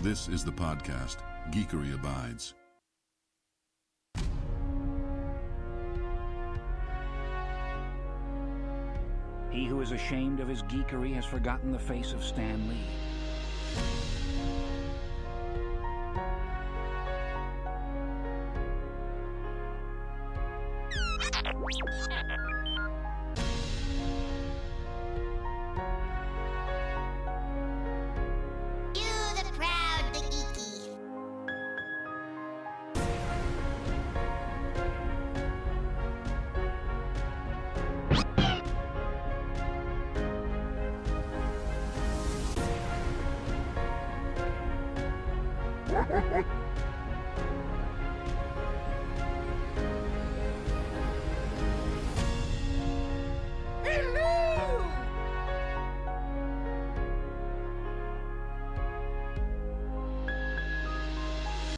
This is the podcast, Geekery Abides. He who is ashamed of his geekery has forgotten the face of Stan Lee.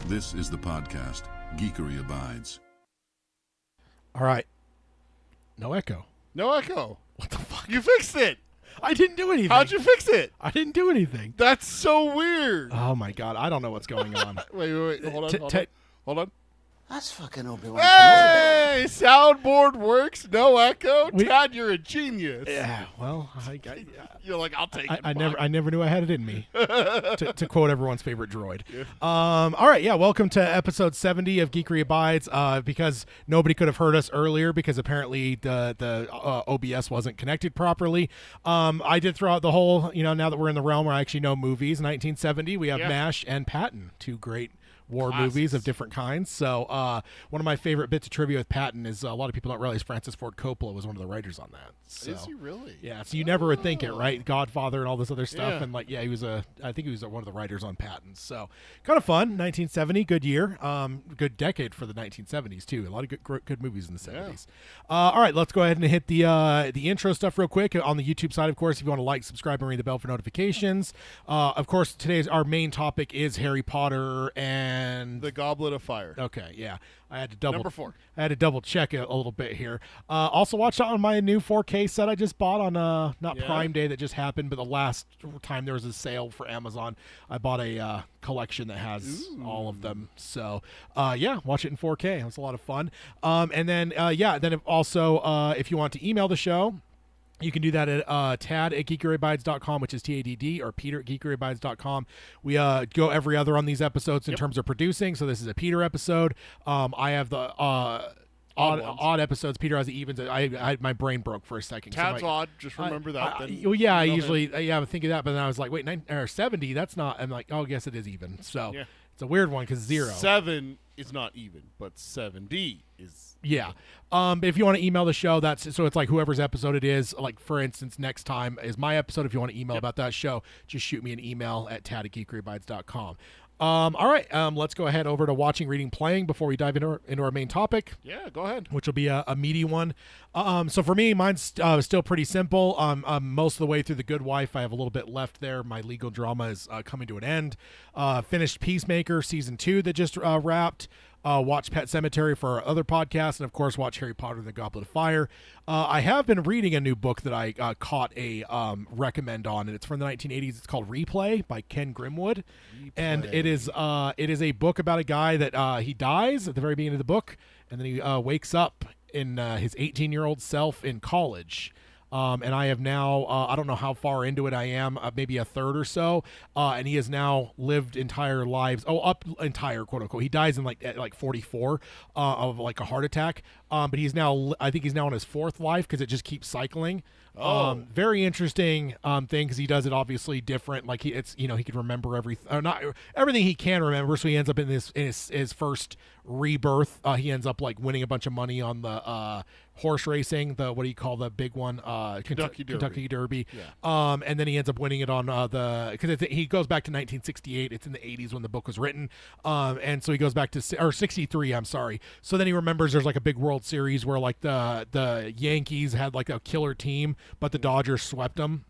This is the podcast, Geekery Abides. All right. No echo. No echo. What the fuck? You fixed it. I didn't do anything. How'd you fix it? I didn't do anything. That's so weird. Oh, my God. I don't know what's going on. Wait. Hold on. That's fucking Obi-Wan Kenobi. Hey, soundboard works. No echo. Tad, you're a genius. Yeah, well, You're like, I'll take it. I never knew I had it in me. to quote everyone's favorite droid. Yeah. All right, yeah, welcome to episode 70 of Geekery Abides. Because nobody could have heard us earlier because apparently the OBS wasn't connected properly. I did throw out the whole, now that we're in the realm where I actually know movies. 1970, we have MASH and Patton, two great war movies of different kinds. So one of my favorite bits of trivia with Patton is a lot of people don't realize Francis Ford Coppola was one of the writers on that. So, is he really? Yeah, so you never would think it, right? Godfather and all this other stuff. Yeah. And I think he was one of the writers on Patton. So kind of fun. 1970, good year. Good decade for the 1970s too. A lot of good movies in the 70s. Yeah. All right, let's go ahead and hit the intro stuff real quick. On the YouTube side, of course, if you want to like, subscribe, and ring the bell for notifications. Of course, our main topic is Harry Potter and the Goblet of Fire. Okay, yeah. I had to Number 4. I had to double check it a little bit here. Also watched out on my new 4K set I just bought on Prime Day that just happened, but the last time there was a sale for Amazon, I bought a collection that has all of them. So watch it in 4K. It was a lot of fun. Then if you want to email the show, you can do that at Tad at geekeryabides.com, which is TADD, or Peter at geekeryabides.com. We go every other on these episodes in terms of producing. So this is a Peter episode. I have the odd episodes. Peter has the evens. My brain broke for a second. Tad's odd. Just remember that. I usually I would think of that, but then I was like, wait, 70. That's not. I'm like, oh, yes, it is even. So it's a weird one because 0. 7 is not even, but 70 is. Yeah. But if you want to email the show, so it's like whoever's episode it is. Like, for instance, next time is my episode. If you want to email about that show, just shoot me an email at tad@geekeryabides.com. All right, let's go ahead over to watching, reading, playing before we dive into our main topic. Yeah, go ahead. Which will be a meaty one. So for me, mine's still pretty simple. Most of the way through The Good Wife. I have a little bit left there. My legal drama is coming to an end. Finished Peacemaker Season 2 that just wrapped. Watch Pet Sematary for our other podcast, and of course watch Harry Potter and the Goblet of Fire. I have been reading a new book that I caught a recommend on, and it's from the 1980s. It's called Replay by Ken Grimwood. And it is a book about a guy that he dies at the very beginning of the book, and then he wakes up in his 18-year-old self in college. And I have now, I don't know how far into it I am, maybe a third or so. And he has now lived entire lives, entire, quote unquote. He dies in like 44 of like a heart attack. But I think he's now on his 4th life because it just keeps cycling. Very interesting thing because he does it obviously different. Like he could remember everything, or not everything he can remember. So he ends up in his first rebirth. He ends up like winning a bunch of money on the horse racing, the what do you call the big one, Kentucky Derby. Yeah. And then he ends up winning it on because he goes back to 1968. It's in the 80s when the book was written. And so he goes back to 63. I'm sorry. So then he remembers there's like a big World Series where like the Yankees had like a killer team, but the Dodgers swept them.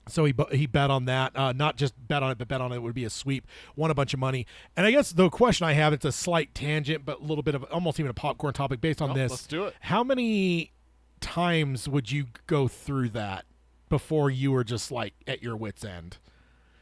So he bet on that, not just bet on it, but bet on it would be a sweep, won a bunch of money. And I guess the question I have, it's a slight tangent, but a little bit of almost even a popcorn topic based on this. Let's do it. How many times would you go through that before you were just like at your wit's end?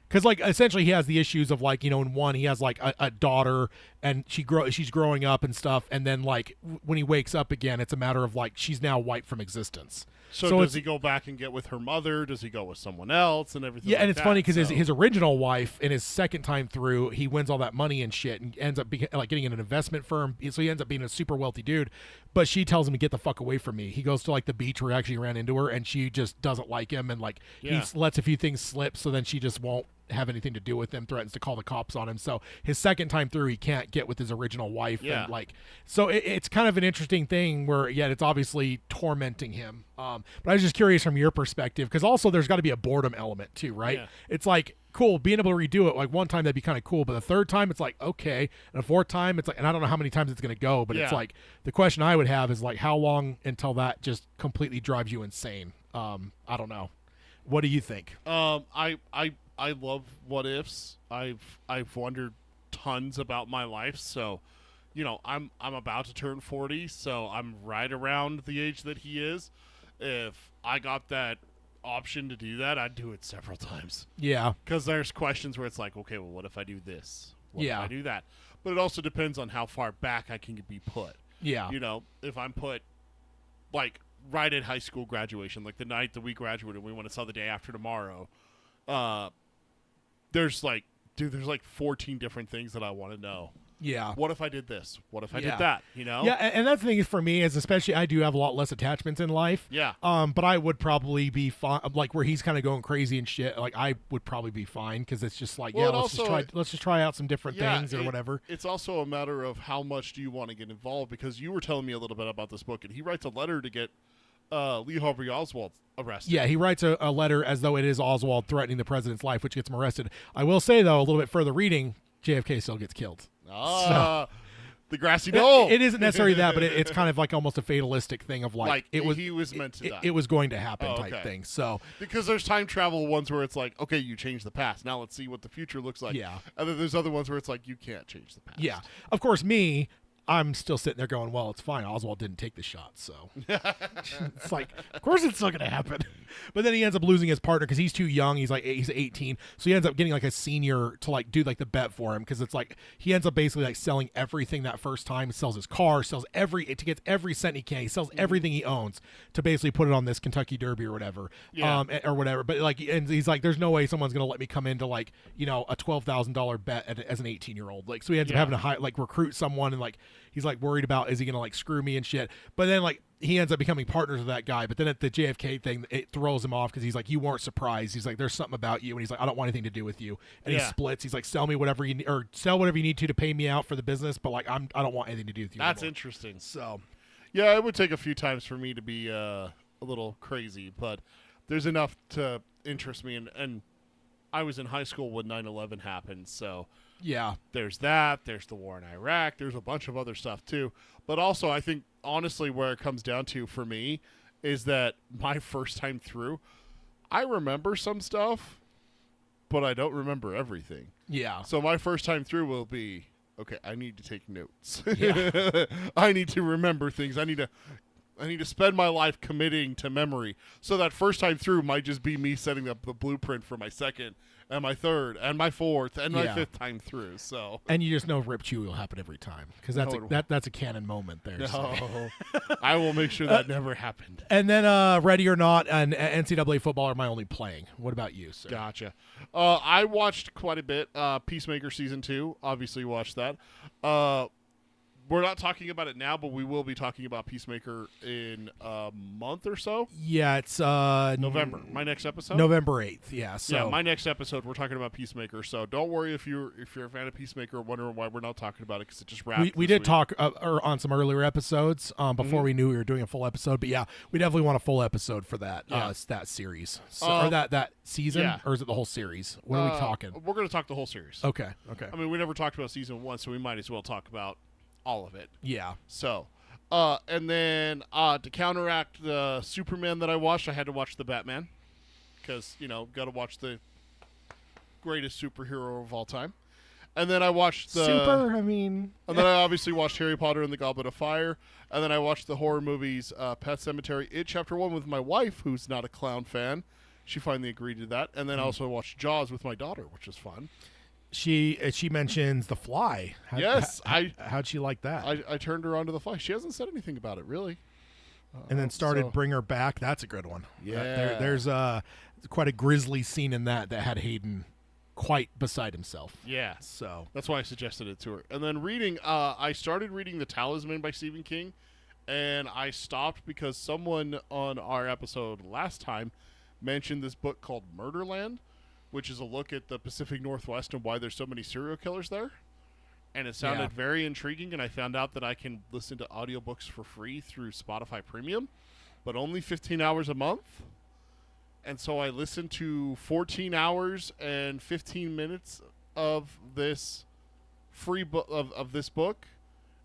Because, like, essentially he has the issues of, like, in one, he has, like, a daughter, and she's growing up and stuff, and then, like, when he wakes up again, it's a matter of, like, she's now wiped from existence. So does he go back and get with her mother? Does he go with someone else and everything? Yeah, and it's funny because so. his original wife, in his second time through, he wins all that money and shit, and ends up getting in an investment firm. So he ends up being a super wealthy dude. But she tells him to get the fuck away from me. He goes to, like, the beach where he actually ran into her, and she just doesn't like him, and, like, he lets a few things slip, so then she just won't have anything to do with him, threatens to call the cops on him. So his second time through, he can't get with his original wife. Yeah. And, like, so it's kind of an interesting thing where, it's obviously tormenting him. But I was just curious from your perspective, because also there's got to be a boredom element too, right? Yeah. It's like, cool, being able to redo it, like, one time that'd be kind of cool, but the third time it's like, okay, and the fourth time it's like, and I don't know how many times it's going to go, but it's like, the question I would have is, like, how long until that just completely drives you insane? I don't know. What do you think? I love what ifs. I've wondered tons about my life. So, I'm about to turn 40, so I'm right around the age that he is. If I got that option to do that, I'd do it several times. Yeah. Because there's questions where it's like, okay, well, what if I do this? What if Yeah. I do that? But it also depends on how far back I can be put. Yeah. If I'm put, like, right at high school graduation, like the night that we graduated, we want to sell the day after tomorrow. There's like 14 different things that I want to know. Yeah. What if I did this? What if I Yeah. did that? Yeah, and that's the thing is for me is especially I do have a lot less attachments in life. Yeah. But I would probably be fine. Like where he's kind of going crazy and shit. Like I would probably be fine because it's just like Well, let's just try out some different Yeah, things or whatever. It's also a matter of how much do you want to get involved, because you were telling me a little bit about this book, and he writes a letter to get Lee Harvey Oswald arrested. Yeah, he writes a letter as though it is Oswald threatening the president's life, which gets him arrested. I will say though, a little bit further reading, JFK still gets killed. The grassy knoll. It isn't necessarily that, but it's kind of like almost a fatalistic thing of like he was meant to die. It was going to happen Oh, type okay. thing. So Because there's time travel ones where it's like, okay, you changed the past. Now let's see what the future looks like. Yeah. And then there's other ones where it's like, you can't change the past. yeah, of course, I'm still sitting there going, well, it's fine. Oswald didn't take the shot, so it's like, of course it's still going to happen. But then he ends up losing his partner because he's too young. He's 18, so he ends up getting like a senior to like do like the bet for him because it's like he ends up basically like selling everything that first time. He sells his car, gets every cent he can. He sells everything he owns to basically put it on this Kentucky Derby or whatever, or whatever. But like, and he's like, there's no way someone's going to let me come into like a $12,000 bet as an 18-year-old. Like, so he ends up having to recruit someone and like. He's like worried about, is he gonna like screw me and shit? But then like he ends up becoming partners with that guy. But then at the JFK thing, it throws him off because he's like, you weren't surprised. He's like, there's something about you, and he's like, I don't want anything to do with you. And he splits. He's like, sell me whatever sell whatever you need to pay me out for the business. But like, I don't want anything to do with you. That's anymore. interesting. So, yeah, it would take a few times for me to be a little crazy, but there's enough to interest me. And I was in high school when 9/11 happened, so. Yeah. There's that. There's the war in Iraq. There's a bunch of other stuff, too. But also, I think, honestly, where it comes down to for me is that my first time through, I remember some stuff, but I don't remember everything. Yeah. So my first time through will be, okay, I need to take notes. Yeah. I need to remember things. I need to spend my life committing to memory. So that first time through might just be me setting up the blueprint for my second and my third and my fourth and my fifth time through. So and you just know Rip Chew will happen every time because that's a canon moment there. No, so. I will make sure that never happened. And then Ready or Not and NCAA football are my only playing. What about you, sir? Gotcha. I watched quite a bit. Peacemaker season 2, obviously watched that. We're not talking about it now, but we will be talking about Peacemaker in a month or so. Yeah, it's November. My next episode. November 8th. Yeah. So yeah, my next episode, we're talking about Peacemaker. So don't worry if you're a fan of Peacemaker, wondering why we're not talking about it because it just wrapped. We did talk on some earlier episodes before we knew we were doing a full episode. But yeah, we definitely want a full episode for that that series or that season, or is it the whole series? What are we talking? We're going to talk the whole series. Okay. I mean, we never talked about season 1, so we might as well talk about all of it. Yeah. So, and then to counteract the Superman that I watched, I had to watch the Batman because, got to watch the greatest superhero of all time. And then I watched and then I obviously watched Harry Potter and the Goblet of Fire. And then I watched the horror movies Pet Sematary, It Chapter 1 with my wife, who's not a clown fan. she finally agreed to that. And then I also watched Jaws with my daughter, which is fun. She mentions The Fly. How'd she like that? I turned her on to The Fly. She hasn't said anything about it, really. And then started Bring Her Back. That's a good one. Yeah. There's quite a grisly scene in that had Hayden quite beside himself. Yeah. So that's why I suggested it to her. And then reading, I started reading The Talisman by Stephen King, and I stopped because someone on our episode last time mentioned this book called Murderland, which is a look at the Pacific Northwest and why there's so many serial killers there. And it sounded very intriguing, and I found out that I can listen to audiobooks for free through Spotify Premium, but only 15 hours a month. And so I listened to 14 hours and 15 minutes of this free book of this book,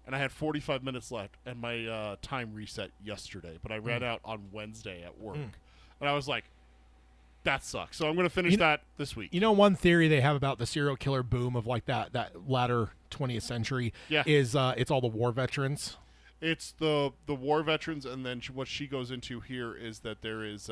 and I had 45 minutes left, and my time reset yesterday. But I ran out on Wednesday at work, and I was like, that sucks. So I'm going to finish that this week. You know, one theory they have about the serial killer boom of like that latter 20th century is it's all the war veterans. It's the war veterans, and then what she goes into here is that there is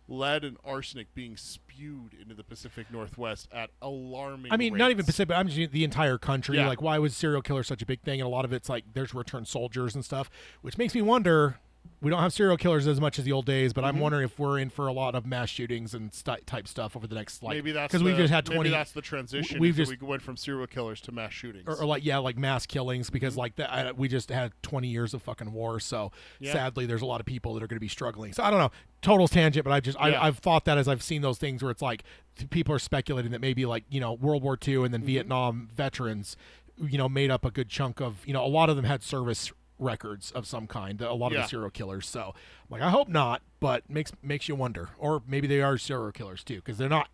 lead and arsenic being spewed into the Pacific Northwest at alarming rates. Not even Pacific, I'm just the entire country. Yeah. Like, why was serial killer such a big thing? And a lot of it's like there's returned soldiers and stuff, which makes me wonder. We don't have serial killers as much as the old days, but I'm wondering if we're in for a lot of mass shootings and type stuff over the next maybe that's because we've just had 20. Maybe that's the transition. We went from serial killers to mass shootings, or like mass killings because like that we just had 20 years of fucking war. So sadly, there's a lot of people that are going to be struggling. So I don't know, total tangent, but I've thought that as I've seen those things where it's like people are speculating that maybe like World War II and then Vietnam veterans made up a good chunk of a lot of them had service records of some kind, a lot of the serial killers. So like I hope not, but makes you wonder, or maybe they are serial killers too, because they're not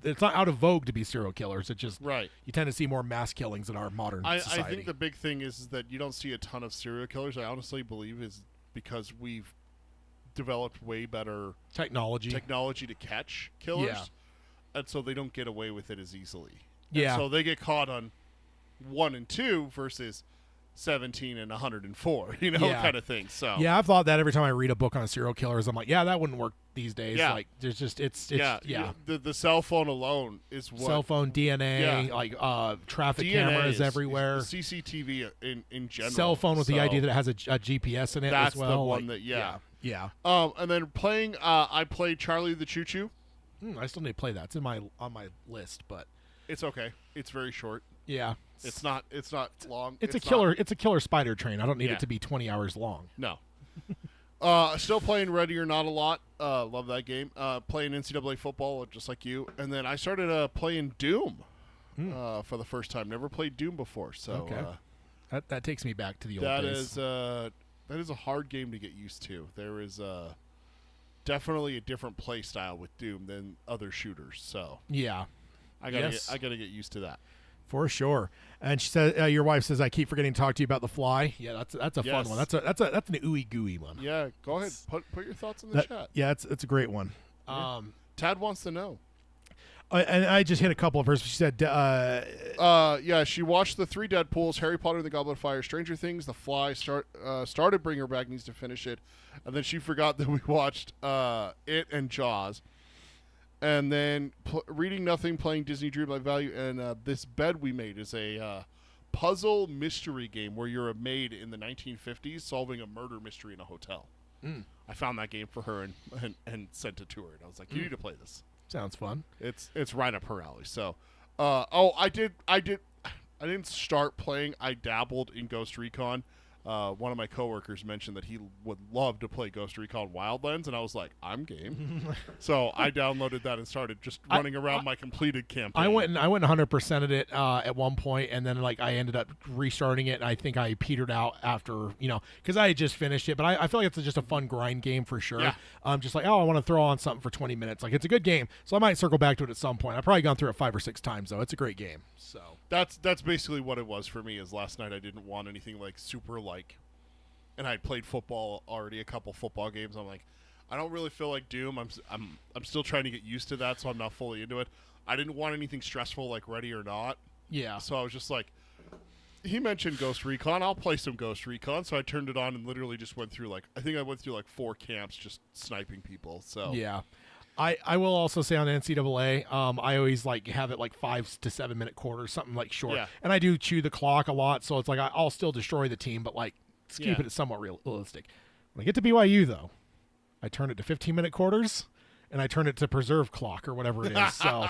it's not out of vogue to be serial killers. It just you tend to see more mass killings in our modern society. I think the big thing is that you don't see a ton of serial killers. I honestly believe is because we've developed way better technology to catch killers, and so they don't get away with it as easily. And so they get caught on 1 and 2 versus 17 and 104, kind of thing. So I've thought that every time I read a book on serial killers, I'm like, that wouldn't work these days. Like there's just the cell phone alone is what cell phone DNA, like traffic cameras everywhere, CCTV in general. Cell phone with the idea that it has a GPS in it that's as well. The one and then playing, I played Charlie the Choo Choo. I still need to play that. It's on my list, but it's okay. It's very short. Yeah. It's not long. It's a killer spider train. I don't need it to be 20 hours long. No. Still playing Ready or Not a lot. Love that game. Playing NCAA football just like you. And then I started playing Doom for the first time. Never played Doom before. So that takes me back to the old days. That is a hard game to get used to. There is definitely a different play style with Doom than other shooters. So I gotta get used to that. For sure. And she said, your wife says, I keep forgetting to talk to you about The Fly. Yeah, that's a fun one. That's an ooey gooey one. Yeah, go ahead. Put your thoughts in the chat. Yeah, it's a great one. Yeah. Tad wants to know. And I just hit a couple of hers. She said, she watched the 3 Deadpools, Harry Potter and the Goblet of Fire, Stranger Things, The Fly, started Bring Her Back, needs to finish it. And then she forgot that we watched It and Jaws. And then reading nothing, playing Disney Dreamlight Value, and This Bed We Made is a puzzle mystery game where you're a maid in the 1950s solving a murder mystery in a hotel. I found that game for her and sent it to her, and I was like, "You need to play this. Sounds fun." It's right up her alley. So, I didn't start playing. I dabbled in Ghost Recon. One of my coworkers mentioned that he would love to play Ghost Recon Wildlands, and I was like, I'm game. So I downloaded that and started just running around my completed campaign. I went 100%ed it at one point, and then like I ended up restarting it, and I think I petered out after, because I had just finished it. But I feel like it's just a fun grind game for sure. Yeah. Just like, I want to throw on something for 20 minutes. Like, it's a good game, so I might circle back to it at some point. I've probably gone through it 5 or 6 times, though. It's a great game. So that's basically what it was for me. Is last night I didn't want anything like super like. And I'd played football already, a couple football games. I'm like, I don't really feel like Doom. I'm still trying to get used to that, so I'm not fully into it. I didn't want anything stressful like Ready or Not. Yeah. So I was just like, he mentioned Ghost Recon. I'll play some Ghost Recon. So I turned it on and literally just went through 4 camps just sniping people. So yeah. I will also say on NCAA, I always like have it like 5 to 7 minute quarters, something like short. Yeah. And I do chew the clock a lot, so it's like I'll still destroy the team, but like keep Yeah. it somewhat realistic. When I get to BYU though, I turn it to 15-minute quarters, and I turn it to preserve clock or whatever it is. So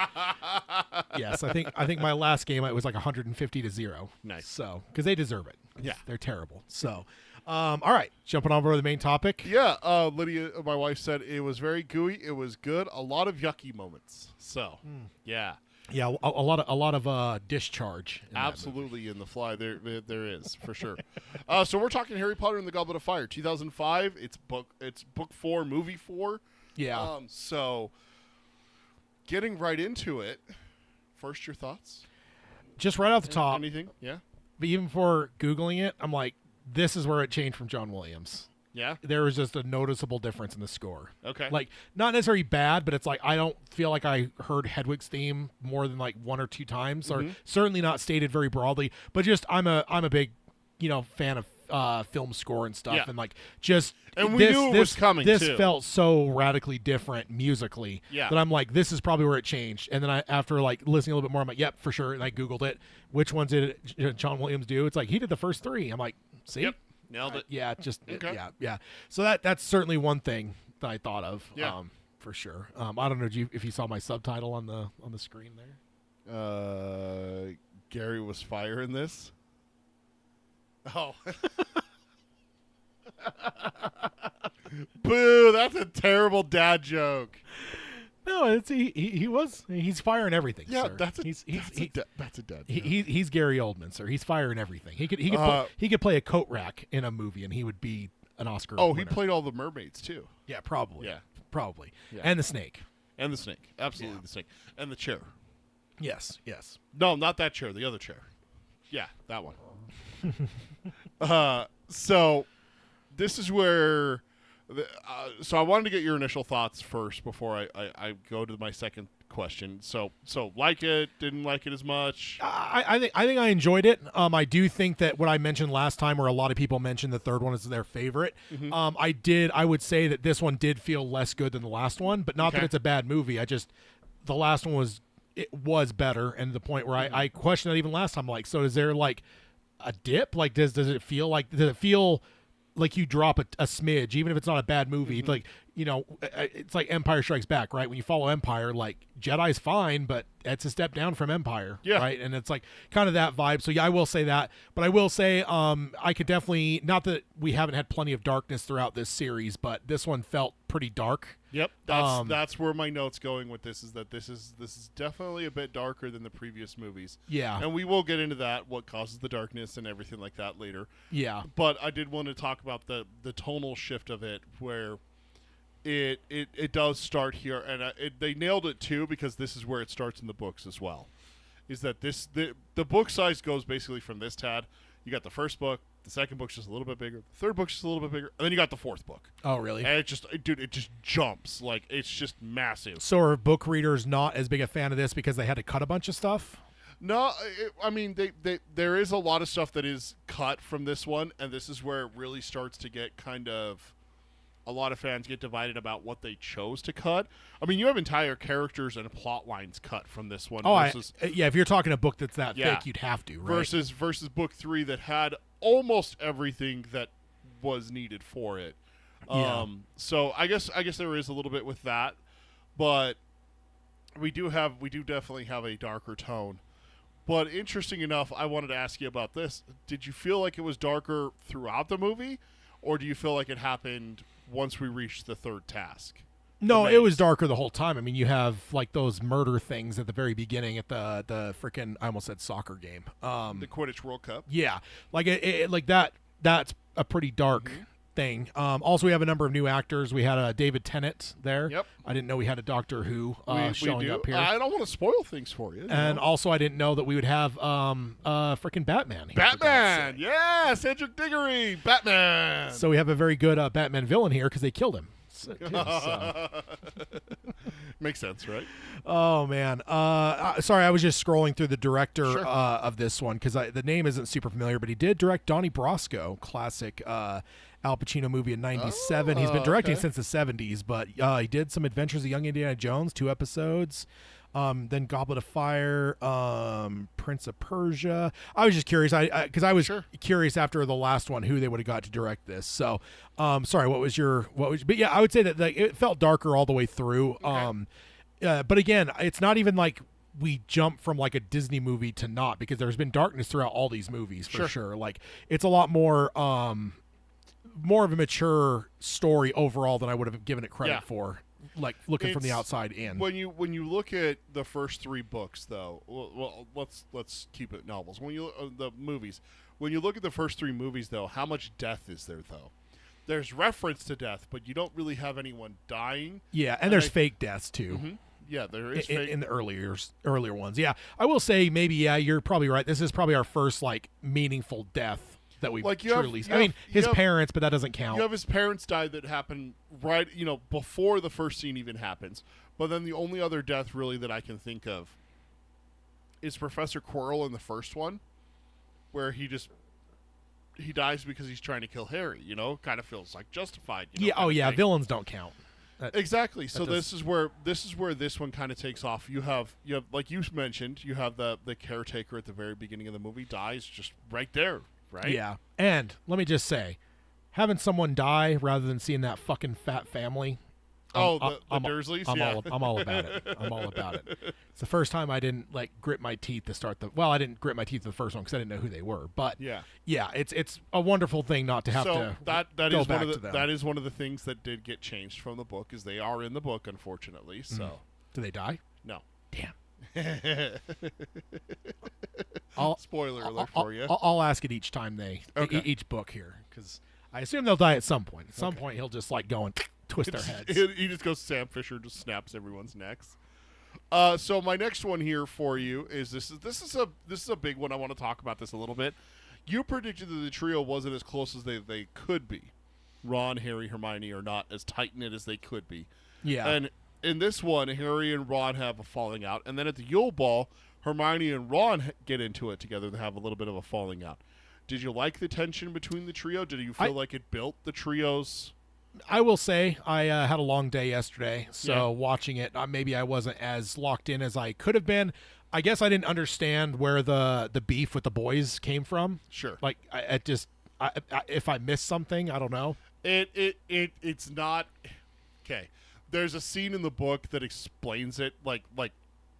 yes, I think my last game it was like 150-0. Nice. So because they deserve it. Yeah. They're terrible. So. All right, jumping over to the main topic. Yeah, Lydia, my wife, said it was very gooey. It was good. A lot of yucky moments. So, yeah, a lot of discharge. In that movie. absolutely in the fly. There is for sure. So we're talking Harry Potter and the Goblet of Fire, 2005. It's book 4, movie 4. Yeah. So, getting right into it. First, your thoughts? Just right off the top, Anything? Yeah. but even before Googling it, I'm like, this is where it changed from John Williams. Yeah. There was just a noticeable difference in the score. Okay. Like, not necessarily bad, but it's like I don't feel like I heard Hedwig's theme more than like 1 or 2 times, or certainly not stated very broadly. But just I'm a big, fan of film score and stuff, Yeah. and like just And we knew it was coming, This too. felt so radically different musically Yeah. that I'm like, this is probably where it changed. And then after like listening a little bit more, I'm like, yep, for sure. And I Googled it. Which ones did John Williams do? It's like he did the first 3. I'm like, see. Yep. Nailed it. Yeah, just Okay. yeah. So that's certainly one thing that I thought of. Yeah. For sure. I don't know if you saw my subtitle on the screen there. Gary was firing this. Oh. Boo, that's a terrible dad joke. No, it's he's firing everything. Yeah, sir. that's a he's that's a dad joke. he's Gary Oldman, sir. He's firing everything. He could play a coat rack in a movie, and he would be an Oscar. Oh, winner. he played all the mermaids too. Yeah, probably. Yeah. probably. Yeah. And the snake. And the snake. Absolutely Yeah. the snake. And the chair. Yes. No, not that chair, the other chair. Yeah, that one. So this is where so I wanted to get your initial thoughts first before I go to my second question. So like it, didn't like it as much? I think I enjoyed it. I do think that what I mentioned last time, where a lot of people mentioned the third one is their favorite. Mm-hmm. I would say that this one did feel less good than the last one, but not that Okay. it's a bad movie. The last one was better, and the point where I questioned it even last time. Like, so is there like a dip? Like, does it feel like you drop a smidge, even if it's not a bad movie? Mm-hmm. Like, it's like Empire Strikes Back, right? When you follow Empire, like Jedi's fine, but it's a step down from Empire, Yeah. right? And it's like kind of that vibe. So yeah, I will say that, but I will say I could definitely, not that we haven't had plenty of darkness throughout this series, but this one felt pretty dark. Yep, that's where my note's going with this, is that this is definitely a bit darker than the previous movies. Yeah. And we will get into that, what causes the darkness and everything like that later. Yeah. But I did want to talk about the tonal shift of it, where it does start here, and they nailed it too, because this is where it starts in the books as well. Is that the book size goes basically from this, Tad. You got the first book, the second book's just a little bit bigger, the third book's just a little bit bigger, and then you got the fourth book. Oh, really? And it just jumps. Like, it's just massive. So are book readers not as big a fan of this because they had to cut a bunch of stuff? No, I mean, there is a lot of stuff that is cut from this one, and this is where it really starts to get kind of, a lot of fans get divided about what they chose to cut. I mean, you have entire characters and plot lines cut from this one. Oh, versus, yeah, if you're talking a book that's that Yeah. thick, you'd have to, right? versus book 3 that had almost everything that was needed for it. Yeah. So I guess there is a little bit with that, but we do definitely have a darker tone. But interesting enough, I wanted to ask you about this. Did you feel like it was darker throughout the movie, or do you feel like it happened once we reached the third task? No, Right. it was darker the whole time. I mean, you have like those murder things at the very beginning at the freaking, I almost said soccer game. The Quidditch World Cup. Yeah, like it like that. That's a pretty dark Mm-hmm. thing. Also, we have a number of new actors. We had David Tennant there. Yep. I didn't know we had a Doctor Who We showing do. up here. I don't want to spoil things for you. And also, I didn't know that we would have freaking Batman here. for God's Batman, sake. yeah, Cedric Diggory, Batman. So we have a very good Batman villain here because they killed him. So, too, so. Makes sense, right? Oh man, sorry, I was just scrolling through the director Sure. of this one because the name isn't super familiar, but he did direct Donnie Brasco, classic Al Pacino movie in '97. He's been directing okay. since the '70s, but he did some Adventures of Young Indiana Jones, 2 episodes. Then Goblet of Fire, Prince of Persia. I was just curious, because I was Sure. curious after the last one who they would have got to direct this. So, sorry, but yeah, I would say that it felt darker all the way through. But again, it's not even like we jump from like a Disney movie to not, because there's been darkness throughout all these movies for sure. Like it's a lot more of a mature story overall than I would have given it credit for. Like looking from the outside in. When you look at the first 3 books, though, well, let's keep it novels. When you the movies, when you look at the first 3 movies, though, how much death is there? Though there's reference to death, but you don't really have anyone dying. Yeah, and there's fake deaths too. Mm-hmm. Yeah, there is in the earlier ones. Yeah, I will say maybe you're probably right. This is probably our first like meaningful death that we've truly. I mean, his parents, but that doesn't count. You have his parents die that happened right, before the first scene even happens. But then the only other death really that I can think of is Professor Quirrell in the first one, where he dies because he's trying to kill Harry. Kind of feels like justified. Villains don't count. Exactly. So this is where this one kind of takes off. You have like you mentioned, you have the caretaker at the very beginning of the movie dies just right there. Right? Yeah. And let me just say, having someone die rather than seeing that fucking fat family. The Dursleys? I'm all about it. I'm all about it. It's the first time I didn't grit my teeth to start I didn't grit my teeth to the first one because I didn't know who they were. But yeah, it's a wonderful thing not to have to go back to them. That is one of the things that did get changed from the book, is they are in the book, unfortunately. So do they die? No. Damn. Spoiler alert for you. I'll ask it each time each book here, because I assume they'll die at some point. At some point, he'll just go and twist their heads. He just goes Sam Fisher, just snaps everyone's necks. So my next one here for you is this is a big one. I want to talk about this a little bit. You predicted that the trio wasn't as close as they could be. Ron, Harry, Hermione are not as tight-knit as they could be. Yeah. And in this one, Harry and Ron have a falling out. And then at the Yule Ball, Hermione and Ron get into it together. They have a little bit of a falling out. Did you like the tension between the trio? Did you feel like it built the trios? I will say I had a long day yesterday, so watching it, maybe I wasn't as locked in as I could have been. I guess I didn't understand where the beef with the boys came from. Sure. Like, if I missed something, I don't know. It's not... Okay. There's a scene in the book that explains it, like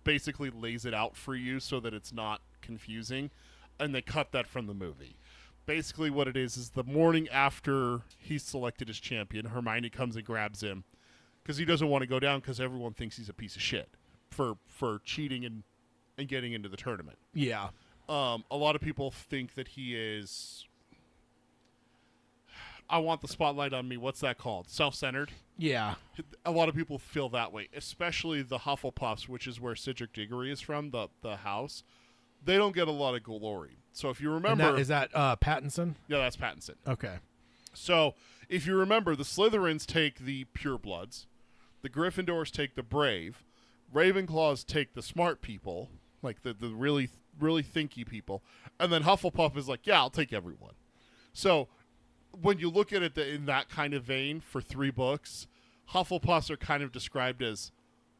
basically lays it out for you so that it's not confusing, and they cut that from the movie. Basically what it is the morning after he's selected as champion, Hermione comes and grabs him because he doesn't want to go down because everyone thinks he's a piece of shit for cheating and getting into the tournament. Yeah. A lot of people think that he is... I want the spotlight on me. What's that called? Self-centered? Yeah. A lot of people feel that way, especially the Hufflepuffs, which is where Cedric Diggory is from, the house. They don't get a lot of glory. So if you remember... Is that Pattinson? Yeah, that's Pattinson. Okay. So if you remember, the Slytherins take the purebloods. The Gryffindors take the brave. Ravenclaws take the smart people, like the really, really thinky people. And then Hufflepuff is like, yeah, I'll take everyone. So... when you look at it in that kind of vein for 3 books, Hufflepuffs are kind of described as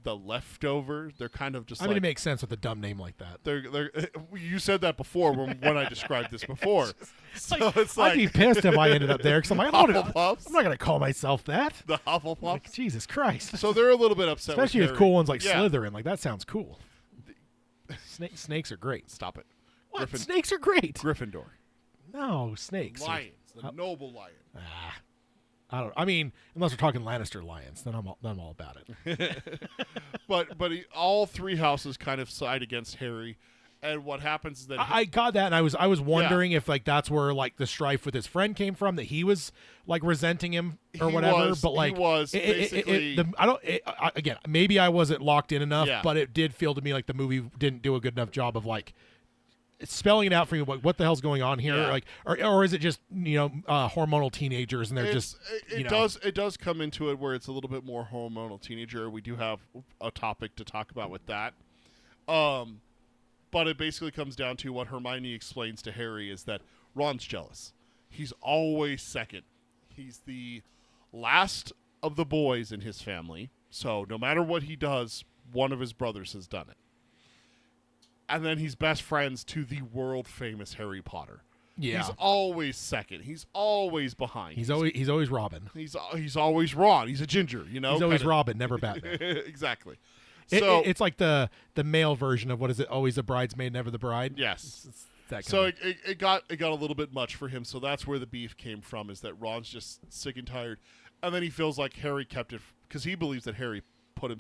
the leftovers. They're kind of just it makes sense with a dumb name like that. They're you said that before when I described this before. So it's I'd be pissed if I ended up there because I'm like, Hufflepuffs. I'm not going to call myself that. The Hufflepuffs. Like, Jesus Christ. So they're a little bit upset Especially with with cool ones like Yeah. Slytherin. Like, that sounds cool. Snakes are great. Stop it. What? Snakes are great. Gryffindor. No, snakes. Lions. The noble lion. I don't. I mean, unless we're talking Lannister lions, then I'm all about it. But all 3 houses kind of side against Harry, and what happens is that I got that, and I was wondering if that's where the strife with his friend came from, that he was resenting him or whatever. But he was basically. Again, maybe I wasn't locked in enough, Yeah. but it did feel to me like the movie didn't do a good enough job of spelling it out for you. What the hell's going on here? Yeah. Like, or is it just hormonal teenagers and they're It does come into it where it's a little bit more hormonal teenager. We do have a topic to talk about with that. But it basically comes down to what Hermione explains to Harry is that Ron's jealous. He's always second. He's the last of the boys in his family. So no matter what he does, one of his brothers has done it. And then he's best friends to the world-famous Harry Potter. Yeah. He's always second. He's always behind. He's always Robin. He's always Ron. He's a ginger, you know? He's always Robin, never Batman. Exactly. It's like the male version of what is it? Always the bridesmaid, never the bride. Yes. It's that so it got a little bit much for him. So that's where the beef came from. Is that Ron's just sick and tired, and then he feels like Harry kept it because he believes that Harry put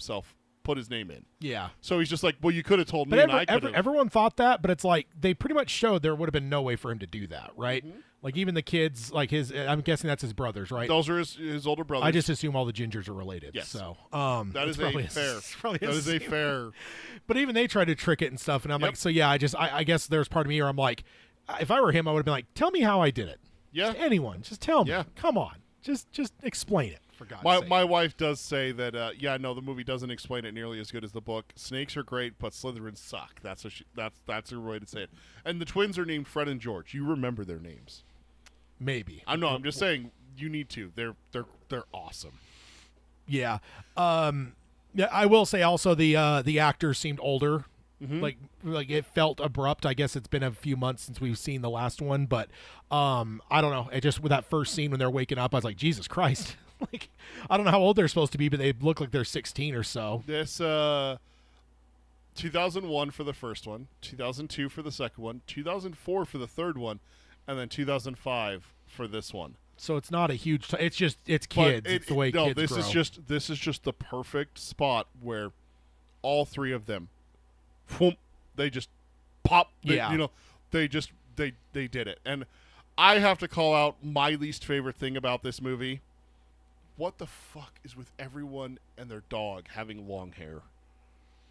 his name in. Yeah. So he's just like, well, you could have told me, But and I could have. everyone thought that, but it's like they pretty much showed there would have been no way for him to do that, right? Mm-hmm. Like even the kids, like I'm guessing that's his brothers, right? Those are his older brothers. I just assume all the gingers are related. Yes. So that is probably a fair. probably That is a fair. But even they try to trick it and stuff, and I'm Yep. like, so yeah, I guess there's part of me where I'm like, if I were him, I would have been like, tell me how I did it. Yeah. Just anyone, just tell me. Yeah. Come on, just explain it for God's sake. My wife does say that. The movie doesn't explain it nearly as good as the book. Snakes are great, but Slytherins suck. That's her way to say it. And the twins are named Fred and George. You remember their names? Maybe. I'm just saying you need to. They're awesome. Yeah. Yeah. I will say also the actors seemed older. Mm-hmm. Like it felt abrupt. I guess it's been a few months since we've seen the last one, but I don't know. It just with that first scene when they're waking up, I was like, Jesus Christ. Like I don't know how old they're supposed to be, but they look like they're 16 or so. This 2001 for the first one, 2002 for the second one, 2004 for the third one, and then 2005 for this one. So it's not a huge. It's just it's kids. It's the way kids this grow. This is just the perfect spot where all three of them, they just pop. Yeah. They did it. And I have to call out my least favorite thing about this movie. What the fuck is with everyone and their dog having long hair?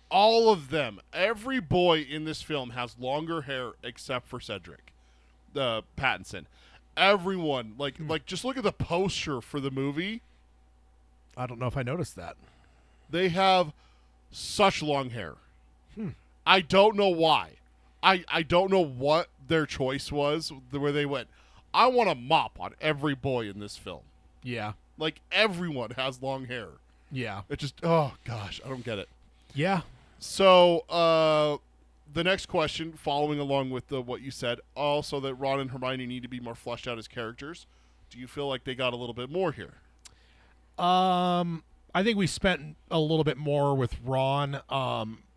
All of them. Every boy in this film has longer hair except for Cedric, Pattinson. Everyone, like just look at the poster for the movie. I don't know if I noticed that. They have such long hair. I don't know why. I don't know what their choice was, where they went, I want a mop on every boy in this film. Yeah. Like, everyone has long hair. Yeah. It just, oh, gosh, I don't get it. Yeah. So, the next question, following along with what you said, also that Ron and Hermione need to be more fleshed out as characters. Do you feel like they got a little bit more here? I think we spent a little bit more with Ron.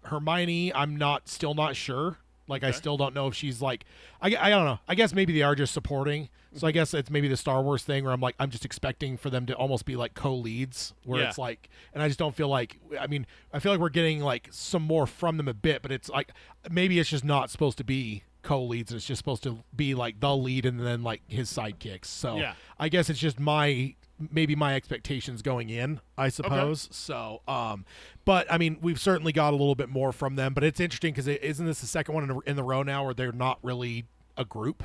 Hermione, I'm still not sure. Like, Okay. I still don't know if she's like, I don't know. I guess maybe they are just supporting. So I guess it's maybe the Star Wars thing where I'm just expecting for them to almost be like co-leads where Yeah. it's like, and I just don't feel like, I feel like we're getting like some more from them a bit, but it's like, maybe it's just not supposed to be co-leads. It's just supposed to be like the lead and then like his sidekicks. So Yeah. I guess it's just maybe my expectations going in, I suppose. Okay. So, but we've certainly got a little bit more from them, but it's interesting because isn't this the second one in the row now where they're not really a group?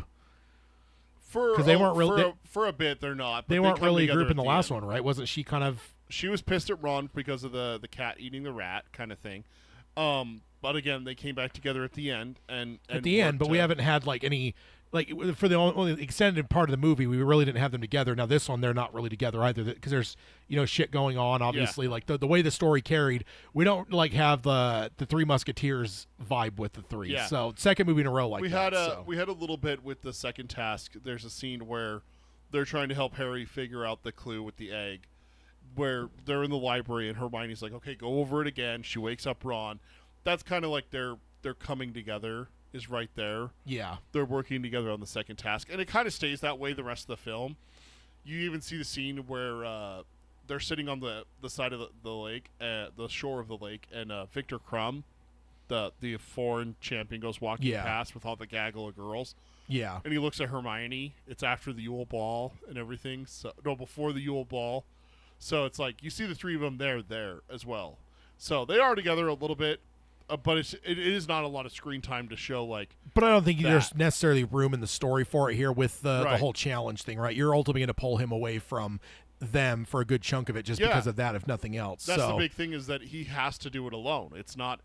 Because they weren't really for a bit. They're not. They weren't really a group in the last one, right? Wasn't she kind of? She was pissed at Ron because of the cat eating the rat kind of thing. But again, they came back together at the end and at the end. But we haven't had like any for the only extended part of the movie. We really didn't have them together. Now this one, they're not really together either because there's shit going on. Obviously, like the way the story carried, we don't like have the Three Musketeers vibe with the three. Yeah. So second movie in a row like we that. We had a little bit with the second task. There's a scene where they're trying to help Harry figure out the clue with the egg, where they're in the library and Hermione's like, okay, go over it again. She wakes up Ron. That's kind of like they're coming together is right there. Yeah. They're working together on the second task. And it kind of stays that way the rest of the film. You even see the scene where they're sitting on the side of the lake, the shore of the lake, and Victor Crumb, the foreign champion, goes walking past with all the gaggle of girls. Yeah. And he looks at Hermione. It's after the Yule Ball and everything. Before the Yule Ball. So it's like, you see the three of them there as well. So they are together a little bit. but it is not a lot of screen time to show like. But I don't think that. there's necessarily room in the story for it here with the Right. whole challenge thing, right? You're ultimately going to pull him away from them for a good chunk of it just Yeah. because of that, if nothing else. That's so the big thing is that he has to do it alone. It's not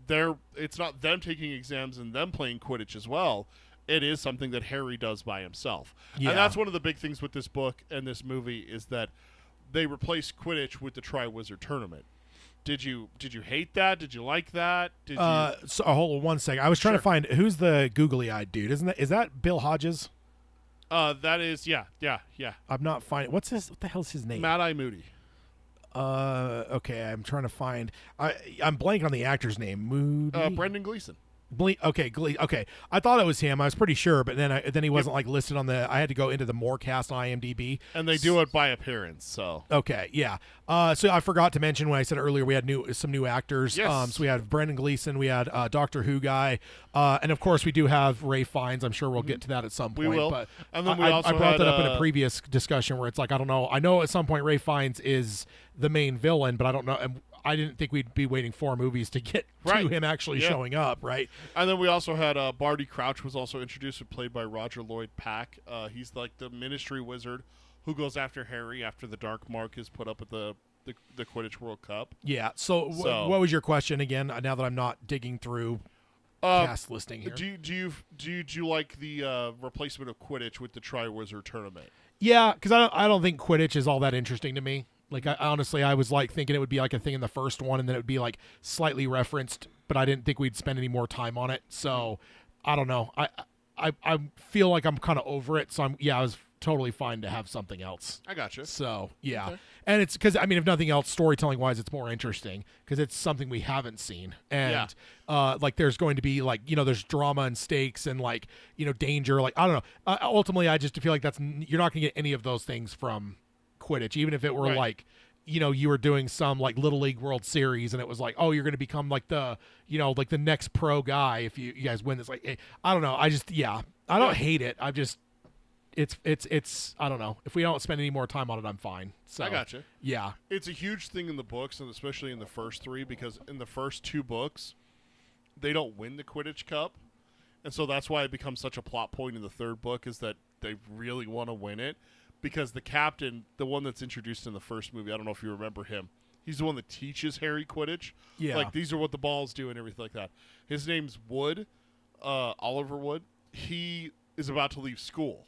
them taking exams and them playing Quidditch as well. It is something that Harry does by himself. Yeah. And that's one of the big things with this book and this movie is that they replace Quidditch with the Triwizard Tournament. Did you hate that? Did you like that? Did you so hold on one second. I was trying to find who's the googly-eyed dude. Is that Bill Hodges? that is yeah. I'm not finding. What the hell's his name? Mad Eye Moody. Okay, I'm trying to find. I'm blanking on the actor's name. Moody. Brendan Gleeson. Okay. I thought it was him. I was pretty sure, but then he wasn't like listed on the. I had to go into the Morecast on IMDb, And they do it by appearance, so Okay, yeah. So I forgot to mention when I said earlier we had some new actors. Yes. So we had Brendan Gleeson, we had Doctor Who guy, and of course we do have Ray Fiennes. I'm sure we'll get to that at some point. We will. But And then we I also brought had, that up in a previous discussion where it's like I don't know. I know at some point Ray Fiennes is the main villain, but I don't know. And I didn't think we'd be waiting 4 movies to get Right. to him actually Yeah. showing up, right? And then we also had Barty Crouch was also introduced and played by Roger Lloyd Pack. He's like the Ministry wizard who goes after Harry after the Dark Mark is put up at the Quidditch World Cup. Yeah. So, what was your question again? Now that I'm not digging through cast listing here. Do you like the replacement of Quidditch with the Triwizard Tournament? Yeah, because I don't think Quidditch is all that interesting to me. Like, honestly, I was like thinking it would be like a thing in the first one, and then it would be like slightly referenced, but I didn't think we'd spend any more time on it. So, I don't know. I feel like I'm kind of over it. So I was totally fine to have something else. I gotcha. So yeah, Okay. and it's because if nothing else, storytelling wise, it's more interesting because it's something we haven't seen, and like there's going to be like there's drama and stakes and like danger. Like I don't know. Ultimately, I just feel like you're not going to get any of those things from Quidditch, even if it were Right. like you were doing some like Little League World Series and it was like, oh, you're going to become like the like the next pro guy if you guys win this. Like I don't know. I don't hate it. I just it's I don't know. If we don't spend any more time on it, I'm fine. So I gotcha. Yeah. It's a huge thing in the books, and especially in the first 3, because in the first 2 books, they don't win the Quidditch Cup, and so that's why it becomes such a plot point in the 3rd book is that they really want to win it, because the captain, the one that's introduced in the first movie, I don't know if you remember him, he's the one that teaches Harry Quidditch. Yeah. Like, these are what the balls do and everything like that. His name's Wood, Oliver Wood. He is about to leave school.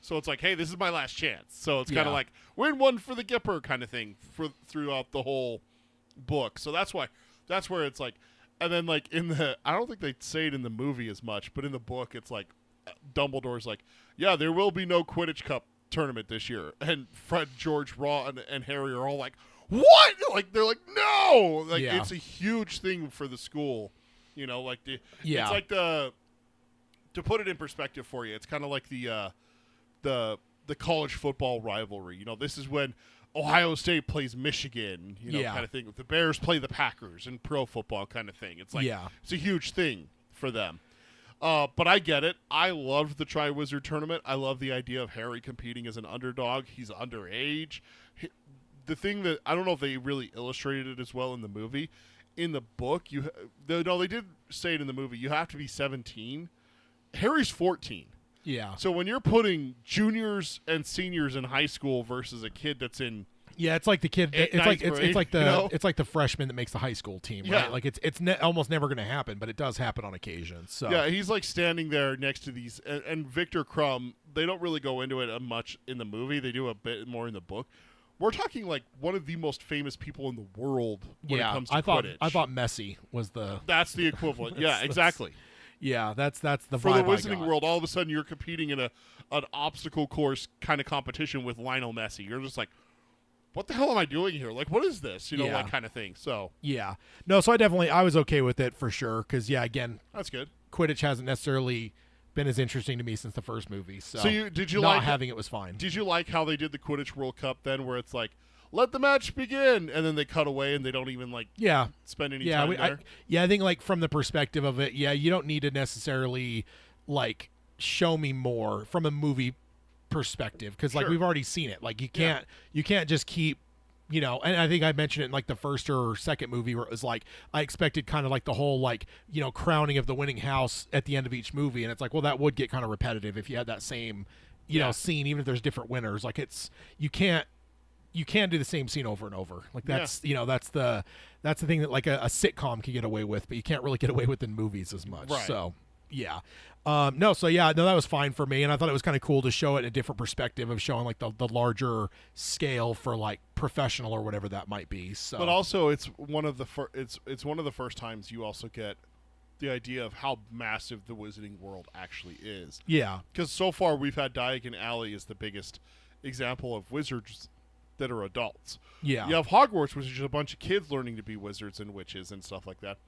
So it's like, hey, this is my last chance. So it's kind of like, win one for the Gipper kind of thing throughout the whole book. So that's where it's like, and then like I don't think they say it in the movie as much, but in the book it's like, Dumbledore's like, yeah, there will be no Quidditch Cup tournament this year. And Fred, George, Ron, and Harry are all like, what? Like, they're like, no! Like, it's a huge thing for the school. Like it's like to put it in perspective for you, it's kind of like the college football rivalry. This is when Ohio State plays Michigan, kind of thing. The Bears play the Packers in pro football kind of thing. It's like it's a huge thing for them. But I get it. I loved the Triwizard Tournament. I love the idea of Harry competing as an underdog. He's underage. The thing that I don't know if they really illustrated it as well in the movie. In the book, they did say it in the movie. You have to be 17. Harry's 14. Yeah. So when you're putting juniors and seniors in high school versus a kid that's in it's like the kid. It's like the freshman that makes the high school team, right? Yeah. Like it's almost never going to happen, but it does happen on occasion. So yeah, he's like standing there next to these, and Victor Crumb. They don't really go into it much in the movie. They do a bit more in the book. We're talking like one of the most famous people in the world when it comes to Quidditch. I thought Messi was the. That's the equivalent. Yeah, exactly. Yeah, that's the for vibe the Wizarding I got. World. All of a sudden, you're competing in an obstacle course kind of competition with Lionel Messi. You're just like, what the hell am I doing here? Like, what is this? Like kind of thing. So yeah, no. So I was okay with it for sure because again, that's good. Quidditch hasn't necessarily been as interesting to me since the first movie. So did you not like having it was fine. Did you like how they did the Quidditch World Cup then, where it's like, let the match begin, and then they cut away and they don't even spend any time there? I think like from the perspective of it, you don't need to necessarily like show me more from a movie perspective because like Sure. we've already seen it. Like you can't just keep you know, and I think I mentioned it in like the first or second movie where it was like I expected kind of like the whole like, you know, crowning of the winning house at the end of each movie, and it's like, well, that would get kind of repetitive if you had that same, you know, scene, even if there's different winners. Like you can't do the same scene over and over. Like that's you know, that's the thing that like a sitcom can get away with, but you can't really get away with in movies as much. Right. So yeah. No, that was fine for me, and I thought it was kind of cool to show it in a different perspective of showing like the larger scale for like professional or whatever that might be. So, but also it's one of the first times you also get the idea of how massive the Wizarding World actually is. Yeah, because so far we've had Diagon Alley as the biggest example of wizards that are adults. Yeah, you have Hogwarts, which is just a bunch of kids learning to be wizards and witches and stuff like that.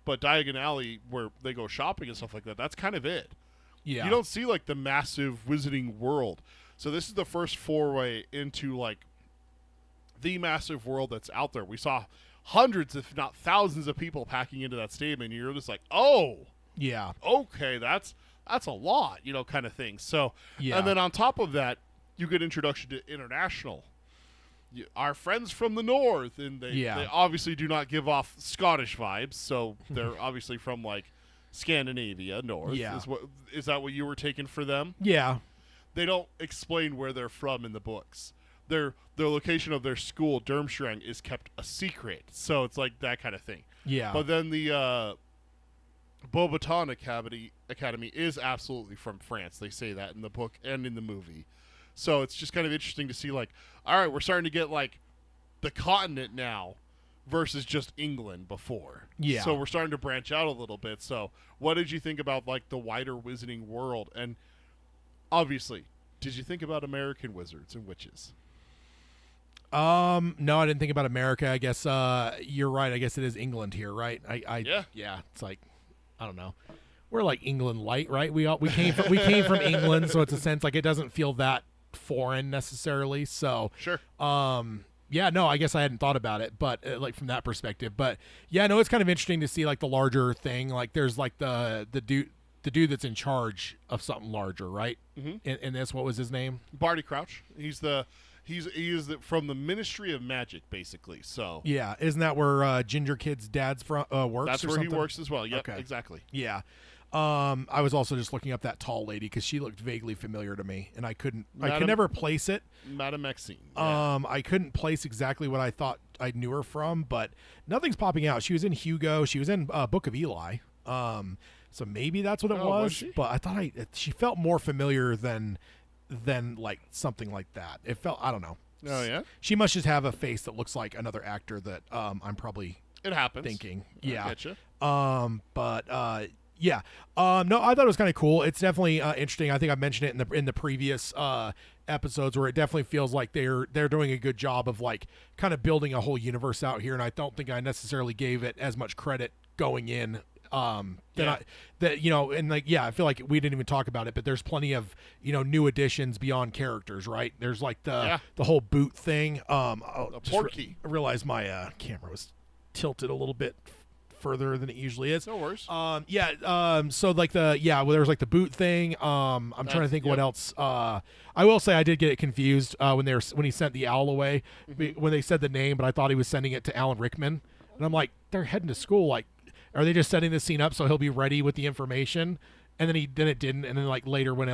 But Diagon Alley, where they go shopping and stuff like that, that's kind of it. Yeah. You don't see, like, the massive Wizarding World. So this is the first foray into, like, the massive world that's out there. We saw hundreds, if not thousands, of people packing into that stadium, and you're just like, oh, yeah, okay, that's a lot, you know, kind of thing. So, yeah. And then on top of that, you get introduction to international. Our friends from the north, and they obviously do not give off Scottish vibes, so they're obviously from like Scandinavia, north. Yeah. Is that what you were taking for them? Yeah. They don't explain where they're from in the books. Their location of their school, Durmstrang, is kept a secret, so it's like that kind of thing. Yeah. But then the Beauxbatons Academy is absolutely from France. They say that in the book and in the movie. So it's just kind of interesting to see, like, all right, we're starting to get, like, the continent now versus just England before. Yeah. So we're starting to branch out a little bit. So what did you think about, like, the wider Wizarding world? And obviously, did you think about American wizards and witches? No, I didn't think about America. I guess you're right. I guess it is England here, right? Yeah. It's like, I don't know. We're like England light, right? We came from England, so it's a sense like it doesn't feel that foreign necessarily. So Sure. Yeah, no, I guess I hadn't thought about it, but like from that perspective. But yeah, no, it's kind of interesting to see like the larger thing. Like there's like the dude that's in charge of something larger, right? Mm-hmm. In this, what was his name? Barty Crouch. He is from the Ministry of Magic, basically. So yeah, isn't that where Ginger Kid's dad's works? That's where something? he works as well. Yep, okay. Exactly. Yeah. I was also just looking up that tall lady because she looked vaguely familiar to me, and I could never place it. Madame Maxine. Yeah. I couldn't place exactly what I thought I knew her from, but nothing's popping out. She was in Hugo. She was in Book of Eli. So maybe that's what it was. she? But I thought she felt more familiar than like something like that. It felt, I don't know. Oh yeah. She must just have a face that looks like another actor that I'm probably It happens. thinking. Yeah. I getcha. Yeah. No, I thought it was kind of cool. It's definitely interesting. I think I mentioned it in the previous episodes where it definitely feels like they're doing a good job of like kind of building a whole universe out here, and I don't think I necessarily gave it as much credit going in. I feel like we didn't even talk about it, but there's plenty of, new additions beyond characters, right? There's like the whole boot thing. Portkey. I realized my camera was tilted a little bit further than it usually is. No worries. So like there's like the boot thing. I'm trying to think what else. I will say I did get it confused when he sent the owl away, when they said the name, but I thought he was sending it to Alan Rickman, and I'm like, they're heading to school. Like, are they just setting this scene up so he'll be ready with the information? And then it didn't, and then like later when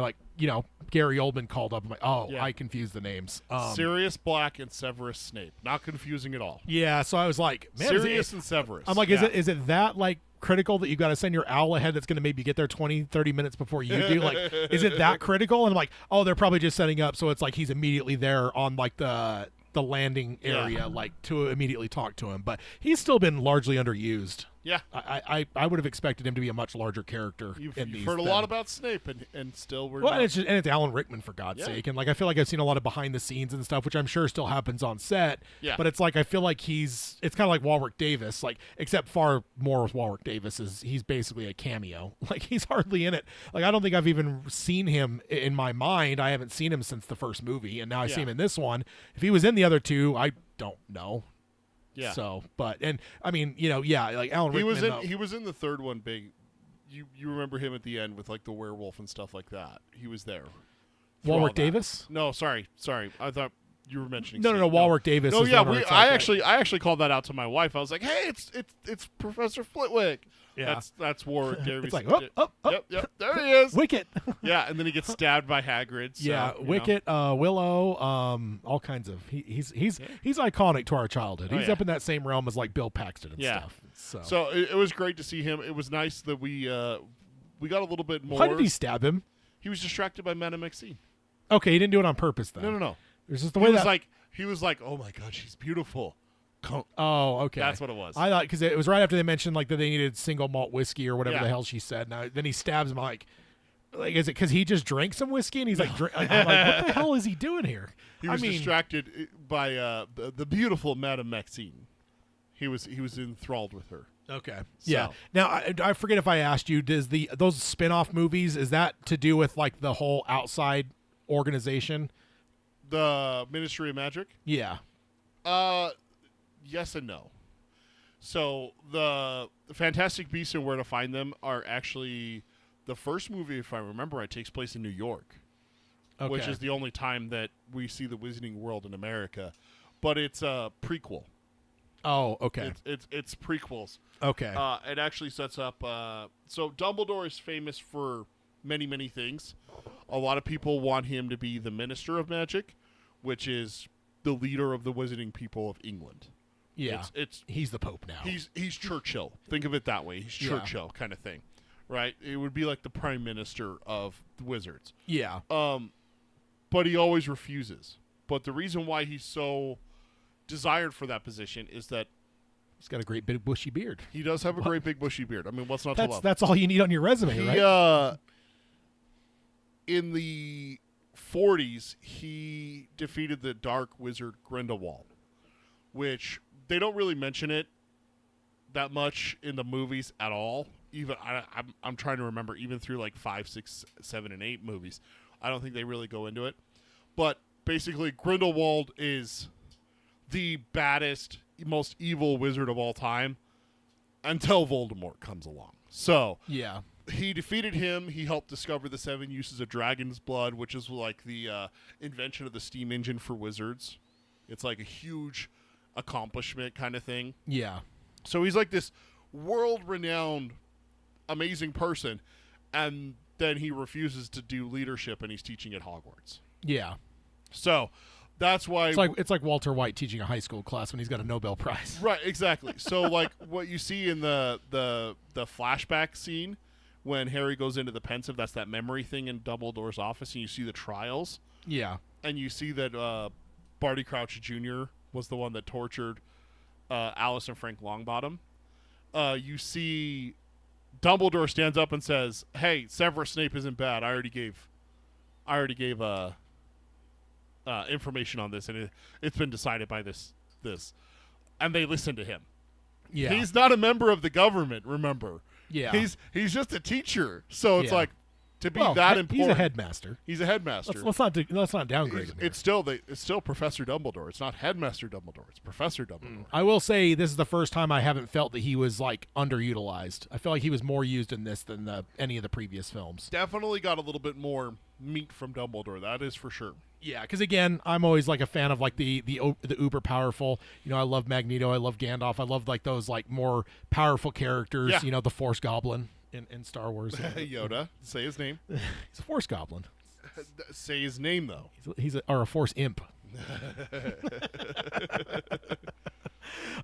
Gary Oldman called up, I'm like, I confused the names. Sirius Black and Severus Snape, not confusing at all. Yeah, so I was like, man, Sirius and Severus. I'm like, is it that like critical that you got to send your owl ahead that's going to maybe get there 20-30 minutes before you do? Like, is it that critical? And I'm like, they're probably just setting up so it's like he's immediately there on like the landing area, like to immediately talk to him. But he's still been largely underused. Yeah, I would have expected him to be a much larger character. You've heard a lot about Snape, and still we're and it's Alan Rickman, for God's sake, and like I feel like I've seen a lot of behind the scenes and stuff, which I'm sure still happens on set. Yeah, but it's like I feel like it's kind of like Warwick Davis, like except far more with Warwick Davis is he's basically a cameo. Like he's hardly in it. Like I don't think I've even seen him in my mind. I haven't seen him since the first movie, and now I see him in this one. If he was in the other two, I don't know. Yeah. So, but and I mean, like Alan Rickman. He was in the third one. Big. You remember him at the end with like the werewolf and stuff like that. He was there. Warwick Davis? No, sorry. I thought You were mentioning. No. Warwick Davis. No, is yeah. one where it's like, I actually called that out to my wife. I was like, "Hey, it's Professor Flitwick." Yeah. That's Warwick Davis. It's like, Yep. There he is. Wicket. Yeah, and then he gets stabbed by Hagrid. So, Yeah, you Wicket, Willow, all kinds of. He's iconic to our childhood. Oh, He's yeah. up in that same realm as like Bill Paxton and Yeah. stuff. So it was great to see him. It was nice that we got a little bit more. Why did he stab him? He was distracted by Madame Maxine. Okay, he didn't do it on purpose then. No. There's just the He way was that. like, oh my God, she's beautiful. Oh, okay. That's what it was. I thought because it was right after they mentioned like that they needed single malt whiskey or whatever Yeah. the hell she said. Now then he stabs him like is it because he just drank some whiskey and he's like, I'm like, what the hell is he doing here? He was distracted by the beautiful Madame Maxine. He was enthralled with her. Okay. So. Yeah. Now I forget if I asked you. Does those spin-off movies is that to do with like the whole outside organization? The Ministry of Magic? Yeah. Yes and no. So the Fantastic Beasts and Where to Find Them are actually the first movie, if I remember right, takes place in New York, which is the only time that we see the Wizarding World in America. But it's a prequel. Oh, okay. It's prequels. Okay. It actually sets up. So Dumbledore is famous for many, many things. A lot of people want him to be the Minister of Magic, which is the leader of the wizarding people of England. Yeah. He's the Pope now. He's Churchill. Think of it that way. He's Churchill kind of thing, right? It would be like the Prime Minister of the Wizards. Yeah. But he always refuses. But the reason why he's so desired for that position is that he's got a great big bushy beard. he does have a great big bushy beard. I mean, what's not to love? That's all you need on your resume, right? In the 40s, he defeated the Dark Wizard Grindelwald, which they don't really mention it that much in the movies at all. Even I'm trying to remember, even through like 5, 6, 7, and 8 movies, I don't think they really go into it. But basically, Grindelwald is the baddest, most evil wizard of all time until Voldemort comes along. So yeah. He defeated him. He helped discover the 7 uses of dragon's blood, which is like the invention of the steam engine for wizards. It's like a huge accomplishment kind of thing. Yeah. So he's like this world-renowned, amazing person, and then he refuses to do leadership, and he's teaching at Hogwarts. Yeah. So that's why it's like Walter White teaching a high school class when he's got a Nobel Prize. Right, exactly. So like what you see in the flashback scene when Harry goes into the pensive, that's that memory thing in Dumbledore's office, and you see the trials. Yeah. And you see that Barty Crouch Jr. was the one that tortured Alice and Frank Longbottom. You see Dumbledore stands up and says, "Hey, Severus Snape isn't bad. I already gave information on this, and it's been decided by this." And they listen to him. Yeah. He's not a member of the government, remember. Yeah. He's just a teacher. So it's like to be that important. He's a headmaster. He's a headmaster. Let's not downgrade him. It's still Professor Dumbledore. It's not Headmaster Dumbledore. It's Professor Dumbledore. I will say this is the first time I haven't felt that he was like underutilized. I feel like he was more used in this than any of the previous films. Definitely got a little bit more meat from Dumbledore. That is for sure. Yeah, because again, I'm always like a fan of like the uber powerful. You know, I love Magneto. I love Gandalf. I love like those like more powerful characters. Yeah. You know, the Force Goblin in Star Wars. Yoda, say his name. He's a Force Goblin. Say his name though. He's a Force Imp.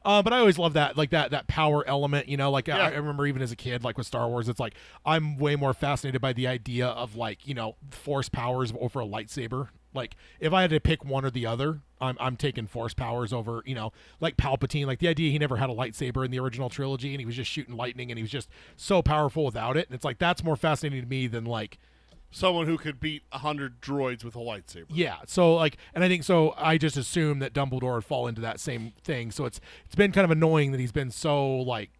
But I always love that, like that power element, you know, like I remember even as a kid, like with Star Wars, it's like, I'm way more fascinated by the idea of like, you know, force powers over a lightsaber. Like if I had to pick one or the other, I'm taking force powers over, you know, like Palpatine, like the idea he never had a lightsaber in the original trilogy and he was just shooting lightning and he was just so powerful without it. And it's like, that's more fascinating to me than like, someone who could beat 100 droids with a lightsaber. Yeah, so like, and I think so. I just assume that Dumbledore would fall into that same thing. So it's been kind of annoying that he's been so like.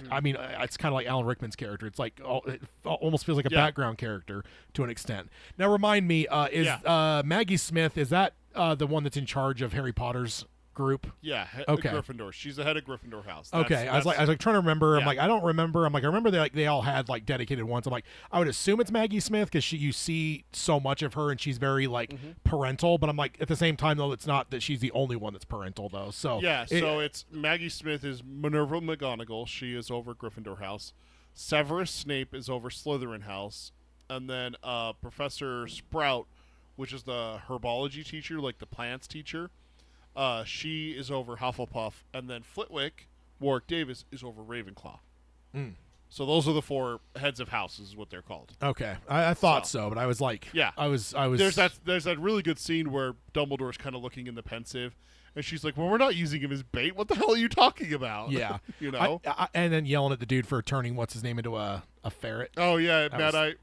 I mean, it's kind of like Alan Rickman's character. It's like it almost feels like a background character to an extent. Now, remind me, is Maggie Smith, is that the one that's in charge of Harry Potter's group? Yeah. Okay. Gryffindor. She's the head of Gryffindor House. Okay. I was like trying to remember. I'm Yeah. like, I don't remember. I'm like, I remember they all had like dedicated ones. I'm like, I would assume it's Maggie Smith because you see so much of her and she's very like parental. But I'm like, at the same time though, it's not that she's the only one that's parental though. So Yeah. So it's Maggie Smith is Minerva McGonagall. She is over Gryffindor House. Severus Snape is over Slytherin House, and then Professor Sprout, which is the herbology teacher, like the plants teacher, she is over Hufflepuff, and then Flitwick, Warwick Davis, is over Ravenclaw. So those are the 4 heads of houses, is what they're called. Okay, I thought so, but I was like, Yeah. I was. There's that really good scene where Dumbledore's kind of looking in the pensive, and she's like, "Well, we're not using him as bait. What the hell are you talking about?" Yeah, you know. and then yelling at the dude for turning what's his name into a ferret. Oh yeah,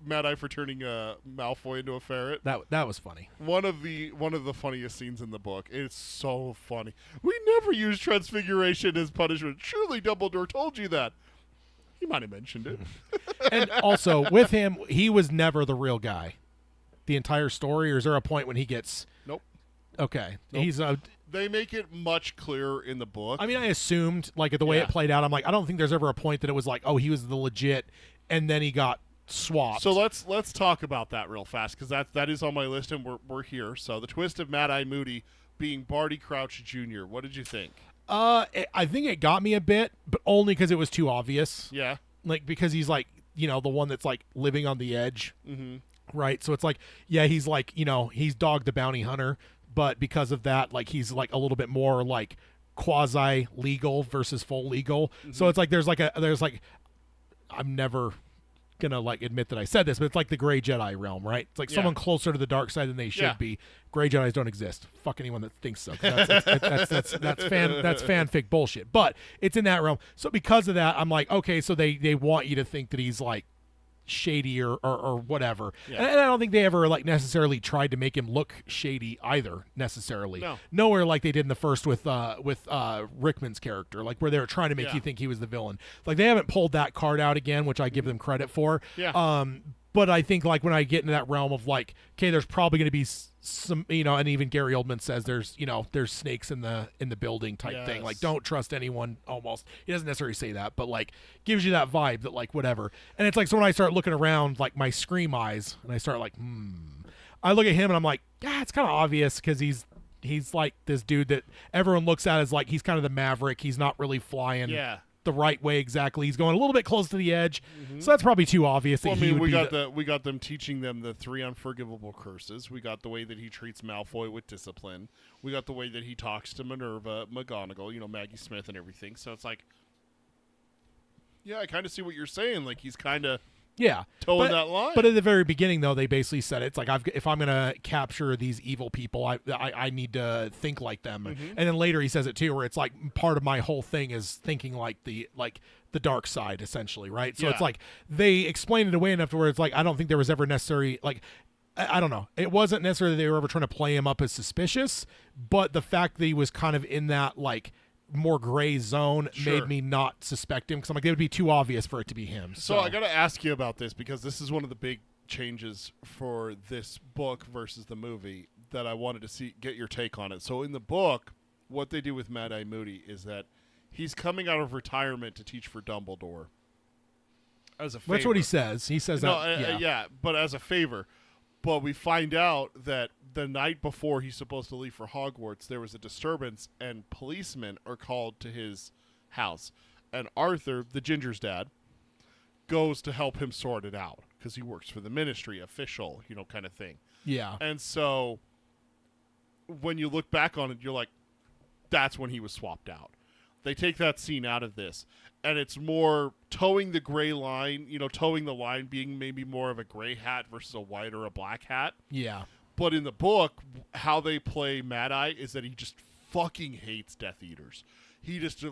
Mad Eye for turning Malfoy into a ferret. That was funny. One of the funniest scenes in the book. It's so funny. We never use transfiguration as punishment. Surely Dumbledore told you that. He might have mentioned it. And also with him, he was never the real guy. The entire story, or is there a point when he gets? Nope. Okay, Nope. he's They make it much clearer in the book. I mean, I assumed like the way Yeah. it played out. I'm like, I don't think there's ever a point that it was like, oh, he was the legit, and then he got swapped. So let's talk about that real fast because that is on my list and we're here. So the twist of Mad Eye Moody being Barty Crouch Jr. What did you think? I think it got me a bit, but only because it was too obvious. Yeah. Like because he's like, the one that's like living on the edge, right? So it's like, yeah, he's like, he's Dog the Bounty Hunter, but because of that, like he's like a little bit more like quasi legal versus full legal. So it's like there's like I'm never gonna like admit that I said this, but it's like the Gray Jedi realm, right? It's like someone closer to the dark side than they should be. Gray Jedis don't exist. Fuck anyone that thinks so. That's fanfic bullshit. But it's in that realm. So because of that, I'm like, okay, so they want you to think that he's like shady or whatever. Yeah. And I don't think they ever like necessarily tried to make him look shady either necessarily. No. Nowhere like they did in the first with Rickman's character, like where they were trying to make you think he was the villain. Like they haven't pulled that card out again, which I give them credit for. Yeah. But I think like when I get into that realm of like, okay, there's probably going to be some, and even Gary Oldman says there's snakes in the building type thing. Like don't trust anyone almost. He doesn't necessarily say that, but like gives you that vibe that like whatever. And it's like, so when I start looking around like my scream eyes and I start like, I look at him and I'm like, yeah, it's kind of obvious because he's like this dude that everyone looks at as like, he's kind of the maverick. He's not really flying. Yeah. The right way exactly. He's going a little bit close to the edge, so that's probably too obvious. That we got them teaching them the 3 unforgivable curses. We got the way that he treats Malfoy with discipline. We got the way that he talks to Minerva McGonagall, Maggie Smith and everything. So it's like, yeah, I kind of see what you're saying. Like he's kind of towing that line. But at the very beginning, though, they basically said it's like if I'm gonna capture these evil people, I need to think like them. And then later he says it too, where it's like part of my whole thing is thinking like the dark side, essentially, right? So it's like they explained it away enough to where it's like I don't think there was ever necessary like. I don't know. It wasn't necessarily they were ever trying to play him up as suspicious, but the fact that he was kind of in that like more gray zone made me not suspect him because I'm like it would be too obvious for it to be him. So I got to ask you about this because this is one of the big changes for this book versus the movie that I wanted to get your take on it. So in the book, what they do with Mad Eye Moody is that he's coming out of retirement to teach for Dumbledore as a favor. That's what he says. He says but as a favor. But we find out that the night before he's supposed to leave for Hogwarts, there was a disturbance, and policemen are called to his house. And Arthur, the Ginger's dad, goes to help him sort it out because he works for the ministry, official, kind of thing. Yeah. And so when you look back on it, you're like, that's when he was swapped out. They take that scene out of this, and it's more towing the gray line, towing the line being maybe more of a gray hat versus a white or a black hat. Yeah. But in the book, how they play Mad Eye is that he just fucking hates Death Eaters. He just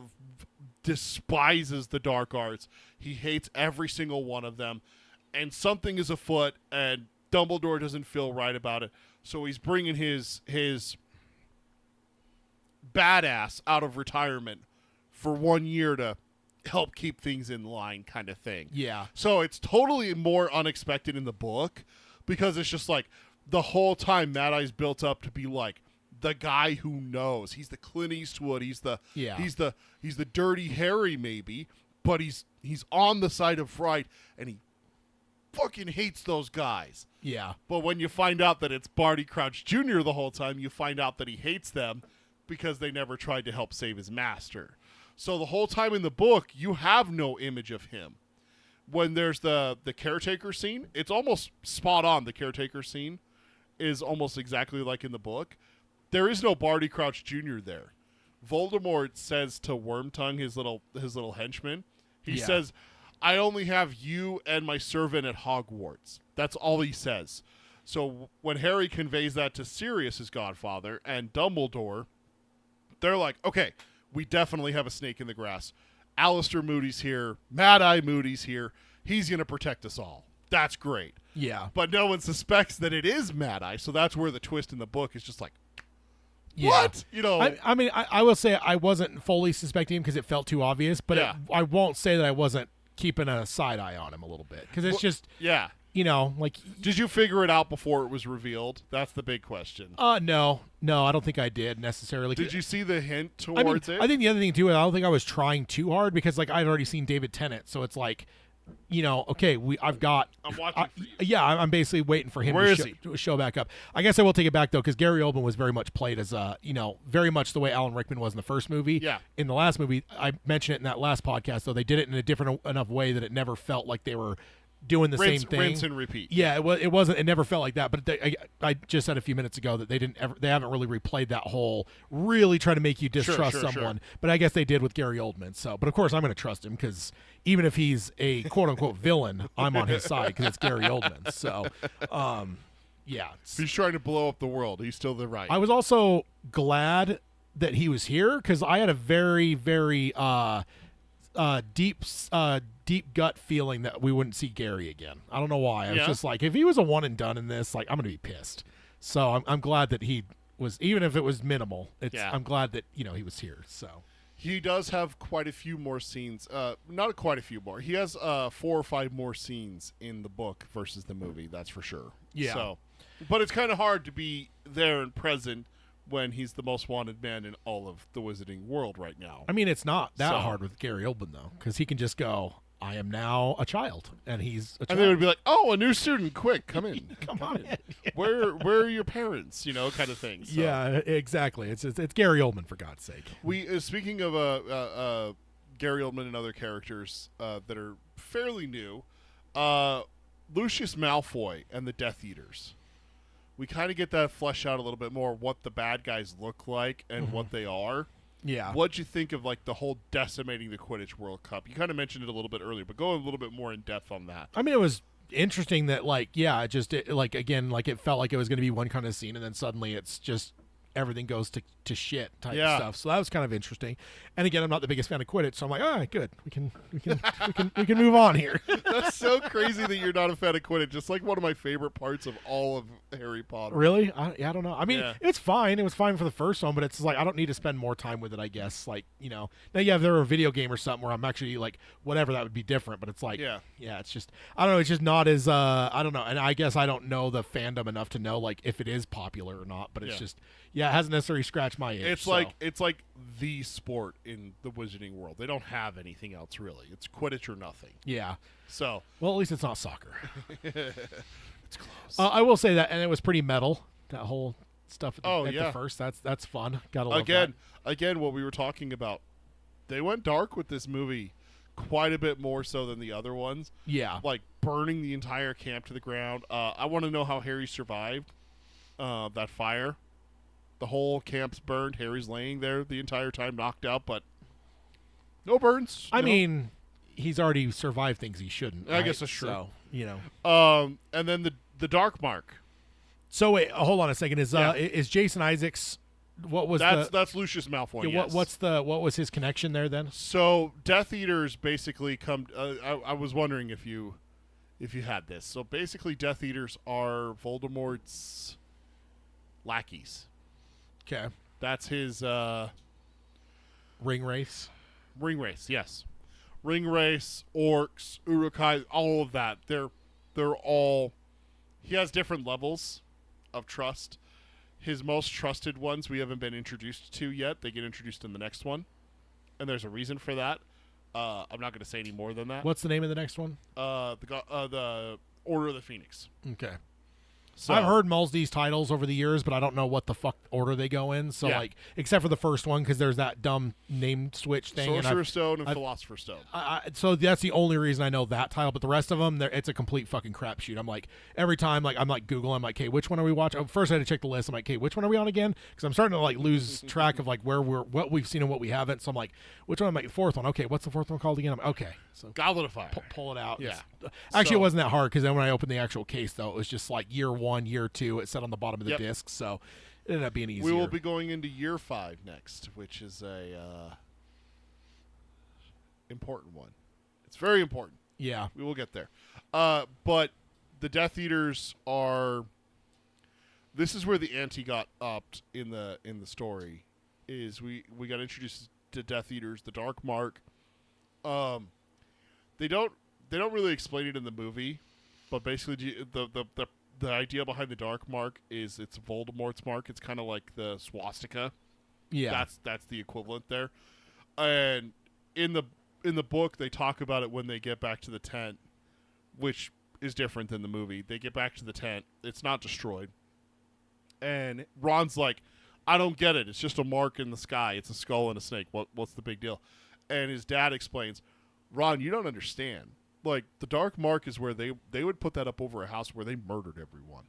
despises the dark arts. He hates every single one of them. And something is afoot, and Dumbledore doesn't feel right about it. So he's bringing his badass out of retirement for 1 year to help keep things in line kind of thing. Yeah. So it's totally more unexpected in the book because it's just like the whole time Mad Eye's built up to be like the guy who knows. He's the Clint Eastwood. He's the Yeah. he's the Dirty Harry maybe, but he's on the side of right, and he fucking hates those guys. Yeah. But when you find out that it's Barty Crouch Jr. the whole time, you find out that he hates them because they never tried to help save his master. So the whole time in the book, you have no image of him. When there's the caretaker scene, it's almost spot on. The caretaker scene is almost exactly like in the book. There is no Barty Crouch Jr. there. Voldemort says to Wormtongue, his little henchman, he says, "I only have you and my servant at Hogwarts." That's all he says. So when Harry conveys that to Sirius, his godfather, and Dumbledore, they're like, okay, we definitely have a snake in the grass. Alistair Moody's here. Mad-Eye Moody's here. He's going to protect us all. That's great. Yeah. But no one suspects that it is Mad-Eye, so that's where the twist in the book is just like, Yeah. what? You know, I mean, I will say I wasn't fully suspecting him because it felt too obvious, but Yeah. I won't say that I wasn't keeping a side eye on him a little bit because it's just, yeah. like. Did you figure it out before it was revealed? That's the big question. No, I don't think I did necessarily. Did you see the hint I mean, towards it? I think the other thing too, I don't think I was trying too hard because like I'd already seen David Tennant, so it's like, okay, I'm watching for you. Yeah, I'm basically waiting for him Where is to show back up. I guess I will take it back though, because Gary Oldman was very much played as very much the way Alan Rickman was in the first movie. Yeah. In the last movie, I mentioned it in that last podcast, though they did it in a different enough way that it never felt like they were doing the same thing. Rinse and repeat. Yeah, it wasn't. It never felt like that. But I just said a few minutes ago that they haven't really replayed that whole really try to make you distrust someone. But I guess they did with Gary Oldman. So, but of course I'm going to trust him because even if he's a quote unquote villain, I'm on his side because it's Gary Oldman. So, yeah. If he's trying to blow up the world, he's still the right. I was also glad that he was here because I had a very, very deep gut feeling that we wouldn't see Gary again. I don't know why. I was just like, if he was a one and done in this, like I'm gonna be pissed. So I'm glad that he was, even if it was minimal. I'm glad that he was here. So he does have quite a few more scenes. Not quite a few more. He has 4 or 5 more scenes in the book versus the movie. That's for sure. Yeah. So, but it's kind of hard to be there and present when he's the most wanted man in all of the wizarding world right now. I mean, it's not that hard with Gary Oldman though, because he can just go, I am now a child, and he's a child. And they would be like, "Oh, a new student! Quick, come in, come on in. Where are your parents?" Kind of thing. So. Yeah, exactly. It's Gary Oldman, for God's sake. We speaking of Gary Oldman and other characters that are fairly new, Lucius Malfoy and the Death Eaters. We kind of get that fleshed out a little bit more, what the bad guys look like and what they are. Yeah. What'd you think of like the whole decimating the Quidditch World Cup? You kind of mentioned it a little bit earlier, but go a little bit more in depth on that. I mean, it was interesting that it felt like it was going to be one kind of scene, and then suddenly it's just everything goes to shit type stuff. So that was kind of interesting. And again, I'm not the biggest fan of Quidditch, so I'm like, all right, good. We can move on here. That's so crazy that you're not a fan of Quidditch. It's like one of my favorite parts of all of Harry Potter. Really? I don't know. I mean, it's fine. It was fine for the first one, but it's like I don't need to spend more time with it, I guess. Like, now, if there were a video game or something where I'm actually like, whatever, that would be different. But it's like, it's just, I don't know. It's just not as, I don't know. And I guess I don't know the fandom enough to know like if it is popular or not. But it's just, it hasn't necessarily scratched my itch. It's like the sport in the wizarding world. They don't have anything else really. It's Quidditch or nothing. Yeah. So, well, at least it's not soccer. it's close. I will say that, and it was pretty metal. That whole stuff at the first. That's fun. Gotta love that. Again, what we were talking about. They went dark with this movie, quite a bit more so than the other ones. Yeah. Like burning the entire camp to the ground. I want to know how Harry survived that fire. The whole camp's burned. Harry's laying there the entire time, knocked out, but no burns. I mean, he's already survived things he shouldn't. I guess that's true. So, and then the Dark Mark. So wait, hold on a second. Is Jason Isaacs? What was that's Lucius Malfoy? Yeah, yes. What was his connection there then? So Death Eaters basically come. I was wondering if you had this. So basically, Death Eaters are Voldemort's lackeys. Okay. That's his ring race. Ring race, yes. Ring race, orcs, Uruk-hai, all of that. They're all. He has different levels of trust. his most trusted ones we haven't been introduced to yet. They get introduced in the next one, and there's a reason for that. I'm not going to say any more than that. What's the name of the next one? The Order of the Phoenix. Okay. So, I've heard Malsdy's titles over the years, but I don't know what the fuck order they go in. So, like, except for the first one, because there's that dumb name switch thing. Sorcerer's Stone and Philosopher's Stone. So that's the only reason I know that title. But the rest of them, it's a complete fucking crapshoot. I'm like, every time, like, I'm like Google. I'm like, okay, which one are we watching? First, I had to check the list. I'm like, okay, which one are we on again? Because I'm starting to like lose track of like what we've seen and what we haven't. So I'm like, which one am I? Fourth one. Okay, what's the fourth one called again? I'm like, okay, so Goblet of Fire. Pull it out. Yeah. Actually, it wasn't that hard because then when I opened the actual case, though, it was just like year 1, year 2. It said on the bottom of the disc, so it ended up being easier. We will be going into year 5 next, which is a important one. It's very important. Yeah, we will get there. But the Death Eaters are. This is where the ante got upped in the story. Is we got introduced to Death Eaters, the Dark Mark. They don't really explain it in the movie, but basically the idea behind the Dark Mark is it's Voldemort's mark. It's kind of like the swastika. Yeah, that's the equivalent there. And in the book, they talk about it when they get back to the tent, which is different than the movie. They get back to the tent. It's not destroyed. And Ron's like, I don't get it. It's just a mark in the sky. It's a skull and a snake. What's the big deal? And his dad explains, Ron, you don't understand. Like, the Dark Mark is where they would put that up over a house where they murdered everyone.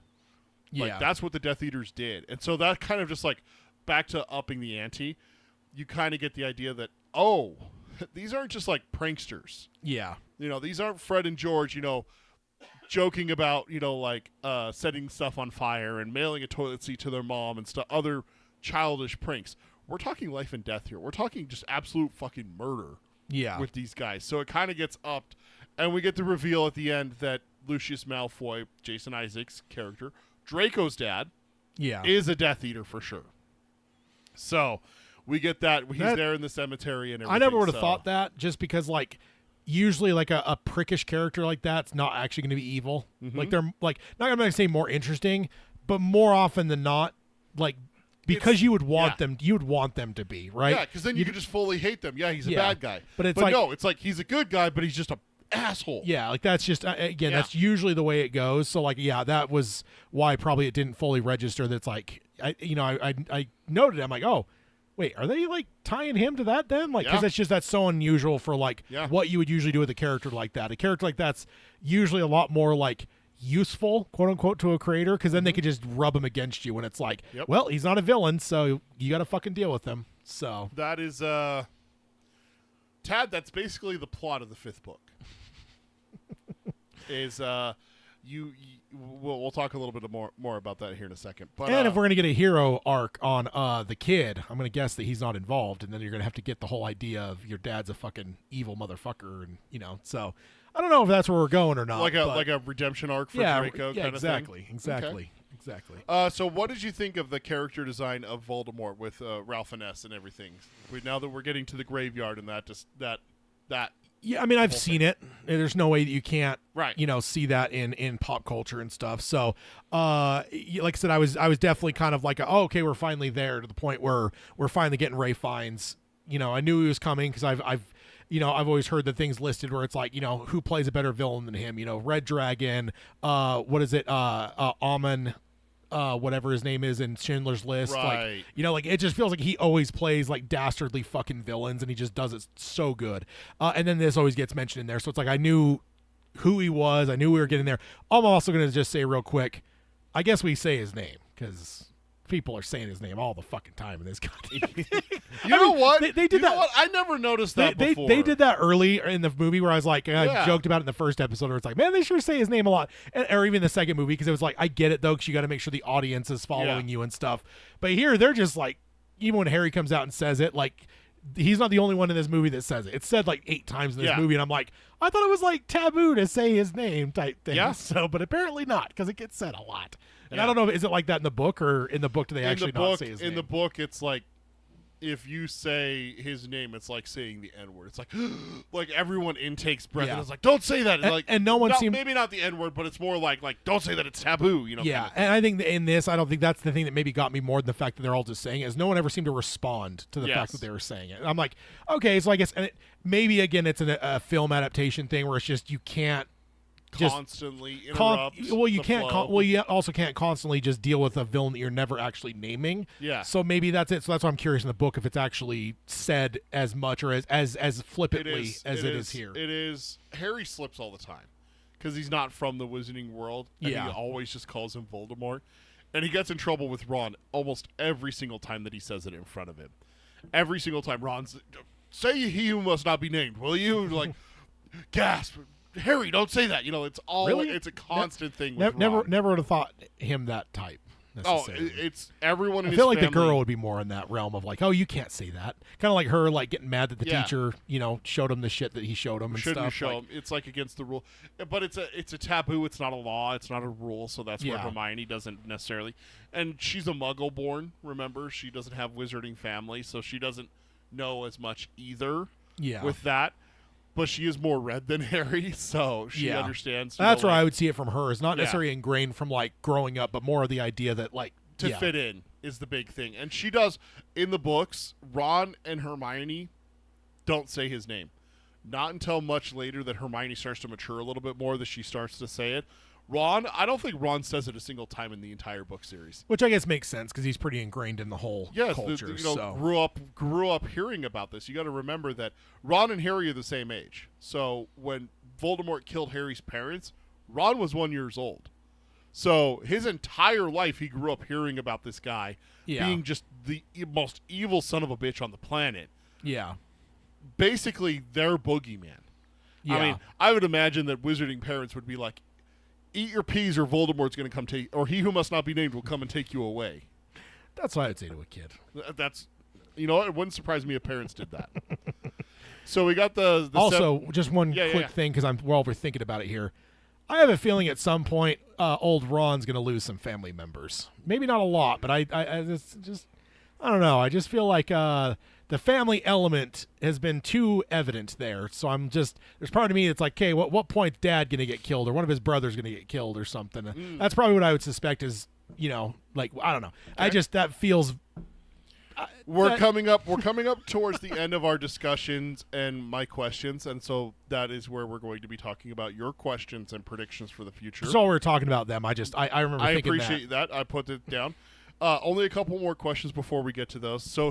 Yeah. Like, that's what the Death Eaters did. And so that kind of just, like, back to upping the ante, you kind of get the idea that, oh, these aren't just, like, pranksters. Yeah. You know, these aren't Fred and George, joking about, like, setting stuff on fire and mailing a toilet seat to their mom and stuff, other childish pranks. We're talking life and death here. We're talking just absolute fucking murder. Yeah. With these guys. So it kind of gets upped. And we get the reveal at the end that Lucius Malfoy, Jason Isaacs' character, Draco's dad, is a Death Eater for sure. So we get that. He's there in the cemetery and everything. I never would have thought that, just because, like, usually, like, a prickish character like that's not actually going to be evil. Mm-hmm. Like, they're, like, not going to say more interesting, but more often than not, like, because you would want them to be, right? Yeah, because then you could just fully hate them. Yeah, he's a bad guy. But no, it's like he's a good guy, but he's just a asshole. Yeah, like that's just that's usually the way it goes. So like, that was why probably it didn't fully register. That's like, I noted it. I'm like, oh, wait, are they like tying him to that then? Like, because that's so unusual for like what you would usually do with a character like that. A character like that's usually a lot more like useful, quote unquote, to a creator, because then they could just rub him against you when it's like, well, he's not a villain, so you got to fucking deal with him. So that is Tad, that's basically the plot of the 5th book. Is we'll talk a little bit more about that here in a second. But if we're gonna get a hero arc on the kid, I'm gonna guess that he's not involved, and then you're gonna have to get the whole idea of your dad's a fucking evil motherfucker, and so I don't know if that's where we're going or not. Like a redemption arc for Draco kind of thing? Exactly. So what did you think of the character design of Voldemort with Ralph Fiennes and everything? Now that we're getting to the graveyard and that. Yeah, I mean, I've seen it. There's no way that you can't, right, see that in pop culture and stuff. So, like I said, I was definitely kind of like, okay, we're finally there, to the point where we're finally getting Ralph Fiennes. I knew he was coming because I've always heard the things listed where it's like, who plays a better villain than him? Red Dragon, what is it? Amon, whatever his name is in Schindler's List. Right. Like, it just feels like he always plays like dastardly fucking villains, and he just does it so good. And then this always gets mentioned in there. So it's like, I knew who he was. I knew we were getting there. I'm also going to just say real quick, I guess we say his name because people are saying his name all the fucking time in this goddamn thing. know what? They did that. What? I never noticed that before. They did that early in the movie where I was like, I joked about it in the first episode where it's like, man, they sure say his name a lot. Or even the second movie, because it was like, I get it though, because you got to make sure the audience is following you and stuff. But here, they're just like, even when Harry comes out and says it, like, he's not the only one in this movie that says it. It's said like 8 times in this movie, and I'm like, I thought it was like taboo to say his name type thing. Yeah. So, but apparently not, because it gets said a lot. And I don't know, is it like that in the book, or in the book do they actually not say his name? In the book, it's like if you say his name, it's like saying the N-word. It's like, like everyone intakes breath and it's like, don't say that. And no one seemed... Maybe not the N-word, but it's more like, don't say that, it's taboo. You know? Yeah, kind of and I think in this, I don't think that's the thing that maybe got me more than the fact that they're all just saying it, is no one ever seemed to respond to the fact that they were saying it. And I'm like, okay, so I guess maybe, again, it's a film adaptation thing where it's just you can't constantly interrupt. You can't. You also can't constantly just deal with a villain that you're never actually naming. Yeah. So maybe that's it. So that's why I'm curious in the book if it's actually said as much or as flippantly as it is here. It is. Harry slips all the time because he's not from the Wizarding world. And he always just calls him Voldemort, and he gets in trouble with Ron almost every single time that he says it in front of him. Every single time Ron's, say he who must not be named, will you? Like, gasp. Harry, don't say that. You know, it's all it's a constant thing with Ron. Never would have thought him that type. necessarily. It's everyone in I his feel like family. the girl would be more in that realm of like, oh, you can't say that. Kind of like her, like getting mad that the teacher, showed him the shit that he showed him and Shouldn't stuff. show him. It's like against the rule, but it's a taboo. It's not a law. It's not a rule. So that's where Hermione doesn't necessarily. And she's a Muggle born. Remember, she doesn't have wizarding family, so she doesn't know as much either. Yeah. With that. But she is more red than Harry, so she understands. That's where I would see it from her. It's not necessarily ingrained from like growing up, but more of the idea that like to fit in is the big thing. And she does in the books. Ron and Hermione don't say his name. Not until much later that Hermione starts to mature a little bit more that she starts to say it. Ron, I don't think Ron says it a single time in the entire book series. Which I guess makes sense because he's pretty ingrained in the whole culture. Grew up hearing about this. You got to remember that Ron and Harry are the same age. So when Voldemort killed Harry's parents, Ron was 1 year old. So his entire life he grew up hearing about this guy being just the most evil son of a bitch on the planet. Yeah. Basically, their boogeyman. Yeah. I mean, I would imagine that wizarding parents would be like, eat your peas or Voldemort's going to come take, or he who must not be named will come and take you away. That's what I would say to a kid. That's, you know, it wouldn't surprise me if parents did that. So we got the also just one quick thing because we're overthinking about it here. I have a feeling at some point old Ron's going to lose some family members. Maybe not a lot, but I don't know. I just feel like the family element has been too evident there. So there's part of me that's like, okay, what point's dad going to get killed or one of his brothers going to get killed or something? That's probably what I would suspect is, like, I don't know. Okay. That feels... We're coming up towards the end of our discussions and my questions, and so that is where we're going to be talking about your questions and predictions for the future. So we're talking about them. I remember thinking that. I appreciate that. I put it down. Only a couple more questions before we get to those. So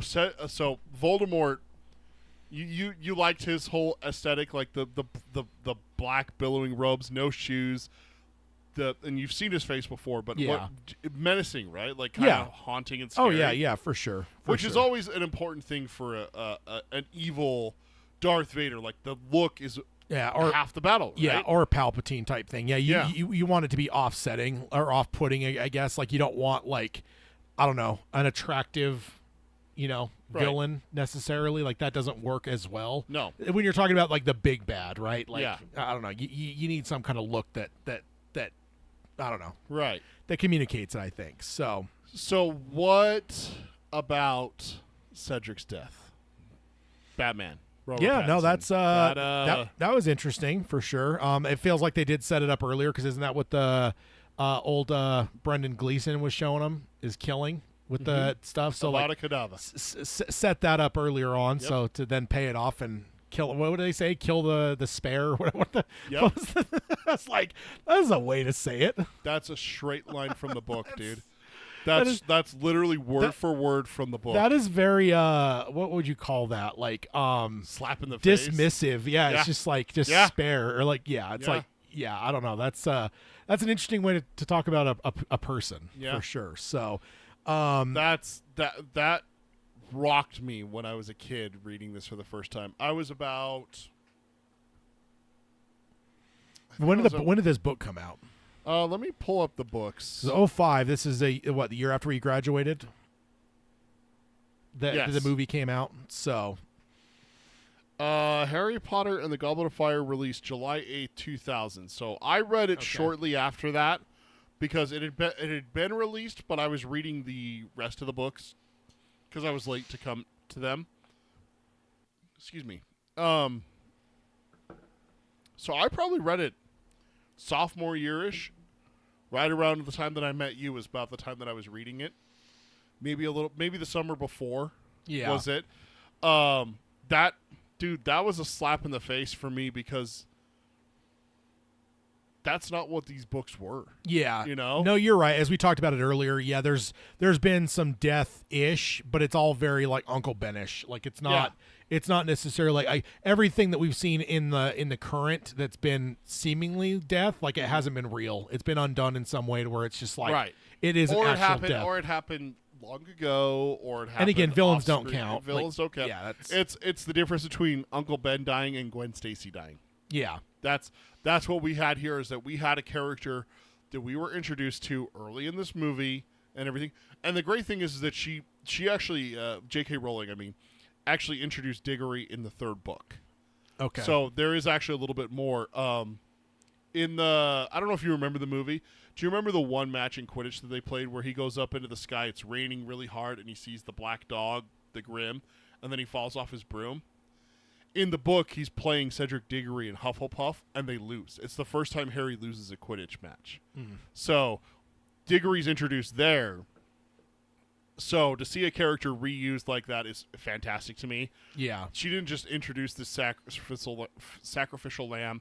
Voldemort, you liked his whole aesthetic, like the black billowing robes, no shoes, and you've seen his face before, but menacing, right? Like kind of haunting and scary. Oh yeah, for sure. Which is always an important thing for an evil Darth Vader. Like the look is or half the battle, right? Yeah, or a Palpatine type thing. Yeah, you want it to be offsetting or off-putting, I guess. Like you don't want like, I don't know, an attractive, villain necessarily. Like that doesn't work as well. No. When you're talking about like the big bad, right? Like I don't know, you need some kind of look that I don't know. Right. That communicates it, I think. So what about Cedric's death? Batman. Robert Pattinson. That's that was interesting for sure. It feels like they did set it up earlier because isn't that what the old Brendan Gleeson was showing him is killing with the stuff? So Avada Kedavra. Set that up earlier on, so to then pay it off and kill. What would they say? Kill the spare. That's like that's a way to say it. That's a straight line from the book, dude. That's literally word for word from the book. That is very what would you call that? Like slap in the face. Dismissive. Yeah, it's just like spare or like it's like I don't know. That's an interesting way to talk about a person for sure. So that rocked me when I was a kid reading this for the first time. I was about when did this book come out? Let me pull up the books. 2005. This is the year after we graduated. The movie came out. So Harry Potter and the Goblet of Fire released July 8th, 2000. So I read it shortly after that because it had been released, but I was reading the rest of the books because I was late to come to them. Excuse me. So I probably read it sophomore year-ish, right around the time that I met you was about the time that I was reading it. Maybe the summer before. Yeah. Was it? That was a slap in the face for me because that's not what these books were. Yeah. You know? No, you're right. As we talked about it earlier, yeah, there's been some death-ish, but it's all very like Uncle Ben-ish. Like it's not necessarily like everything that we've seen in the current that's been seemingly death, like it hasn't been real. It's been undone in some way to where it's just like it is or an it actual happened, death. or it happened long ago, or it happened. And again, villains off don't screen. count. Villains Like, don't count. yeah, it's the difference between Uncle Ben dying and Gwen Stacy dying. Yeah. That's what we had here, is that we had a character that we were introduced to early in this movie and everything. And the great thing is that she actually, J.K. Rowling, actually introduced Diggory in the third book. Okay. So there is actually a little bit more. I don't know if you remember the movie. Do you remember the one match in Quidditch that they played where he goes up into the sky, it's raining really hard, and he sees the black dog, the Grim, and then he falls off his broom? In the book, he's playing Cedric Diggory in Hufflepuff, and they lose. It's the first time Harry loses a Quidditch match. So Diggory's introduced there. So to see a character reused like that is fantastic to me. Yeah. She didn't just introduce the sacrificial lamb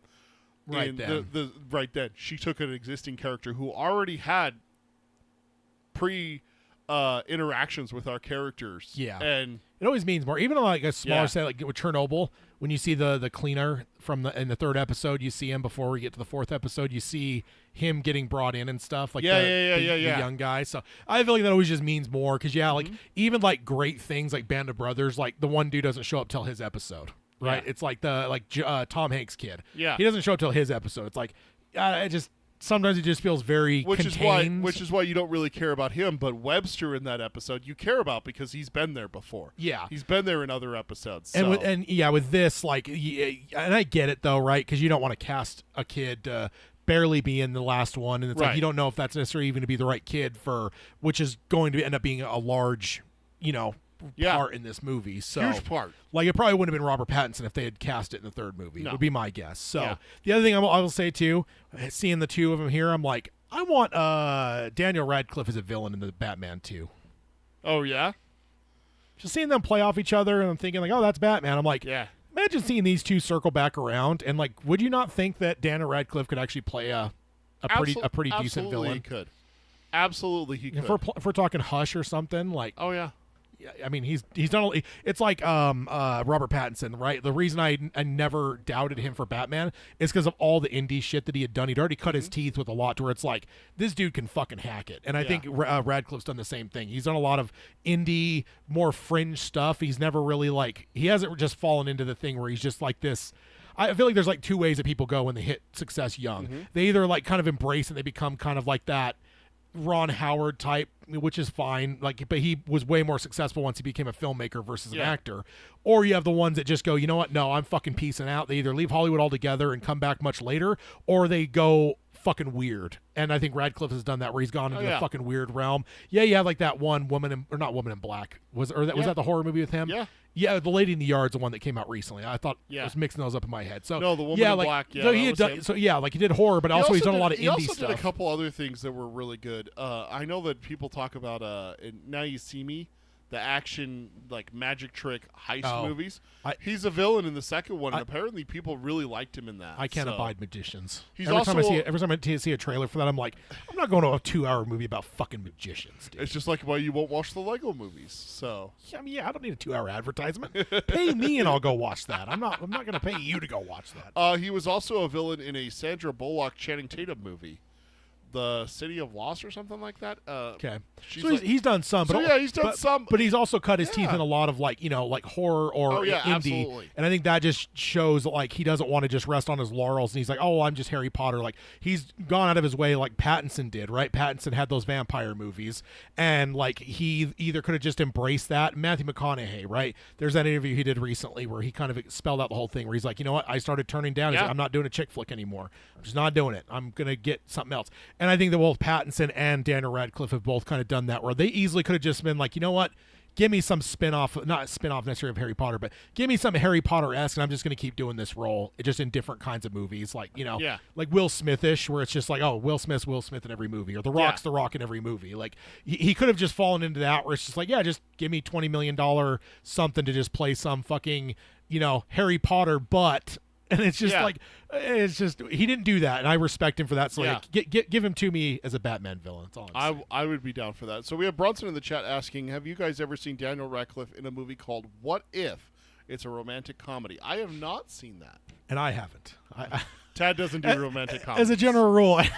Right then. Right then. She took an existing character who already had interactions with our characters. Yeah. And it always means more. Even on like a smaller Yeah. set, like with Chernobyl, when you see the cleaner in the third episode, you see him before we get to the fourth episode. You see him getting brought in and stuff like the young guy. So I feel like that always just means more because like even like great things like Band of Brothers, like the one dude doesn't show up till his episode, right? Yeah. It's like Tom Hanks kid. Yeah. He doesn't show up till his episode. It's like it just. Sometimes it just feels very contained. Which is why you don't really care about him, but Webster in that episode you care about because he's been there before. Yeah. He's been there in other episodes. And So. with this, like, and I get it though, right? Because you don't want to cast a kid to barely be in the last one, and it's like Right. you don't know if that's necessarily even to be the right kid for, which is going to end up being a large, part in this movie. So Huge part. Like it probably wouldn't have been Robert Pattinson if they had cast it in the third movie. No. Would be my guess. So Yeah. the other thing I will say too, seeing the two of them here, I'm like, I want Daniel Radcliffe as a villain in the Batman 2. Oh yeah? Just seeing them play off each other, and I'm thinking like, oh, that's Batman. I'm like, Yeah. imagine seeing these two circle back around, and like, would you not think that Daniel Radcliffe could actually play a pretty decent villain? He could. Absolutely he could. If we're talking Hush or something, like, Oh yeah. I mean, he's done. It's like Robert Pattinson, right? The reason I never doubted him for Batman is because of all the indie shit that he had done. He'd already cut his teeth with a lot, to where it's like this dude can fucking hack it. And I think Radcliffe's done the same thing. He's done a lot of indie, more fringe stuff. He's never really he hasn't just fallen into the thing where he's just like this. I feel like there's like two ways that people go when they hit success young. They either like kind of embrace and they become kind of like that Ron Howard type, which is fine, but he was way more successful once he became a filmmaker versus an actor. Or you have the ones that just go, you know what, no, I'm fucking peacing out. They either leave Hollywood altogether and come back much later, or they go fucking weird. And I think Radcliffe has done that, where he's gone into the fucking weird realm. Yeah, you have like that one woman not Woman in Black. Was that the horror movie with him? Yeah. Yeah, The Lady in the Yard's the one that came out recently. I thought I Yeah. was mixing those up in my head. So No, the Woman in Black, yeah, So that he had was done, him. so yeah, like he did horror, but he's done a lot of He indie also stuff. did a couple other things that were really good. I know that people talk about Now You See Me, the action like magic trick heist movies. He's a villain in the second one, and apparently people really liked him in that. I can't abide magicians. He's every time I see a trailer for that, I'm like, I'm not going to a 2-hour movie about fucking magicians, dude. It's just like why you won't watch the Lego movies. So I mean, I don't need a 2-hour advertisement. Pay me and I'll go watch that. I'm not going to pay you to go watch that. he was also a villain in a Sandra Bullock Channing Tatum movie, The City of Lost or something like that. Okay, she's so like- he's done some, but he's done some, but he's also cut his teeth Yeah. in a lot of like horror or indie, absolutely. and I think that just shows like he doesn't want to just rest on his laurels, and he's like, oh, I'm just Harry Potter. Like he's gone out of his way, like Pattinson did, right? Pattinson had those vampire movies, and like he either could have just embraced that. Matthew McConaughey, right? There's that interview he did recently where he kind of spelled out the whole thing, where he's like, you know what? I started turning down. He's like, I'm not doing a chick flick anymore. I'm just not doing it. I'm gonna get something else. And I think that both Pattinson and Daniel Radcliffe have both kind of done that, where they easily could have just been like, you know what? give me some spin-off, not spin-off necessarily of Harry Potter, but give me some Harry Potter-esque, and I'm just going to keep doing this role just in different kinds of movies, like, like Will Smith-ish, where it's just like, oh, Will Smith in every movie, or The Rock's The Rock in every movie. Like, he could have just fallen into that, where it's just like, yeah, just give me $20 million something to just play some fucking, Harry Potter, but... And it's just he didn't do that, and I respect him for that. So like, give him to me as a Batman villain. That's all I'm saying. I would be down for that. So we have Bronson in the chat asking, have you guys ever seen Daniel Radcliffe in a movie called What If? It's a romantic comedy. I have not seen that. And I haven't. Tad doesn't do romantic comedies. As a general rule, I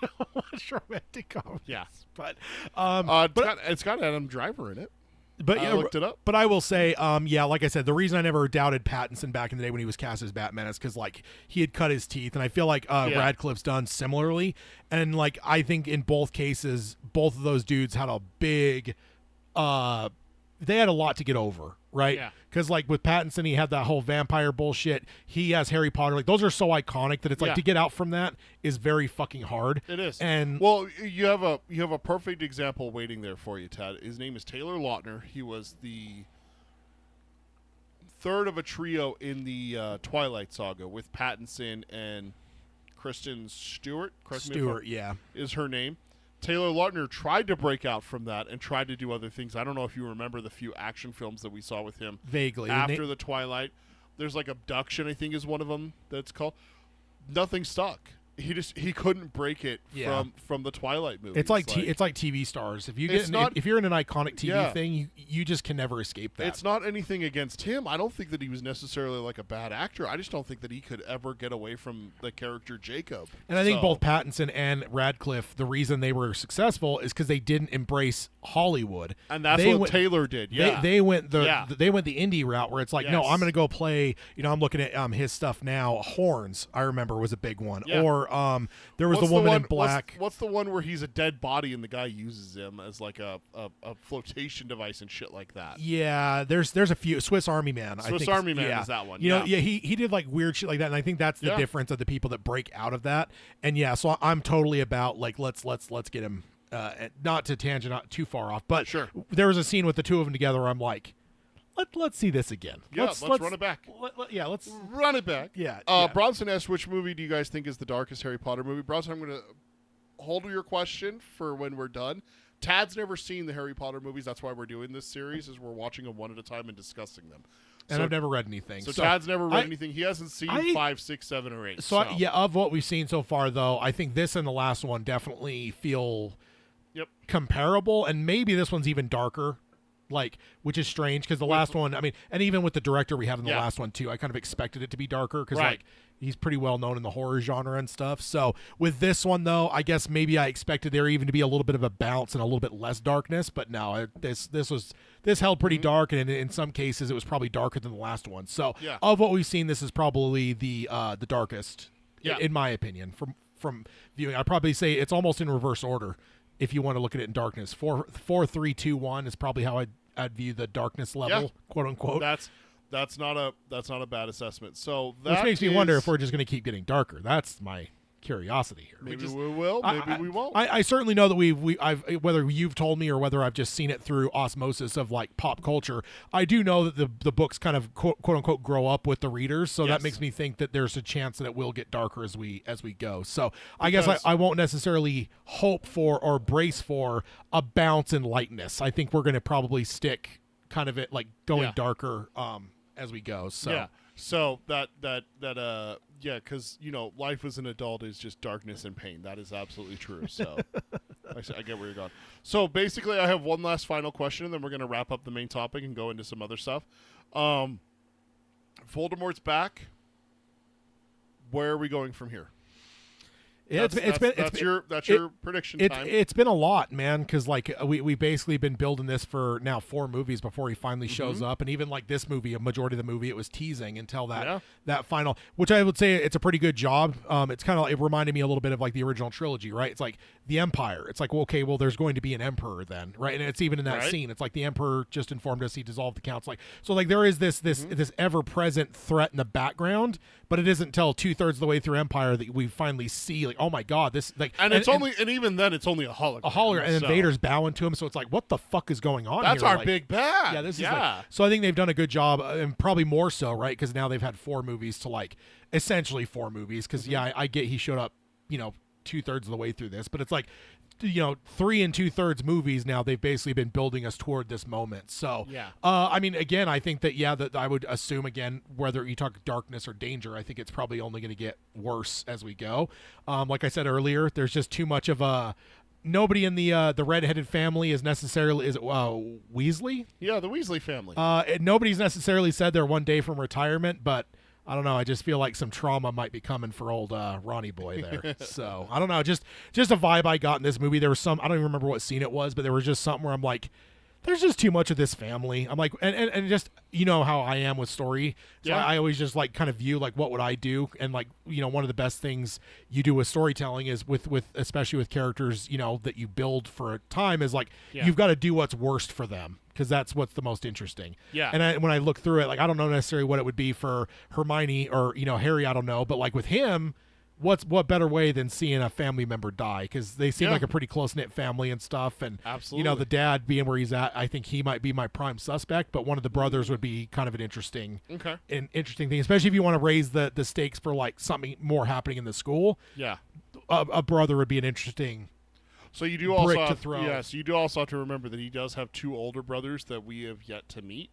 don't watch romantic comedies. Yeah. But, it's got Adam Driver in it. But I looked it up. But I will say, like I said, the reason I never doubted Pattinson back in the day when he was cast as Batman is because like he had cut his teeth, and I feel like Radcliffe's done similarly. And like I think in both cases, both of those dudes had a big, they had a lot to get over, right? Yeah. Because like with Pattinson, he had that whole vampire bullshit. He has Harry Potter. Like those are so iconic that it's like to get out from that is very fucking hard. It is. And well, you have a perfect example waiting there for you, Tad. His name is Taylor Lautner. He was the third of a trio in the Twilight Saga with Pattinson and Kristen Stewart. Is her name. Taylor Lautner tried to break out from that and tried to do other things. I don't know if you remember the few action films that we saw with him vaguely after the Twilight. There's like Abduction, I think, is one of them that's called. Nothing stuck. He couldn't break it from the Twilight movie. It's like TV stars. If you're in an iconic TV thing, you just can never escape that. It's not anything against him. I don't think that he was necessarily like a bad actor. I just don't think that he could ever get away from the character Jacob. And I think both Pattinson and Radcliffe, the reason they were successful is because they didn't embrace Hollywood, and that's what Taylor did. Yeah, they went the indie route where it's like, no, I'm going to go play. I'm looking at his stuff now. Horns, I remember, was a big one. Yeah. Or there was the woman in black. What's the one where he's a dead body and the guy uses him as like a flotation device and shit like that? Yeah, there's a few. Swiss Army Man. Swiss Army Man is that one. He did like weird shit like that, and I think that's the difference of the people that break out of that. And so I'm totally about like let's get him. Not to tangent not too far off, but sure. There was a scene with the two of them together where I'm like, let's see this again. Yeah, let's run it back. Let's run it back. Yeah. Bronson asked, which movie do you guys think is the darkest Harry Potter movie? Bronson, I'm going to hold your question for when we're done. Tad's never seen the Harry Potter movies. That's why we're doing this series, is we're watching them one at a time and discussing them. And I've never read anything. So Tad's never read anything. He hasn't seen 5, 6, 7, or 8. So of what we've seen so far, though, I think this and the last one definitely feel comparable, and maybe this one's even darker. Like, which is strange because the last one, I mean, and even with the director we have in the last one too, I kind of expected it to be darker because like he's pretty well known in the horror genre and stuff. So with this one though, I guess maybe I expected there even to be a little bit of a bounce and a little bit less darkness, but no, this held pretty dark, and in some cases it was probably darker than the last one. So of what we've seen, this is probably the darkest, in my opinion, from viewing. I'd probably say it's almost in reverse order. If you want to look at it in darkness, 4, 3, 2, 1 is probably how I'd view the darkness level, quote unquote. That's not a bad assessment. So which makes me wonder if we're just going to keep getting darker. That's my curiosity here. Maybe we will. Maybe we won't. I certainly know that I've whether you've told me or whether I've just seen it through osmosis of like pop culture. I do know that the books kind of quote unquote grow up with the readers, so that makes me think that there's a chance that it will get darker as we go. So I guess I won't necessarily hope for or brace for a bounce in lightness. I think we're going to probably stick kind of it like going darker as we go. So yeah. So because life as an adult is just darkness and pain. That is absolutely true. So I get where you're going. So basically, I have one last final question, and then we're going to wrap up the main topic and go into some other stuff. Voldemort's back. Where are we going from here? That's your prediction time. It's been a lot, man, because like we've basically been building this for now 4 movies before he finally shows up, and even like this movie, a majority of the movie, it was teasing until that final, which I would say it's a pretty good job. It's kind of, it reminded me a little bit of like the original trilogy, right? It's like the Empire. It's like, well, okay, well, there's going to be an emperor then, right? And it's even in that scene. It's like the emperor just informed us he dissolved the council. Like, so like there is this ever present threat in the background, but it isn't until 2/3 of the way through Empire that we finally see like, oh my god, this like, and even then it's only a hologram. And then Vader's bowing to him, so it's like, what the fuck is going on? That's here? our Like, big bad. Yeah, this is like, so I think they've done a good job, and probably more so, right? Because now they've had 4 movies to like essentially 4 movies. Because I get he showed up, 2/3 of the way through this, but it's like, 3 and 2/3 movies now. They've basically been building us toward this moment. So I mean, again, I think that that I would assume, again, whether you talk darkness or danger, I think it's probably only going to get worse as we go. Like I said earlier, there's just too much of a. Nobody in the redheaded family is necessarily Weasley. Yeah, the Weasley family. Nobody's necessarily said they're one day from retirement, but I don't know. I just feel like some trauma might be coming for old Ronnie boy there. So I don't know. Just a vibe I got in this movie. There was some. I don't even remember what scene it was, but there was just something where I'm like, there's just too much of this family. I'm like, and just how I am with story. So I always just like kind of view like what would I do, and like one of the best things you do with storytelling is with especially with characters that you build for a time is like you've got to do what's worst for them. Because that's what's the most interesting. Yeah. And when I look through it, like I don't know necessarily what it would be for Hermione or Harry. I don't know, but like with him, what better way than seeing a family member die? Because they seem like a pretty close knit family and stuff. And absolutely, the dad being where he's at, I think he might be my prime suspect. But one of the brothers would be kind of an interesting thing, especially if you want to raise the stakes for like something more happening in the school. Yeah. A brother would be an interesting. So you do also have, so you do also have to remember that he does have 2 older brothers that we have yet to meet.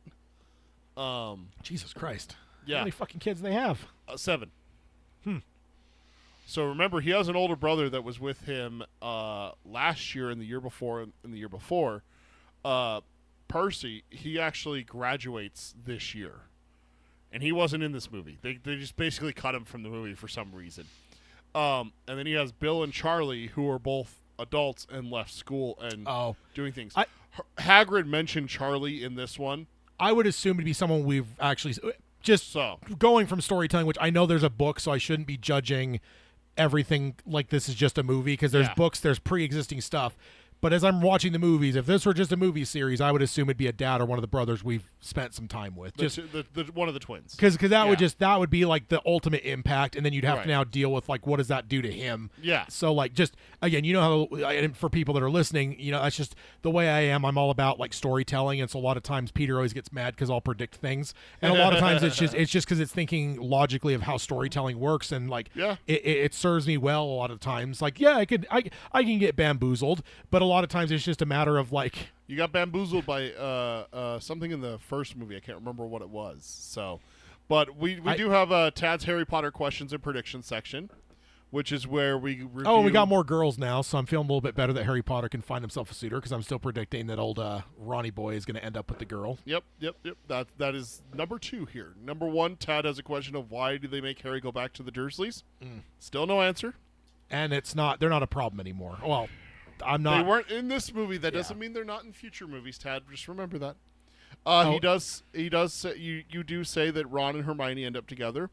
Jesus Christ! Yeah, how many fucking kids do they have? 7. So remember, he has an older brother that was with him last year and the year before. Percy, he actually graduates this year, and he wasn't in this movie. They just basically cut him from the movie for some reason. And then he has Bill and Charlie, who are both adults and left school and doing things. Hagrid mentioned Charlie in this one. I would assume to be someone we've actually just going from storytelling, which I know there's a book, so I shouldn't be judging everything like this is just a movie, because there's books, there's pre-existing stuff. But as I'm watching the movies, if this were just a movie series, I would assume it'd be a dad or one of the brothers we've spent some time with. Just one of the twins. Because that would be like the ultimate impact, and then you'd have to now deal with like what does that do to him? Yeah. So like just again, how and for people that are listening, that's just the way I am. I'm all about like storytelling, and so a lot of times Peter always gets mad because I'll predict things, and a lot of times it's just because it's thinking logically of how storytelling works, and like it serves me well a lot of times. Like I can get bamboozled, but a lot of times it's just a matter of like you got bamboozled by something in the first movie. I can't remember what it was. So, but we do have Tad's Harry Potter questions and predictions section, which is where we review. Oh, we got more girls now, so I'm feeling a little bit better that Harry Potter can find himself a suitor, because I'm still predicting that old Ronnie boy is going to end up with the girl. Yep. That is number 2 here. Number 1, Tad has a question of why do they make Harry go back to the Dursleys? Still no answer. And they're not a problem anymore. Well, I'm not. They weren't in this movie. That doesn't mean they're not in future movies, Tad. Just remember that. He does say, you do say that Ron and Hermione end up together.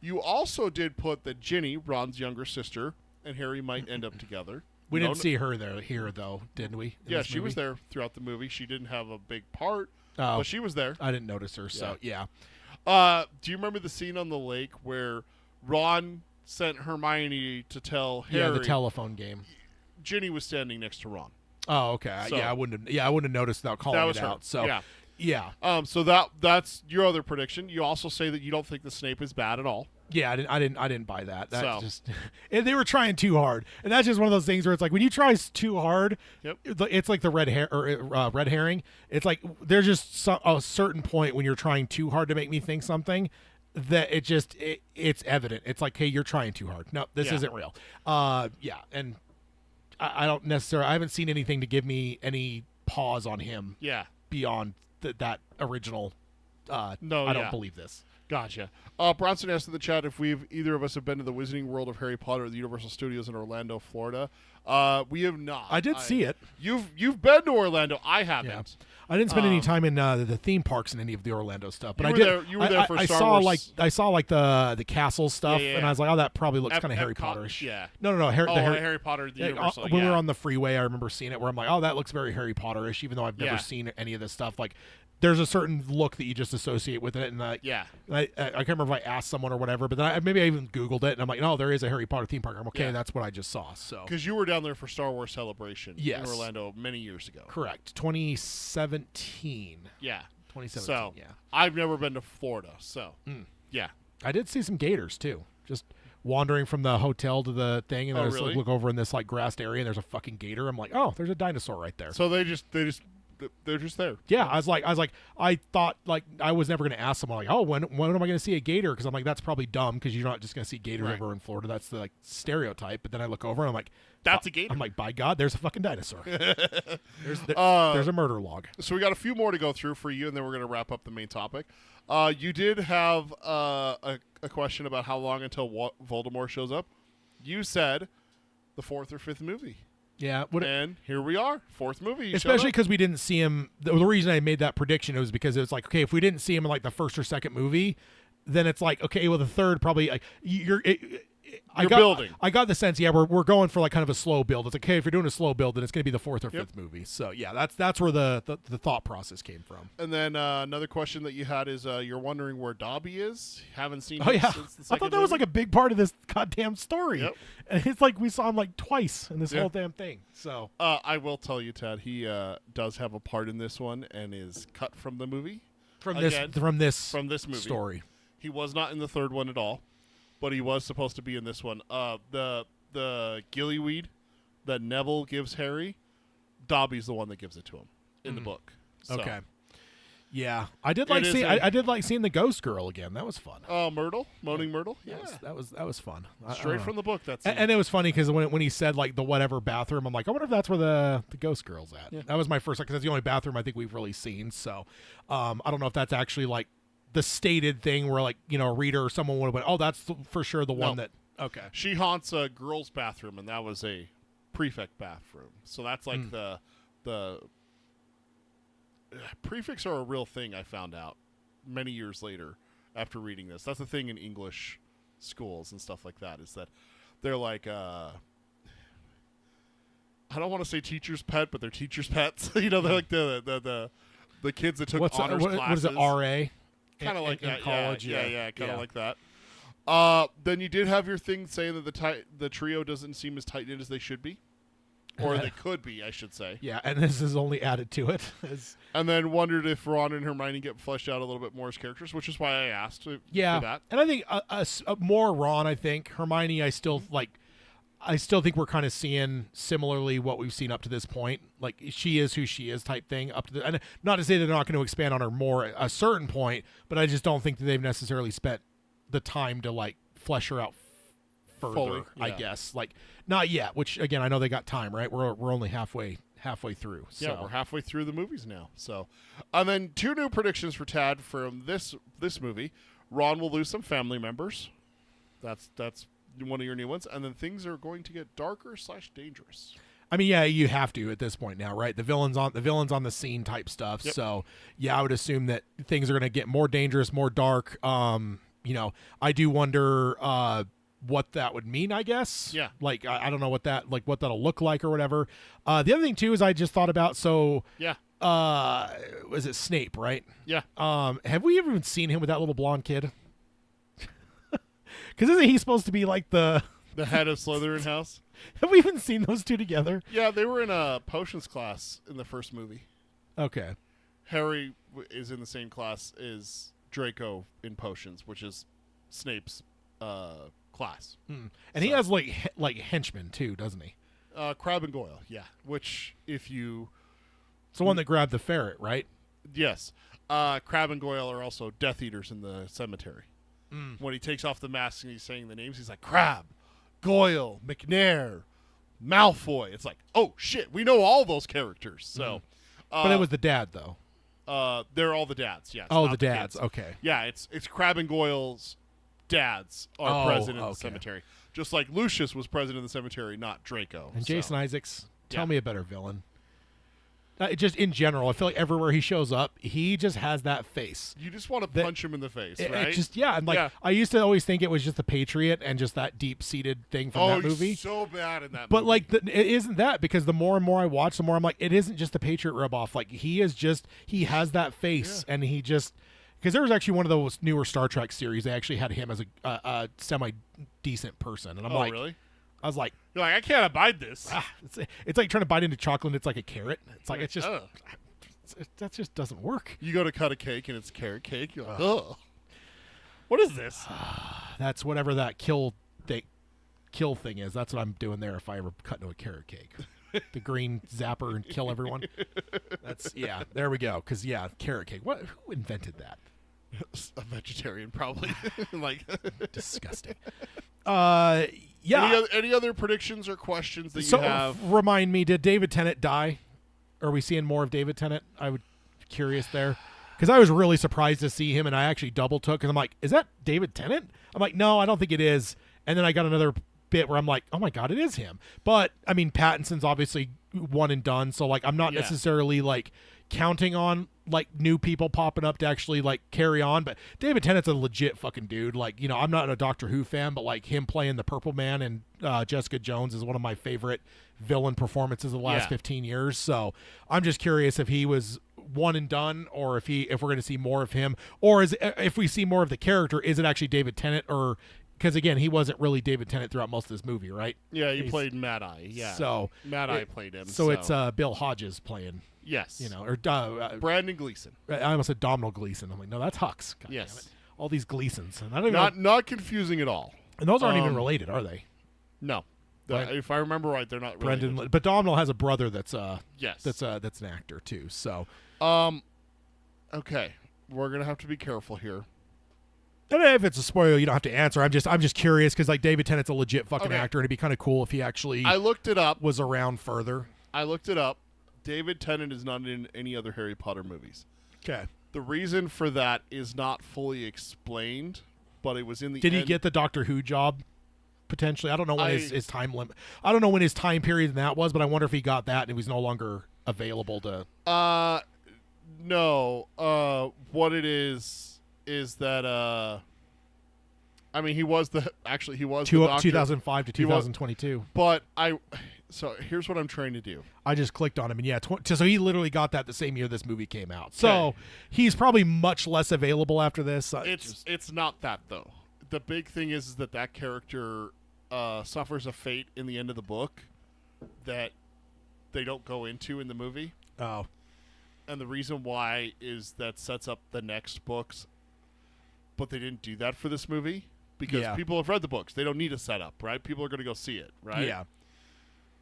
You also did put that Ginny, Ron's younger sister, and Harry might end up together. We didn't see her here though, didn't we? Yeah, she was there throughout the movie. She didn't have a big part, but she was there. I didn't notice her, so yeah. Do you remember the scene on the lake where Ron sent Hermione to tell Harry? Yeah, the telephone game. Ginny was standing next to Ron. Oh, okay. So, I wouldn't have noticed without calling it out. So yeah. So that's your other prediction. You also say that you don't think the Snape is bad at all. Yeah, I didn't buy that. Just they were trying too hard, and that's just one of those things where it's like when you try too hard, it's like the red herring. It's like there's just a certain point when you're trying too hard to make me think something that it's evident. It's like, hey, you're trying too hard. No, this isn't real. And I don't necessarily. I haven't seen anything to give me any pause on him. Yeah. Beyond that original. No, I don't believe this. Gotcha. Bronson asked in the chat if either of us have been to the Wizarding World of Harry Potter at the Universal Studios in Orlando, Florida. We have not. I did see it. You've been to Orlando. I haven't. Yeah. I didn't spend any time in the theme parks and any of the Orlando stuff, but you were there for Star Wars. I saw the castle stuff, and I was like, oh, that probably looks kind of Harry Potterish. Yeah. No, Harry Potter. The Universal. When we were on the freeway, I remember seeing it where I'm like, oh, that looks very Harry Potterish, even though I've never seen any of this stuff. Like, there's a certain look that you just associate with it, and I can't remember if I asked someone or whatever, but then maybe I even Googled it, and I'm like, no, there is a Harry Potter theme park. I'm okay, that's what I just saw. So because you were down there for Star Wars Celebration yes. in Orlando many years ago. Correct, 2017. Yeah, 2017. So yeah, I've never been to Florida, so yeah, I did see some gators too. Just wandering from the hotel to the thing, and I just really? look over in this like grassed area, and there's a fucking gator. I'm like, oh, there's a dinosaur right there. So they're just there. Yeah, I thought like I was never going to ask someone like, oh, when am I going to see a gator? Because I'm like, that's probably dumb because you're not just going to see gators everywhere in Florida. That's the like stereotype. But then I look over and I'm like, that's a gator. I'm like, by God, there's a fucking dinosaur. there's a murder log. So we got a few more to go through for you, and then we're going to wrap up the main topic. You did have a question about how long until Voldemort shows up. You said the 4th or 5th movie. Yeah, and here we are, 4th movie. Especially because we didn't see him. The reason I made that prediction was because it was like, okay, if we didn't see him in like the 1st or 2nd movie, then it's like, okay, well, the 3rd probably like you're building. I got the sense, yeah, we're going for like kind of a slow build. It's okay if you're doing a slow build, then it's going to be the 4th or 5th movie. So yeah, that's where the thought process came from. And then another question that you had is you're wondering where Dobby is. Haven't seen him since the 2nd I thought that was like a big part of this goddamn story. Yep. And it's like we saw him like twice in this whole damn thing. So I will tell you, Ted, he does have a part in this one and is cut from the movie. From this movie story. He was not in the 3rd one at all. But he was supposed to be in this one. The gillyweed that Neville gives Harry, Dobby's the one that gives it to him in the book. So. Okay. Yeah, I did like seeing the ghost girl again. That was fun. Myrtle, Moaning Myrtle. Yeah, that was fun. Straight from the book. And it was funny because when he said like the whatever bathroom, I'm like, I wonder if that's where the ghost girl's at. Yeah. That was my first because that's the only bathroom I think we've really seen. So I don't know if that's actually like the stated thing where like, you know, a reader or someone would have went, oh, that's for sure the one that okay. She haunts a girl's bathroom, and that was a prefect bathroom. So that's like the prefects are a real thing. I found out many years later after reading this. That's the thing in English schools and stuff like that, is that they're like I don't want to say teacher's pet, but they're teacher's pets. You know, they're like the kids that took honors classes. What is it, RA? Kind of like that, college, kind of like that. Then you did have your thing saying that the trio doesn't seem as tight knit as they should be, or they could be, I should say. Yeah, and this is only added to it. And then wondered if Ron and Hermione get fleshed out a little bit more as characters, which is why I asked. For that. And I think more Ron. I think Hermione. I still think we're kind of seeing similarly what we've seen up to this point. Like she is who she is type thing up to and not to say they're not going to expand on her more at a certain point, but I just don't think that they've necessarily spent the time to like flesh her out further. Fully, yeah. I guess like not yet. Which again, I know they got time, right? We're only halfway through. So. Yeah, we're halfway through the movies now. So, and then 2 new predictions for Tad from this movie. Ron will lose some family members. That's one of your new ones, and then things are going to get darker / dangerous. I mean, yeah, you have to at this point now, right? The villains on the scene type stuff. Yep. So, yeah, I would assume that things are going to get more dangerous, more dark. You know, I do wonder what that would mean. I guess. Yeah. Like I don't know what that'll look like or whatever. The other thing too is I just thought about yeah. Was it Snape, right? Yeah. Have we ever even seen him with that little blonde kid? Because isn't he supposed to be like the head of Slytherin house? Have we even seen those two together? Yeah, they were in a potions class in the first movie. Okay. Harry is in the same class as Draco in potions, which is Snape's class. And he has like henchmen too, doesn't he? Crabbe and Goyle, yeah. Which if you... It's the one that grabbed the ferret, right? Yes. Crabbe and Goyle are also Death Eaters in the cemetery. When he takes off the mask and he's saying the names, he's like, Crabbe, Goyle, McNair, Malfoy. It's like, oh, shit, we know all those characters. So, but it was the dad, though. They're all the dads, yes. Oh, the dads, okay. Yeah, it's Crabbe and Goyle's dads are present in the cemetery. Just like Lucius was present in the cemetery, not Draco. And Jason Isaacs, tell me a better villain. Just in general, I feel like everywhere he shows up, he just has that face. You just want to punch him in the face, right? And I used to always think it was just the Patriot and just that deep-seated thing from that movie. He's so bad in that but movie. it isn't that, because the more and more I watch, the more I'm like, it isn't just the Patriot ripoff. Like, he has that face, and he just, because there was actually one of those newer Star Trek series, they actually had him as a semi-decent person, and I'm like, really? I was like, You're like, I can't abide this. It's like trying to bite into chocolate and it's like a carrot. It's like, it's just, that just doesn't work. You go to cut a cake and it's carrot cake. You're like, ugh. What is this? That's whatever that kill thing is. That's what I'm doing there if I ever cut into a carrot cake. The green zapper and kill everyone. There we go. Because, carrot cake. Who invented that? A vegetarian, probably. Like disgusting. Any other predictions or questions that you have? Remind me, did David Tennant die? Are we seeing more of David Tennant? I would curious there. Because I was really surprised to see him, and I actually double took, because I'm like, is that David Tennant? I'm like, no, I don't think it is. And then I got another bit where I'm like, oh my God, it is him. But, I mean, Pattinson's obviously one and done, so, like, I'm not necessarily, like, counting on, like, new people popping up to actually, like, carry on. But David Tennant's a legit fucking dude. Like, you know, I'm not a Doctor Who fan, but, like, him playing the Purple Man and Jessica Jones is one of my favorite villain performances of the last 15 years. So I'm just curious if he was one and done, or if we're going to see more of him, or if we see more of the character, is it actually David Tennant? Or because again, he wasn't really David Tennant throughout most of this movie, right? Yeah, he played Mad Eye. Yeah, so Mad Eye played him. So it's Bill Hodges playing. Yes, you know, or Brandon Gleeson. I almost said Domhnall Gleeson. I'm like, no, that's Hux. God yes, damn it. All these Gleesons, and I don't even not confusing at all. And those aren't even related, are they? No. If I remember right, they're not related. Brendan, but Domhnall has a brother that's yes, that's an actor too. So okay, we're gonna have to be careful here. And if it's a spoiler, you don't have to answer. I'm just curious, because like David Tennant's a legit fucking actor, and it'd be kind of cool if he actually I looked it up. Was around further. I looked it up. David Tennant is not in any other Harry Potter movies. Okay. The reason for that is not fully explained, but it was in the Did end. he get the Doctor Who job? Potentially. I don't know when his time limit. I don't know when his time period in that was, but I wonder if he got that and he was no longer available to. No. What it is that I mean, he was the Doctor. 2005 to 2022. But so here's what I'm trying to do. I just clicked on him, and so he literally got that the same year this movie came out. So he's probably much less available after this. It's not that though. The big thing is that character suffers a fate in the end of the book that they don't go into in the movie. Oh. And the reason why is that sets up the next books, but they didn't do that for this movie because people have read the books. They don't need a setup, right? People are going to go see it, right? Yeah.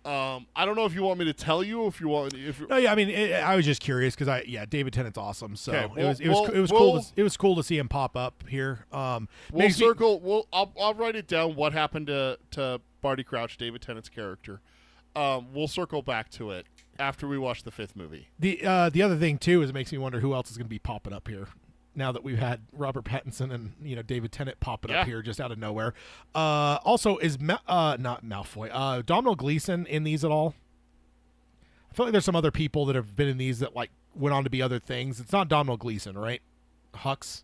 I don't know if you want me to tell you if you want. No, yeah. I mean, I was just curious because David Tennant's awesome. So it was cool. It was cool to see him pop up here. I'll write it down. What happened to Barty Crouch, David Tennant's character? We'll circle back to it after we watch the fifth movie. The other thing too is it makes me wonder who else is going to be popping up here. Now that we've had Robert Pattinson and David Tennant popping up here just out of nowhere. Also, is not Malfoy, Domhnall Gleeson in these at all? I feel like there's some other people that have been in these that like went on to be other things. It's not Domhnall Gleeson, right? Hux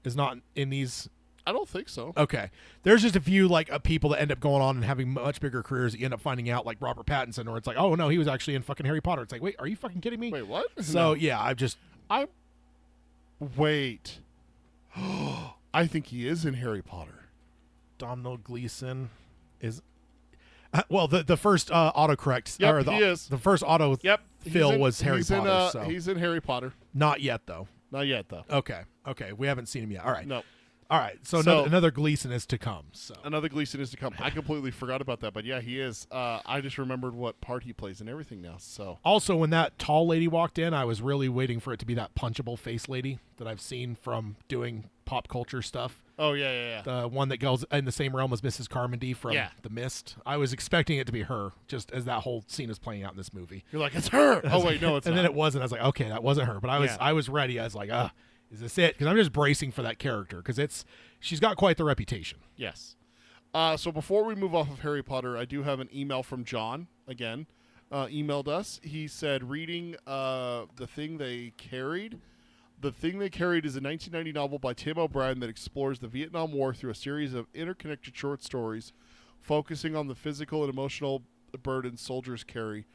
is not in these. I don't think so. Okay, there's just a few like people that end up going on and having much bigger careers. That you end up finding out like Robert Pattinson, or it's like, oh no, he was actually in fucking Harry Potter. It's like, wait, are you fucking kidding me? Wait, what? So no. Wait. I think he is in Harry Potter. Domhnall Gleeson is the first autocorrect. Yep, or he is. The first auto fill was Harry Potter. So he's in Harry Potter. Not yet though. Okay. We haven't seen him yet. All right. No. All right. So another Gleeson is to come. So another Gleeson is to come. I completely forgot about that, but yeah, he is. I just remembered what part he plays and everything now. So also, when that tall lady walked in, I was really waiting for it to be that punchable face lady that I've seen from doing pop culture stuff. Oh yeah. The one that goes in the same realm as Mrs. Carmody from The Mist. I was expecting it to be her, just as that whole scene is playing out in this movie. You're like, it's her. Oh wait, no, it's and not. then it wasn't. I was like, okay, that wasn't her. But I was ready. I was like, is this it? Because I'm just bracing for that character because she's got quite the reputation. Yes. So before we move off of Harry Potter, I do have an email from John again. emailed us. He said, reading The Thing They Carried. The Thing They Carried is a 1990 novel by Tim O'Brien that explores the Vietnam War through a series of interconnected short stories focusing on the physical and emotional burdens soldiers carry,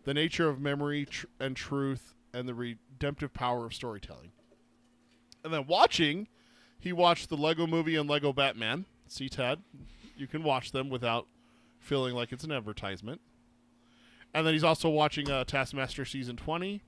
the nature of memory and truth, and the redemptive power of storytelling. And then he watched the Lego Movie and Lego Batman. See, Ted, you can watch them without feeling like it's an advertisement. And then he's also watching Taskmaster Season 20.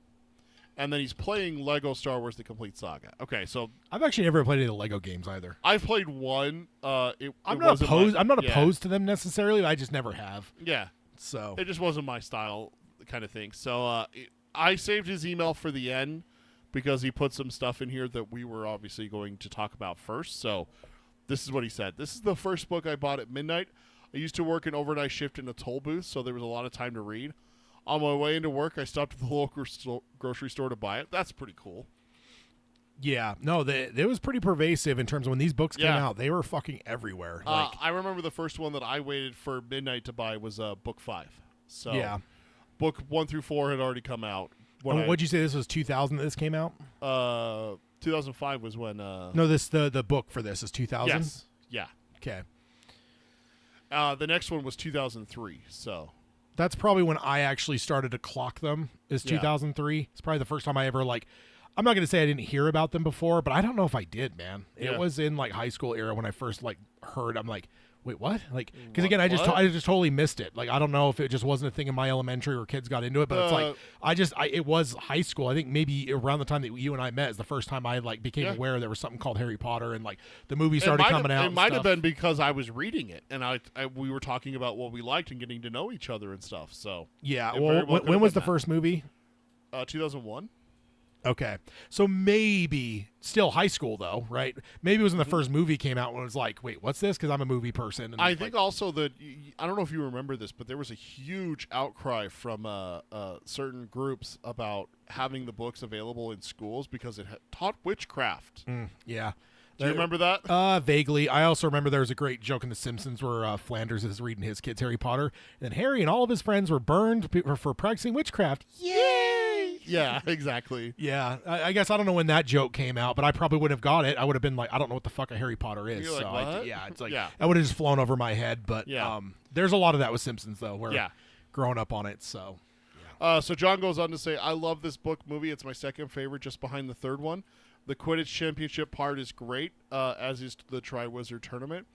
And then he's playing Lego Star Wars: The Complete Saga. Okay, so I've actually never played any of the Lego games either. I've played one. I'm not opposed to them necessarily. I just never have. Yeah. So it just wasn't my style kind of thing. So I saved his email for the end because he put some stuff in here that we were obviously going to talk about first. So this is what he said. This is the first book I bought at midnight. I used to work an overnight shift in a toll booth, so there was a lot of time to read. On my way into work, I stopped at the local grocery store to buy it. That's pretty cool. Yeah. No, it was pretty pervasive in terms of when these books came out. They were fucking everywhere. I remember the first one that I waited for midnight to buy was book 5. So yeah. Book 1 through 4 had already come out. What'd you say this was 2000 that this came out? 2005 was when... No, the book for this is 2000? Yes. Yeah. Okay. The next one was 2003, so... That's probably when I actually started to clock them, is 2003. It's probably the first time I ever, I'm not going to say I didn't hear about them before, but I don't know if I did, man. Yeah. It was in, high school era when I first, heard. I'm like, wait, what? Because, again, I just totally missed it. I don't know if it just wasn't a thing in my elementary or kids got into it, but it's it was high school. I think maybe around the time that you and I met is the first time I, became aware there was something called Harry Potter, and, the movie started coming out. It might have been because I was reading it, and we were talking about what we liked and getting to know each other and stuff, so. Yeah, well when was the first movie? 2001. Okay. So maybe still high school though, right? Maybe it was when the first movie came out when it was like, wait, what's this? Because I'm a movie person. And I think also that, I don't know if you remember this, but there was a huge outcry from certain groups about having the books available in schools because it taught witchcraft. Yeah. Do you remember that? Vaguely. I also remember there was a great joke in The Simpsons where Flanders is reading his kids Harry Potter, and then Harry and all of his friends were burned for practicing witchcraft. Yay! Yeah, exactly. Yeah, I guess I don't know when that joke came out, but I probably would have got it. I would have been like, I don't know what the fuck a Harry Potter is. You're like, so what? It's like I would have just flown over my head. But there's a lot of that with Simpsons though, where growing up on it. So. So John goes on to say, I love this book movie. It's my second favorite, just behind the third one. The Quidditch Championship part is great, as is the Triwizard Tournament.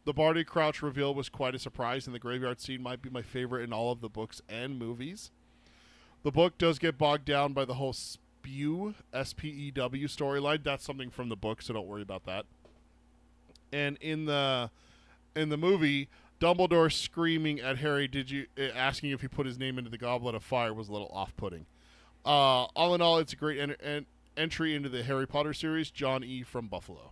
The Barty Crouch reveal was quite a surprise, and the graveyard scene might be my favorite in all of the books and movies. The book does get bogged down by the whole Spew, S-P-E-W storyline. That's something from the book, so don't worry about that. And in the movie, Dumbledore screaming at Harry, asking if he put his name into the Goblet of Fire was a little off-putting. All in all, it's a great entry into the Harry Potter series. John E. from Buffalo.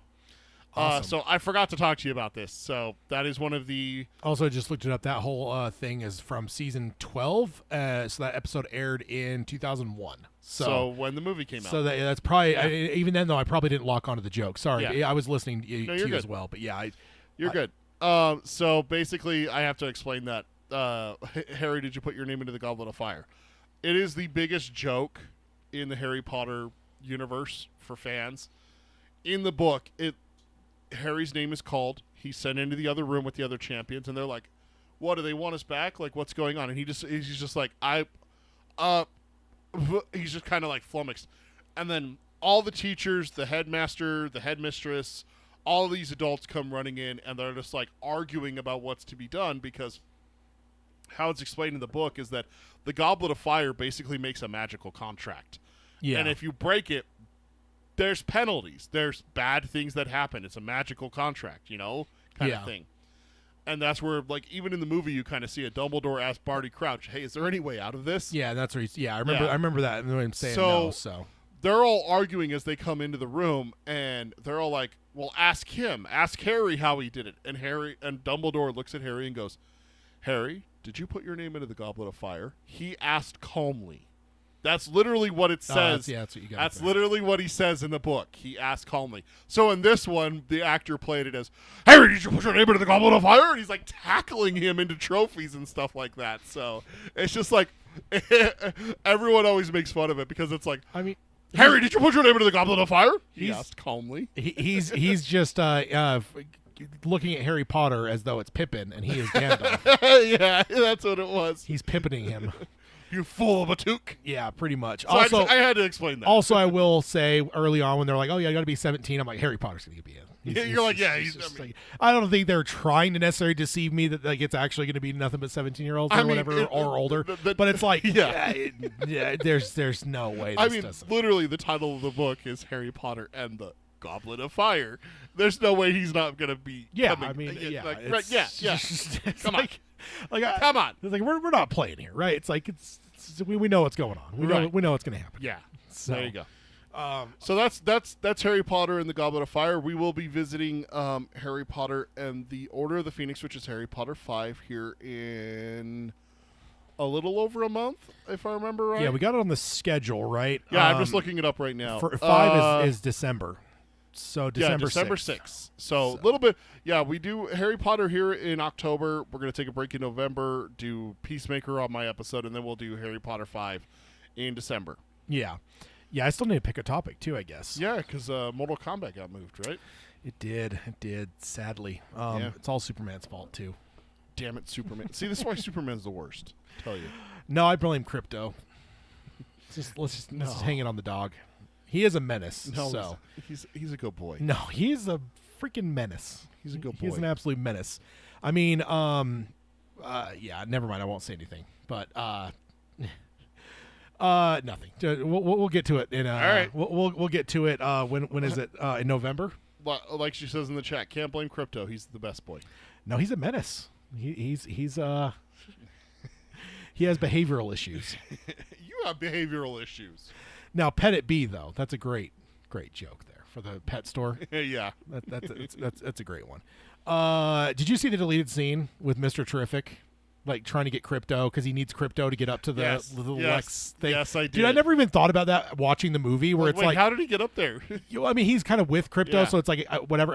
Awesome. So I forgot to talk to you about this. So that is one of the... Also, just looked it up. That whole thing is from season 12. So that episode aired in 2001. So when the movie came out. So that's probably... even then, though, I probably didn't lock onto the joke. Sorry. Yeah. I was listening to you as well. But You're good. So basically, I have to explain that. Harry, did you put your name into the Goblet of Fire? It is the biggest joke in the Harry Potter universe for fans. In the book, Harry's name is called. He's sent into the other room with the other champions, and they're like, "What, do they want us back? What's going on?" And he's just like, he's just kind of like flummoxed. And then all the teachers, the headmaster, the headmistress, all of these adults come running in, and they're just arguing about what's to be done, because how it's explained in the book is that the Goblet of Fire basically makes a magical contract. Yeah. And if you break it, there's penalties. There's bad things that happen. It's a magical contract, kind of thing. And that's where, even in the movie, you kind of see a Dumbledore ask Barty Crouch, "Hey, is there any way out of this?" Yeah, that's where I remember that. And I'm saying so. They're all arguing as they come into the room, and they're all like, "Well, ask him. Ask Harry how he did it." And Dumbledore looks at Harry and goes, "Harry, did you put your name into the Goblet of Fire?" He asked calmly. That's literally what it says. That's what you got. That's literally what he says in the book. He asked calmly. So in this one, the actor played it as, "Harry, did you put your name into the Goblet of Fire?" And he's tackling him into trophies and stuff like that. So it's just Everyone always makes fun of it because it's like, I mean, Harry, did you put your name into the Goblet of Fire? He He's- asked calmly. he's just looking at Harry Potter as though it's Pippin and he is Gandalf. Yeah, that's what it was. He's Pippining him. You fool of a toque. Yeah, pretty much. So Also, I had to explain that. also, I will say early on when they're like, "Oh yeah, you got to be 17," I'm like, Harry Potter's gonna be in. You're like, yeah, he's just I mean- like, I don't think they're trying to necessarily deceive me that like it's actually going to be nothing but 17-year-olds or I mean, whatever or older. But it's like, Yeah. yeah, there's no way. I This mean, doesn't. literally, the title of the book is Harry Potter and the Goblet of Fire. There's no way he's not going to be. Yeah, coming. I mean, yeah, like, it's right, yeah. just- it's Come on. Come on. It's like we're not playing here, right? It's like we know what's going on. We know Right. we know what's going to happen. Yeah. So, There you go. So that's Harry Potter and the Goblet of Fire. We will be visiting Harry Potter and the Order of the Phoenix, which is Harry Potter 5, here in a little over a month, if I remember right. Yeah, we got it on the schedule, right? Yeah, I'm just looking it up right now. For 5 is December. So December 6th. So a little bit. Yeah, we do Harry Potter here in October. We're going to take a break in November, do Peacemaker on my episode, and then we'll do Harry Potter 5 in December. Yeah. Yeah, I still need to pick a topic too, I guess. Yeah, because Mortal Kombat got moved, right? It did, sadly. Yeah. It's all Superman's fault too. Damn it, Superman. See, this is why Superman's the worst. I tell you. No, I blame Crypto. Let's just hang it on the dog. He is a menace. No, so he's a good boy. no, he's a freaking menace. He's a good He's boy. an absolute menace. I mean, yeah, never mind. I won't say anything. But nothing. We'll get to it in. All right. We'll get to it. When is it? In November? Like she says in the chat, can't blame Crypto. He's the best boy. No, he's a menace. He's he has behavioral issues. You have behavioral issues. Now, Pet It Be though, that's a great joke there for the pet store. Yeah. That's a great one. Did you see the deleted scene with Mr. Terrific, like trying to get Crypto because he needs Crypto to get up to the Lex thing? Yes, I did. Dude, I never even thought about that watching the movie where it's Wait, like, how did he get up there? I mean, he's kind of with Crypto, Yeah. so it's like whatever.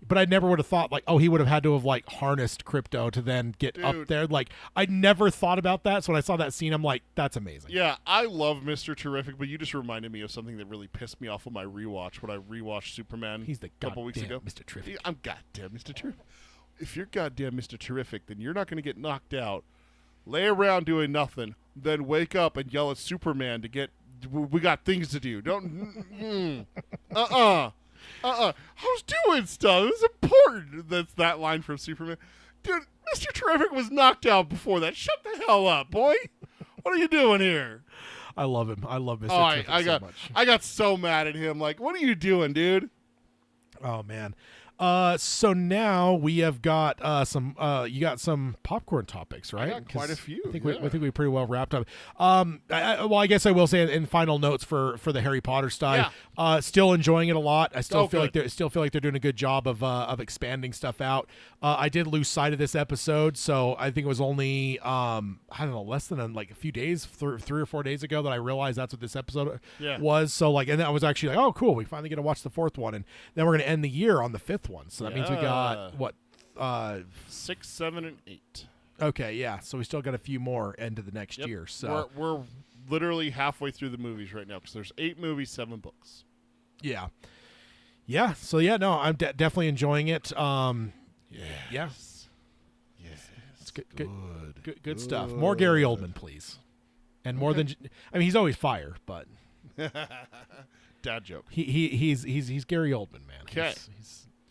But I never would have thought like, oh, he would have had to have like harnessed Crypto to then get up Dude. there. Like, I never thought about that. So when I saw that scene, I'm like, that's amazing. Yeah, I love Mr. Terrific, but you just reminded me of something that really pissed me off on my rewatch when I rewatched Superman He's the a couple weeks goddamn ago. Mr. Terrific. I'm goddamn Mr. Terrific. If you're goddamn Mr. Terrific, then you're not going to get knocked out, lay around doing nothing, then wake up and yell at Superman to get, we got things to do. Don't, I was doing stuff. It was important. That's that line from Superman. Dude, Mr. Terrific was knocked out before that. Shut the hell up, boy. What are you doing here? I love him. I love Mr. Oh, Terrific so much. I got so mad at him. Like, what are you doing, dude? Oh man. So now we have got some. You got some popcorn topics, right? got quite a few, I think yeah. we think we pretty well wrapped up. Well, I guess I will say in final notes for the Harry Potter style. Still enjoying it a lot. I still feel like they're doing a good job of expanding stuff out. I did lose sight of this episode, so I think it was only I don't know, less than like a few days, 3 or 4 days ago that I realized that's what this episode was. So like, and I was actually like, oh cool, we finally get to watch the 4th one, and then we're gonna end the year on the 5th one. So that means we got what 6, 7, and 8. Okay, yeah. So we still got a few more into the next year. So we're literally halfway through the movies right now because there's 8 movies, 7 books. yeah. So yeah, no, I'm definitely enjoying it. Yeah, it's good stuff. More Gary Oldman, please, and more than I mean, he's always fire, but Dad joke. he's Gary Oldman, man. 'Kay.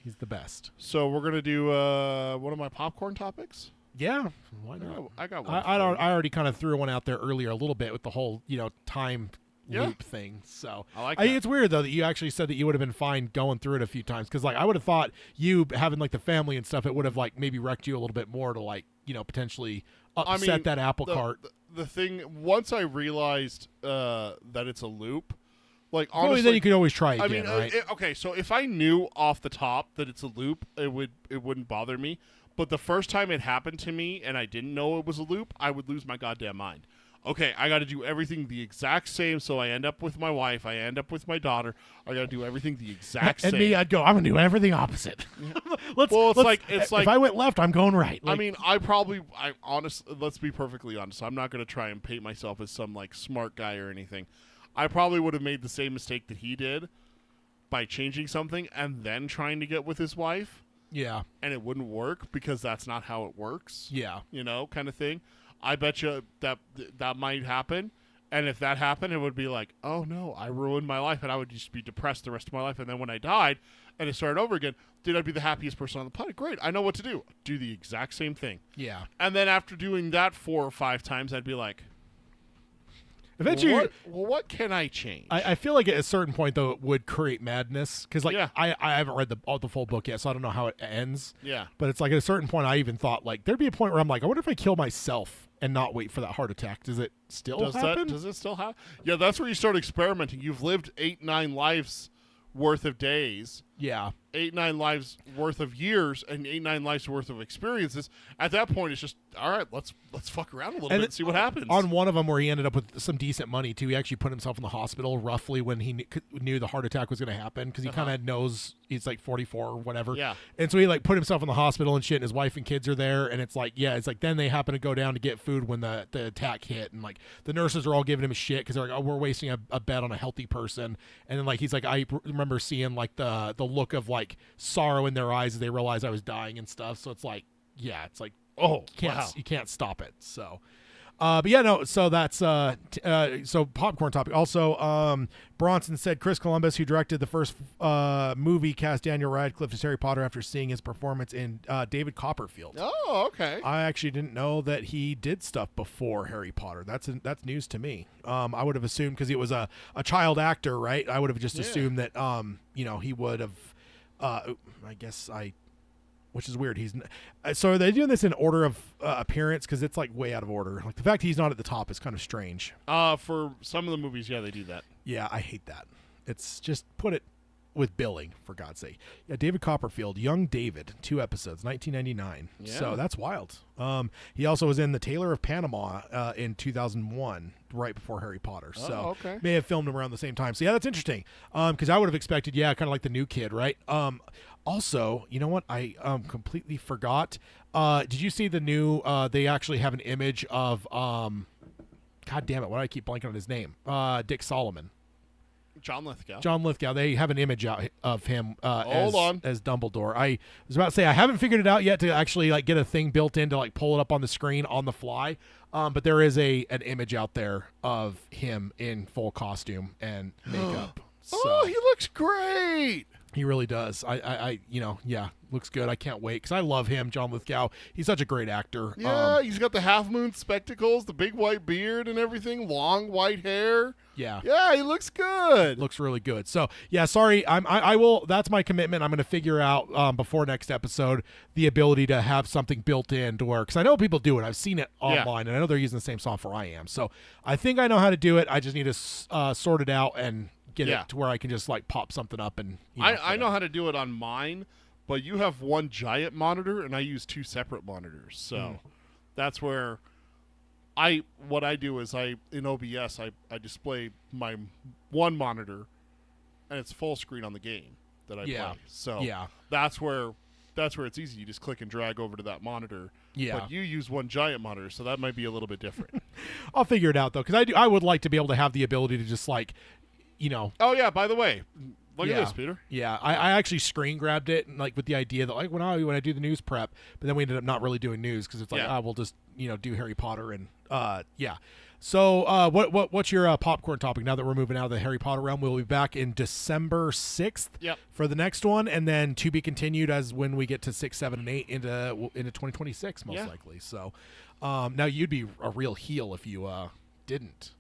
He's the best. So we're gonna do one of my popcorn topics. Yeah, why not? I got one. I already kind of threw one out there earlier a little bit with the whole time loop thing. So I like I think that. it's weird though that you actually said that you would have been fine going through it a few times because like I would have thought you having like the family and stuff, it would have like maybe wrecked you a little bit more to like potentially upset that apple cart. The thing once I realized that it's a loop, like Well, honestly, then you could always try again, I mean, right? okay, so if I knew off the top that it's a loop, it wouldn't bother me. But the first time it happened to me and I didn't know it was a loop, I would lose my goddamn mind. okay, I got to do everything the exact same, so I end up with my wife, I end up with my daughter. I got to do everything the exact same. And me, I'd go, I'm gonna do everything opposite. Let's it's like if I went left, I'm going right. I mean, honestly, let's be perfectly honest. I'm not going to try and paint myself as some like smart guy or anything. I probably would have made the same mistake that he did by changing something and then trying to get with his wife. Yeah. And it wouldn't work because that's not how it works. Yeah. You know, kind of thing. I bet you that might happen. And if that happened, it would be like, oh no, I ruined my life, and I would just be depressed the rest of my life. And then when I died and it started over again, dude, I'd be the happiest person on the planet. Great, I know what to do. Do the exact same thing. Yeah. And then after doing that 4 or 5 times, I'd be like, eventually, what can I change? I feel like at a certain point though it would create madness because like Yeah. I haven't read the full book yet, so I don't know how it ends. Yeah. But it's like at a certain point I even thought like there'd be a point where I'm like, I wonder if I kill myself and not wait for that heart attack. Does it still happen? Does it still happen? Yeah, that's where you start experimenting. You've lived 8-9 lives worth of days. Yeah. 8-9 lives worth of years and 8-9 lives worth of experiences. At that point, it's just all right. Let's fuck around a little bit and see what happens. On one of them, where he ended up with some decent money too, he actually put himself in the hospital roughly when he knew the heart attack was going to happen because he kind of knows he's like 44 or whatever. Yeah. And so he like put himself in the hospital and shit. And his wife and kids are there, and it's like then they happen to go down to get food when the attack hit, and like the nurses are all giving him shit because they're like, oh, we're wasting a bet on a healthy person, and then like he's like, I remember seeing like the look of like sorrow in their eyes as they realize I was dying and stuff. So it's like, yeah, it's like, oh, you can't stop it. So, but yeah, no. So that's so popcorn topic. Also, Bronson said Chris Columbus, who directed the first movie, cast Daniel Radcliffe as Harry Potter after seeing his performance in David Copperfield. Oh, okay. I actually didn't know that he did stuff before Harry Potter. That's news to me. I would have assumed because he was a child actor, right? I would have just assumed that he would have. I guess which is weird. So are they doing this in order of appearance? Because it's like way out of order. Like the fact he's not at the top is kind of strange. For some of the movies, yeah, they do that. Yeah, I hate that. It's just put it with billing, for God's sake. Yeah, David Copperfield, Young David, 2 episodes, 1999. Yeah. So that's wild. He also was in The Tailor of Panama in 2001, right before Harry Potter. So okay. May have filmed him around the same time. So yeah, that's interesting. Because I would have expected, kind of like the new kid, right? Also, you know what? I completely forgot. Did you see the new? They actually have an image of. God damn it! Why do I keep blanking on his name? Dick Solomon. John Lithgow. John Lithgow. They have an image out of him as Dumbledore. I was about to say I haven't figured it out yet to actually like get a thing built in to like pull it up on the screen on the fly. But there is an image out there of him in full costume and makeup. Oh, he looks great. He really does. Looks good. I can't wait because I love him, John Lithgow. He's such a great actor. Yeah, he's got the half moon spectacles, the big white beard and everything, long white hair. Yeah, he looks good. Looks really good. So yeah, sorry, I will. That's my commitment. I'm going to figure out before next episode the ability to have something built in to work because I know people do it. I've seen it online, and I know they're using the same software I am. So I think I know how to do it. I just need to sort it out and get it to where I can just like pop something up and. I know how to do it on mine. But you have one giant monitor, and I use 2 separate monitors. So that's where what I do is in OBS, I display my one monitor, and it's full screen on the game that I play. So that's where it's easy. You just click and drag over to that monitor. Yeah. But you use one giant monitor, so that might be a little bit different. I'll figure it out, though, because I would like to be able to have the ability to just like, Oh, yeah, by the way. Look at this, Peter. Yeah, I actually screen grabbed it, and like with the idea that like when I do the news prep, but then we ended up not really doing news because it's like we'll just do Harry Potter and So what's your popcorn topic now that we're moving out of the Harry Potter realm? We'll be back in December 6th for the next one, and then to be continued as when we get to 6, 7, and 8 into 2026 most likely. So now you'd be a real heel if you didn't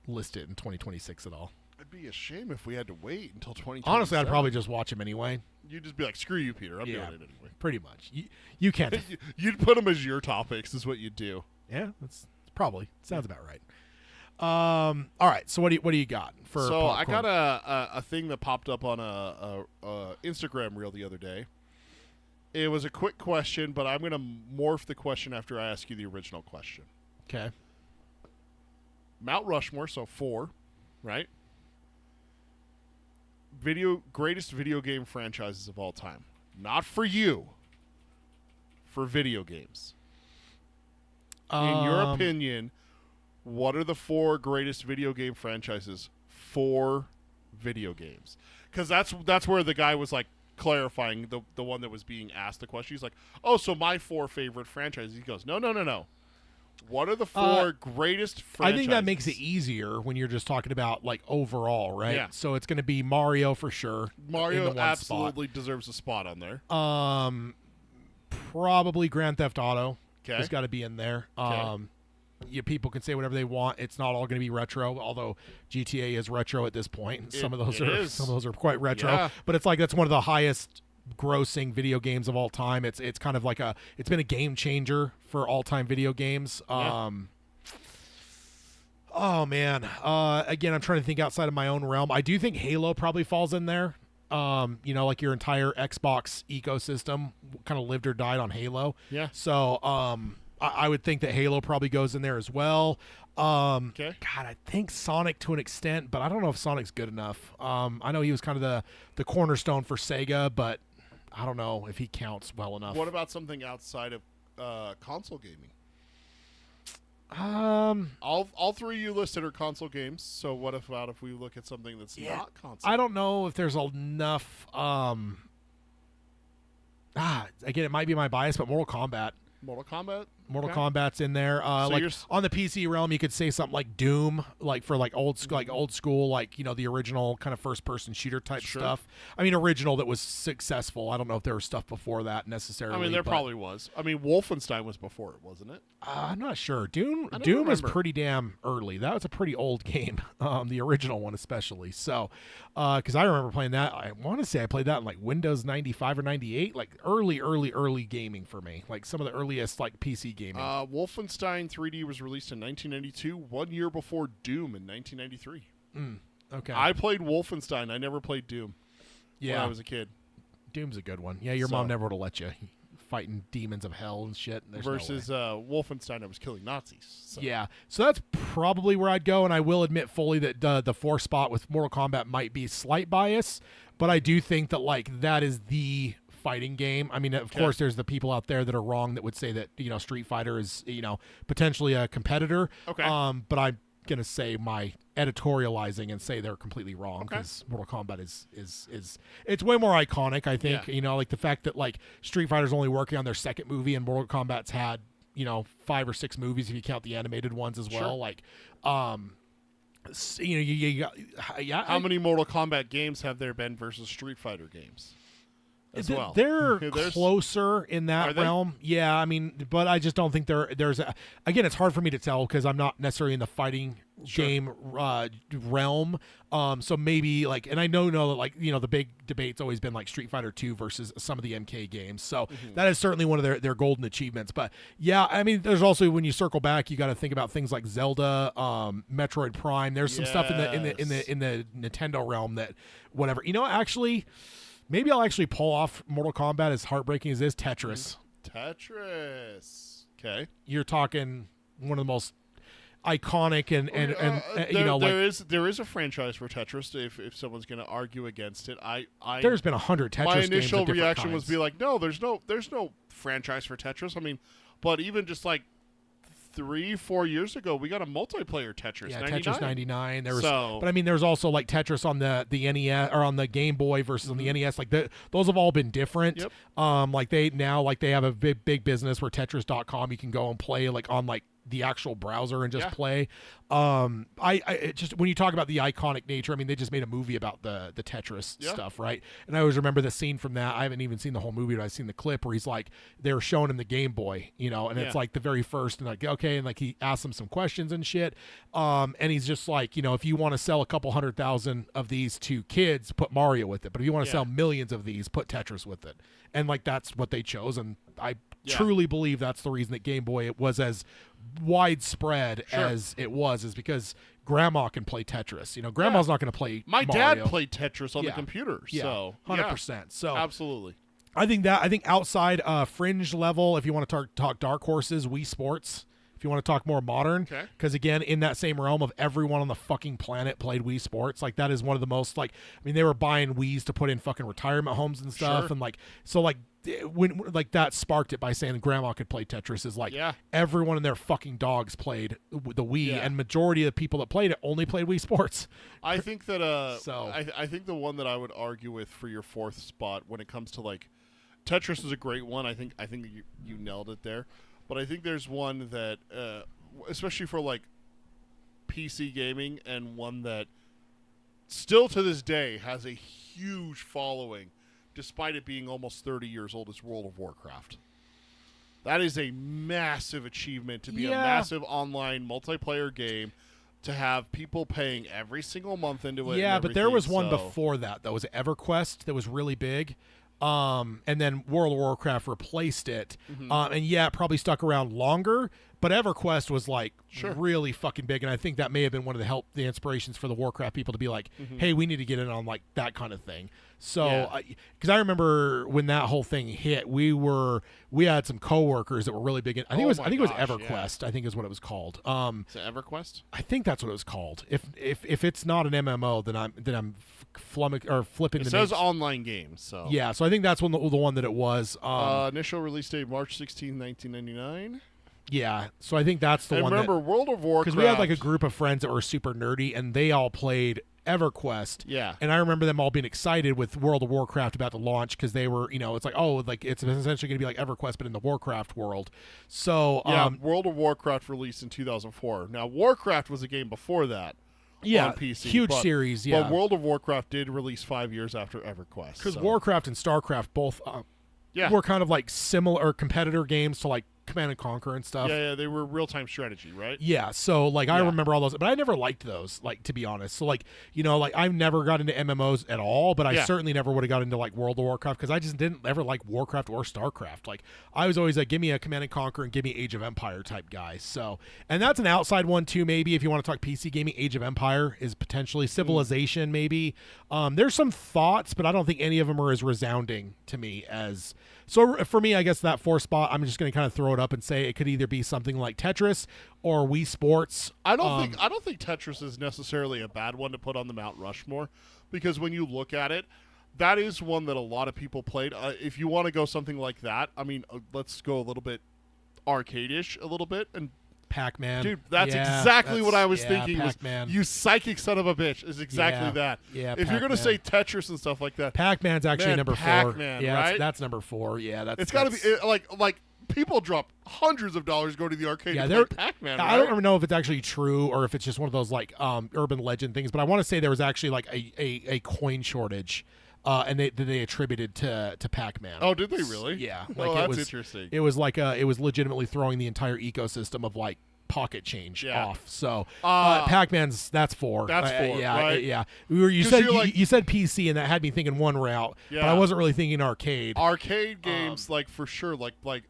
list it in 2026 at all. It'd be a shame if we had to wait until 2027. Honestly, I'd probably just watch him anyway. You'd just be like, screw you, Peter. I'm doing it anyway. Pretty much. You can't. You'd put them as your topics is what you'd do. Yeah, that's probably. Sounds about right. All right, so what do you got for popcorn? I got a thing that popped up on a Instagram reel the other day. It was a quick question, but I'm going to morph the question after I ask you the original question. Okay. Mount Rushmore, so 4, right? Greatest video game franchises of all time. Not for you. For video games. In your opinion, what are the 4 greatest video game franchises for video games? Because that's where the guy was like clarifying the one that was being asked the question. He's like, oh, so my 4 favorite franchises. He goes, no. What are the 4 greatest franchises? I think that makes it easier when you're just talking about like overall, right? Yeah. So it's going to be Mario for sure. Mario absolutely deserves a spot on there. Probably Grand Theft Auto. Okay. It's got to be in there. Okay. People can say whatever they want. It's not all going to be retro, although GTA is retro at this point. Some of those are quite retro. Yeah. But it's like that's one of the highest grossing video games of all time. It's kind of like it's been a game changer for all time video games. Yeah. Oh man. Again, I'm trying to think outside of my own realm. I do think Halo probably falls in there. Like your entire Xbox ecosystem kind of lived or died on Halo. Yeah. So, I would think that Halo probably goes in there as well. Okay. God, I think Sonic to an extent, but I don't know if Sonic's good enough. I know he was kind of the cornerstone for Sega, but I don't know if he counts well enough. What about something outside of console gaming? All 3 you listed are console games. So what about if we look at something that's not console? I don't know if there's enough. Again, it might be my bias, but Mortal Kombat. Mortal Kombat's in there. So on the PC realm, you could say something like Doom, like for like old school, like the original kind of first person shooter type stuff. I mean, original that was successful. I don't know if there was stuff before that necessarily. I mean, there probably was. I mean, Wolfenstein was before it, wasn't it? I'm not sure. Doom remember. is pretty damn early. That was a pretty old game, the original one especially. So, because I remember playing that. I want to say I played that in like Windows 95 or 98, like early gaming for me. Like some of the earliest like PC gaming. Wolfenstein 3D was released in 1992, 1 year before Doom in 1993. Okay. I played Wolfenstein. I never played Doom when I was a kid. Doom's a good one. Yeah, your mom never would have let you fighting demons of hell and shit. Versus Wolfenstein, I was killing Nazis. So. Yeah, so that's probably where I'd go, and I will admit fully that the 4 spot with Mortal Kombat might be slight bias, but I do think that like that is the fighting game. I mean, of course, there's the people out there that are wrong that would say that Street Fighter is potentially a competitor. Okay. But I'm gonna say my editorializing and say they're completely wrong because Mortal Kombat is it's way more iconic. I think like the fact that like Street Fighter's only working on their 2nd movie and Mortal Kombat's had 5 or 6 movies if you count the animated ones as well. Like, how many Mortal Kombat games have there been versus Street Fighter games? Well. They're closer in that realm. Yeah, I mean, but I just don't think there's again, it's hard for me to tell because I'm not necessarily in the fighting game realm. So maybe like, and I know that like, the big debate's always been like Street Fighter 2 versus some of the MK games. So that is certainly one of their golden achievements. But yeah, I mean, there's also, when you circle back, you got to think about things like Zelda, Metroid Prime. There's some stuff in the Nintendo realm that whatever, actually, maybe I'll actually pull off Mortal Kombat, as heartbreaking as it is, Tetris. Okay. You're talking one of the most iconic and there is a franchise for Tetris. If someone's going to argue against it, there's been 100 Tetris games. My initial reaction kinds. was be like, no, there's no franchise for Tetris. I mean, but even just like 3-4 years ago, we got a multiplayer Tetris. Yeah, 99. Tetris 99. There was, but I mean, there's also like Tetris on the NES or on the Game Boy versus on the NES. Like those have all been different. Yep. Like they have a big business where Tetris.com you can go and play like on like the actual browser and just play. It just when you talk about the iconic nature, I mean, they just made a movie about the Tetris stuff, right? And I always remember the scene from that. I haven't even seen the whole movie, but I've seen the clip where he's like, they were showing him the Game Boy, and it's like the very first, and like, okay, and like he asks him some questions and shit. And he's just like, if you want to sell a couple 100,000 of these to kids, put Mario with it. But if you want to sell millions of these, put Tetris with it. And like that's what they chose, and I truly believe that's the reason that Game Boy was as widespread as it was, is because grandma can play Tetris. Grandma's not going to play my Mario. dad played Tetris on the computer. So 100%. So absolutely. I think outside fringe level, if you want to talk dark horses, Wii Sports. If If you want to talk more modern, Okay. because again, in that same realm of everyone on the fucking planet played Wii Sports, like that is one of the most like. I mean, they were buying Wii's to put in fucking retirement homes and stuff, Sure. and like so like. When like that sparked it by saying grandma could play Tetris is like everyone and their fucking dogs played the Wii, and majority of the people that played it only played Wii Sports. I think that I think the one that I would argue with for your fourth spot when it comes to like Tetris is a great one. I think you nailed it there, but I think there's one that especially for like PC gaming, and one that still to this day has a huge following despite it being almost 30 years old, is World of Warcraft. That is a massive achievement to be a massive online multiplayer game, to have people paying every single month into it. Yeah, but there was one before that was EverQuest that was really big. And then World of Warcraft replaced it. And it probably stuck around longer, but EverQuest was like really fucking big. And I think that may have been one of the inspirations for the Warcraft people to be like, hey, we need to get in on like that kind of thing. So, because I remember when that whole thing hit, we had some coworkers that were really big. I think it was EverQuest. Yeah. I think is what it was called. Is it EverQuest? I think that's what it was called. If it's not an MMO, then I'm flummoxed or flipping. It the says names. online games. So yeah, so I think that's the one that it was. Initial release date March 16, 1999. Yeah, so I think that's the one. Remember World of Warcraft, because we had like a group of friends that were super nerdy, and they all played EverQuest. Yeah, and I remember them all being excited with World of Warcraft about to launch, because they were, it's like, oh, like it's essentially going to be like EverQuest but in the Warcraft world. So World of Warcraft released in 2004. Now Warcraft was a game before that. Yeah, on PC, huge series. Yeah, but World of Warcraft did release 5 years after EverQuest. Because Warcraft and StarCraft both were kind of like similar competitor games to like Command and Conquer and stuff. Yeah, they were real-time strategy, right? Yeah, so like I remember all those, but I never liked those, like, to be honest. So like, like I've never got into MMOs at all, but I certainly never would have got into like World of Warcraft, because I just didn't ever like Warcraft or StarCraft. Like I was always like, give me a Command and Conquer and give me Age of Empire type guy. So, and that's an outside one too, maybe if you want to talk PC gaming. Age of Empire is potentially Civilization, maybe. There's some thoughts, but I don't think any of them are as resounding to me as. So for me, I guess that fourth spot, I'm just going to kind of throw it up and say it could either be something like Tetris or Wii Sports. I don't think Tetris is necessarily a bad one to put on the Mount Rushmore, because when you look at it, that is one that a lot of people played. If you want to go something like that, I mean, let's go a little bit arcade-ish a little bit, and Pac-Man. Dude, that's exactly what I was thinking. Pac-Man. You psychic son of a bitch is exactly that. Yeah, if you're going to say Tetris and stuff like that. Pac-Man's actually number 4. Pac-Man, yeah, right? That's number 4. Yeah, it's got to be like people drop hundreds of dollars go to the arcade to play Pac-Man, right? I don't even know if it's actually true or if it's just one of those like urban legend things, but I want to say there was actually like a coin shortage. And they attributed to Pac-Man. Oh, did they really? Yeah. Like that's interesting. It was like it was legitimately throwing the entire ecosystem of like pocket change off. So Pac-Man's that's 4. That's 4. Yeah, right? yeah. You said PC, and that had me thinking one route, but I wasn't really thinking arcade. Arcade games, like for sure, like.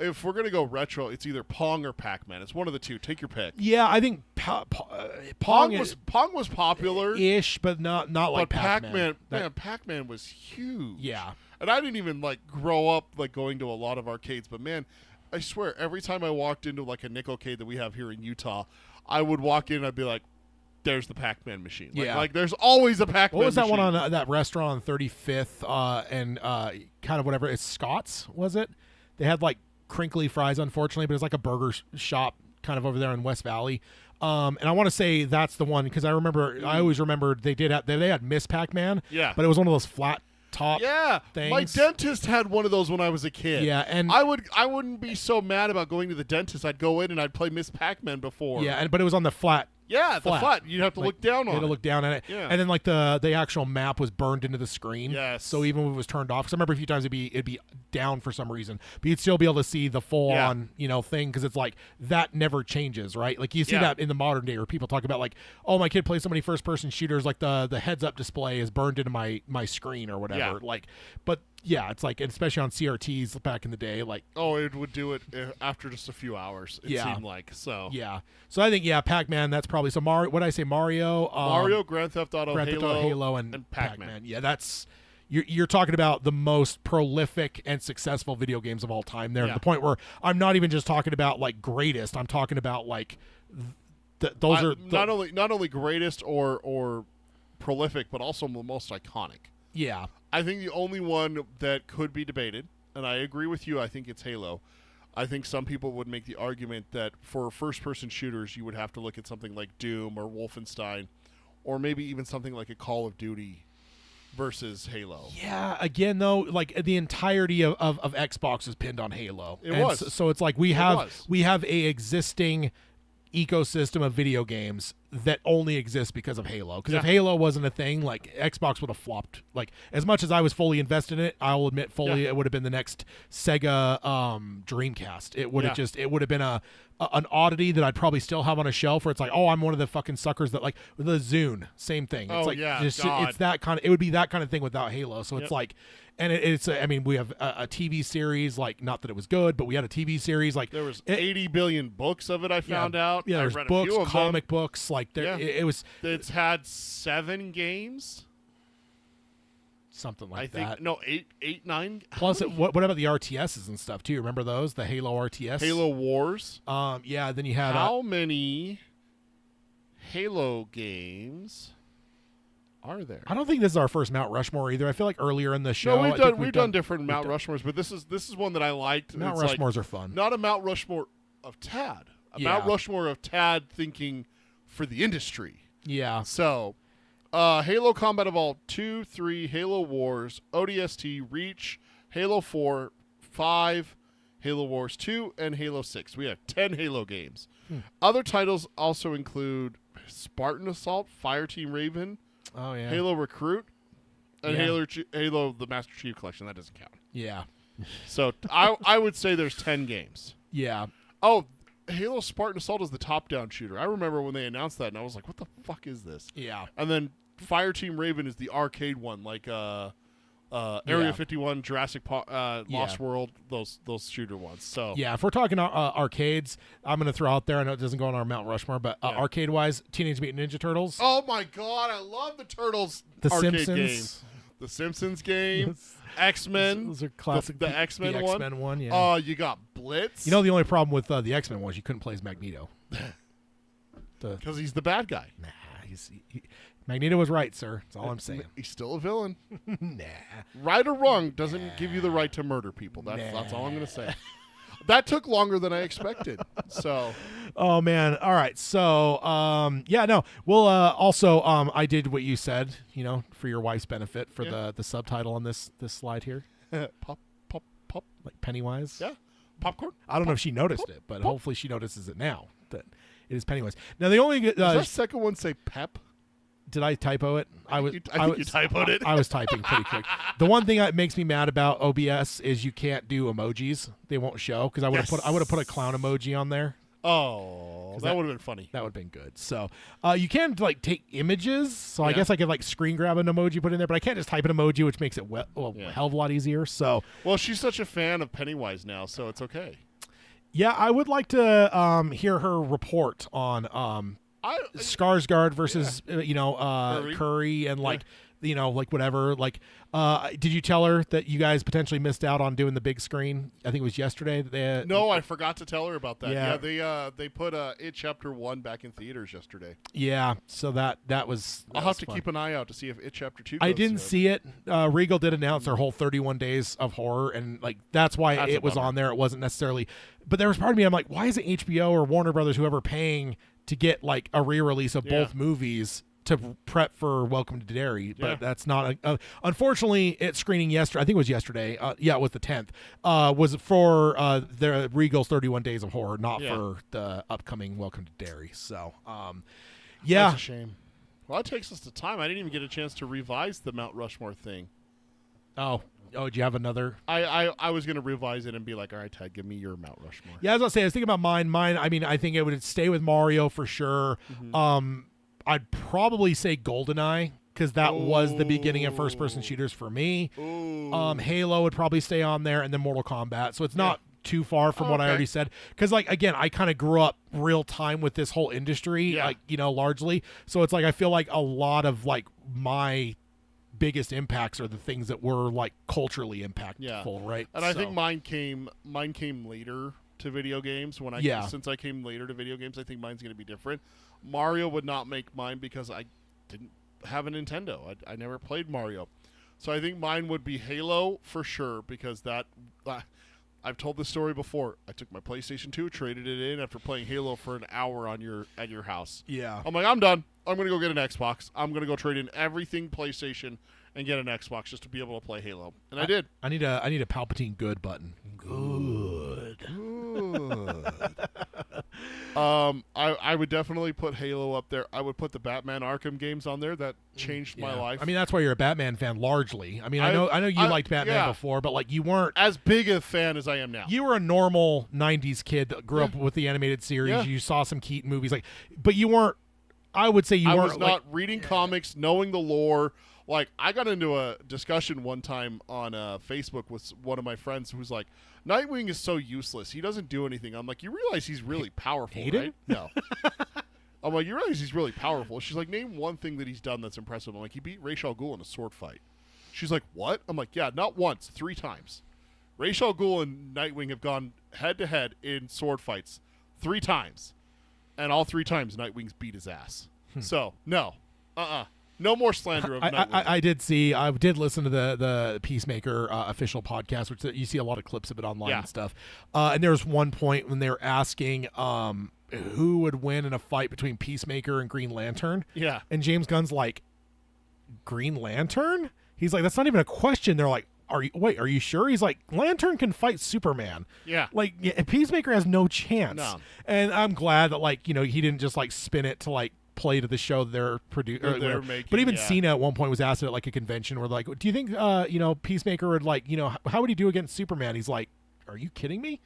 If we're gonna go retro, it's either Pong or Pac-Man. It's one of the two. Take your pick. Yeah, I think Pong was popular ish, but not like Pac-Man. Man, Pac-Man was huge. Yeah, and I didn't even like grow up like going to a lot of arcades, but man, I swear every time I walked into like a nickelcade that we have here in Utah, I would walk in and I'd be like, there's the Pac-Man machine. Like there's always a Pac-Man. What was that machine. one on that restaurant on 35th and kind of whatever? It's Scott's, was it? They had like crinkly fries, unfortunately, but it's like a burger shop kind of over there in West Valley. And I want to say that's the one, because I always remembered they had Miss Pac-Man. Yeah. But it was one of those flat top things. My dentist had one of those when I was a kid. Yeah, and I wouldn't be so mad about going to the dentist. I'd go in and I'd play Miss Pac-Man before. Yeah, but it was on the flat. Yeah, the flat. You'd have to look down on it. You had to look down at it. Yeah. And then like the actual map was burned into the screen. Yes. So even when it was turned off, because I remember a few times it'd be down for some reason, but you'd still be able to see the full on, thing, because it's like that never changes, right? Like you see that in the modern day where people talk about like, oh, my kid plays so many first person shooters, like the heads up display is burned into my screen or whatever. Yeah. Like, but yeah, it's like, especially on CRTs back in the day, like. Oh, it would do it after just a few hours, it seemed like. So. Yeah. So I think, Pac-Man, that's probably, so Mario, what did I say, Mario? Mario, Grand Theft Auto, Halo, and Pac-Man. Yeah, that's, you're talking about the most prolific and successful video games of all time there, to the point where I'm not even just talking about like greatest, I'm talking about like those are not only greatest or prolific, but also the most iconic. Yeah. I think the only one that could be debated, and I agree with you, I think it's Halo. I think some people would make the argument that for first-person shooters, you would have to look at something like Doom or Wolfenstein, or maybe even something like a Call of Duty versus Halo. Yeah, again though, like the entirety of Xbox is pinned on Halo. It was. So it's like we have a existing ecosystem of video games that only exists because of Halo. Because if Halo wasn't a thing, like Xbox would have flopped. Like as much as I was fully invested in it, I will admit fully it would have been the next Sega Dreamcast. It would have it would have been an oddity that I'd probably still have on a shelf where it's like, oh, I'm one of the fucking suckers that like the Zune, same thing. It's it's that kind of, it would be that kind of thing without Halo. So it's like, and it's I mean, we have a TV series, like not that it was good, but we had a TV series like there was 80 billion books of it. I found out. Yeah, there's books, comic books, like there. It was. It's had 7 games. Something like I think that. No, 8, 9. Plus, what about the RTSs and stuff too? Remember those? The Halo RTS, Halo Wars. Yeah. Then you had how many Halo games are there? I don't think this is our first Mount Rushmore either. I feel like earlier in the show, no, we've done different Mount Rushmores, but this is one that I liked. Mount Rushmores are fun. Not a Mount Rushmore of Tad. Mount Rushmore of Tad thinking for the industry. Yeah. So, Halo Combat Evolved 2, 3, Halo Wars, ODST, Reach, Halo 4, 5, Halo Wars 2, and Halo 6. We have 10 Halo games. Other titles also include Spartan Assault, Fireteam Raven, Halo Recruit, and Halo the Master Chief Collection. That doesn't count. Yeah. So I would say there's 10 games. Yeah. Oh, Halo Spartan Assault is the top-down shooter. I remember when they announced that, and I was like, what the fuck is this? Yeah. And then Fireteam Raven is the arcade one, like Area 51, Jurassic Lost World, those shooter ones. So yeah, if we're talking arcades, I'm going to throw out there, I know it doesn't go on our Mount Rushmore, but arcade-wise, Teenage Mutant Ninja Turtles. Oh my god, I love the Turtles the arcade Simpsons. game. The Simpsons game. X-Men. Those are classic. The X-Men one. The X-Men one, yeah. You got Blitz. You know, the only problem with the X-Men was you couldn't play as Magneto. Because he's the bad guy. Nah, Magneto was right, sir. That's all I'm saying. He's still a villain. Nah. Right or wrong doesn't give you the right to murder people. That's all I'm going to say. That took longer than I expected. So, oh man. All right. So, We'll also I did what you said, for your wife's benefit for the subtitle on this slide here. Pop, pop, pop. Like Pennywise. Yeah. Popcorn. I don't know if she noticed it, but hopefully she notices it now that it is Pennywise. Now the only does that second one say Pep? Did I typo it? I think you typoed it. I was typing pretty quick. The one thing that makes me mad about OBS is you can't do emojis. They won't show because I would have put a clown emoji on there. Oh, that would have been funny. That would have been good. So you can take images. So I guess I could screen grab an emoji, put it in there, but I can't just type an emoji, which makes it a hell of a lot easier. So she's such a fan of Pennywise now, so it's okay. Yeah, I would like to hear her report on Skarsgård versus Curry and whatever. Did you tell her that you guys potentially missed out on doing the big screen? I think it was yesterday that they No, I forgot to tell her about that. Yeah, they put It Chapter 1 back in theaters yesterday. Yeah, so that was I'll have to keep an eye out to see if It Chapter 2 goes I didn't see it. Regal did announce their whole 31 days of horror, and that's why it was on there. It wasn't necessarily, but there was part of me, I'm like, why isn't HBO or Warner Brothers, whoever, paying to get a re-release of both movies to prep for Welcome to Derry? But that's not unfortunately, it's screening yesterday. I think it was yesterday. It was the 10th. Was for the Regal's 31 Days of Horror, not for the upcoming Welcome to Derry. So, that's a shame. Well, that takes us to time. I didn't even get a chance to revise the Mount Rushmore thing. Oh, do you have another? I was going to revise it and be like, all right, Ted, give me your Mount Rushmore. Yeah, as I was saying, I was thinking about mine. I mean, I think it would stay with Mario for sure. Mm-hmm. I'd probably say GoldenEye because that was the beginning of first-person shooters for me. Halo would probably stay on there, and then Mortal Kombat. So it's not too far from what I already said. Because, again, I kind of grew up real time with this whole industry, largely. So it's I feel like a lot of, my biggest impacts are the things that were like culturally impactful, right? And I think mine came later to video games. Since I came later to video games, I think mine's going to be different. Mario would not make mine because I didn't have a Nintendo. I never played Mario. So I think mine would be Halo for sure, because that I've told this story before. I took my PlayStation 2, traded it in after playing Halo for an hour at your house. Yeah. I'm like, I'm done. I'm going to go get an Xbox. I'm going to go trade in everything PlayStation and get an Xbox just to be able to play Halo. And I did. I need a Palpatine good button. Good. I would definitely put Halo up there. I would put the Batman Arkham games on there. That changed my life. I mean, that's why you're a Batman fan largely. I mean, I know you liked Batman before, but like you weren't as big a fan as I am now. You were a normal 90s kid that grew up with the animated series. Yeah. You saw some Keaton movies, but you weren't. I would say you weren't. I was not reading comics, knowing the lore. Like, I got into a discussion one time on Facebook with one of my friends who's like, Nightwing is so useless. He doesn't do anything. I'm like, you realize he's really powerful, right? No. I'm like, you realize he's really powerful. She's like, name one thing that he's done that's impressive. I'm like, he beat Ra's al Ghul in a sword fight. She's like, what? I'm like, yeah, not once, 3 times. Ra's al Ghul and Nightwing have gone head-to-head in sword fights 3 times. And all 3 times, Nightwing's beat his ass. So, no. No more slander of Nightwing. I did listen to the Peacemaker official podcast, which you see a lot of clips of it online and stuff. And there was one point when they were asking who would win in a fight between Peacemaker and Green Lantern. Yeah. And James Gunn's like, Green Lantern? He's like, that's not even a question. They're like, are you sure? He's like, Lantern can fight Superman. Yeah. Like, Peacemaker has no chance. No. And I'm glad that, like, he didn't just, like, spin it to, like, play to the show they're producing. But even Cena at one point was asked at, like, a convention where, like, do you think, Peacemaker would, like, how would he do against Superman? He's like, are you kidding me?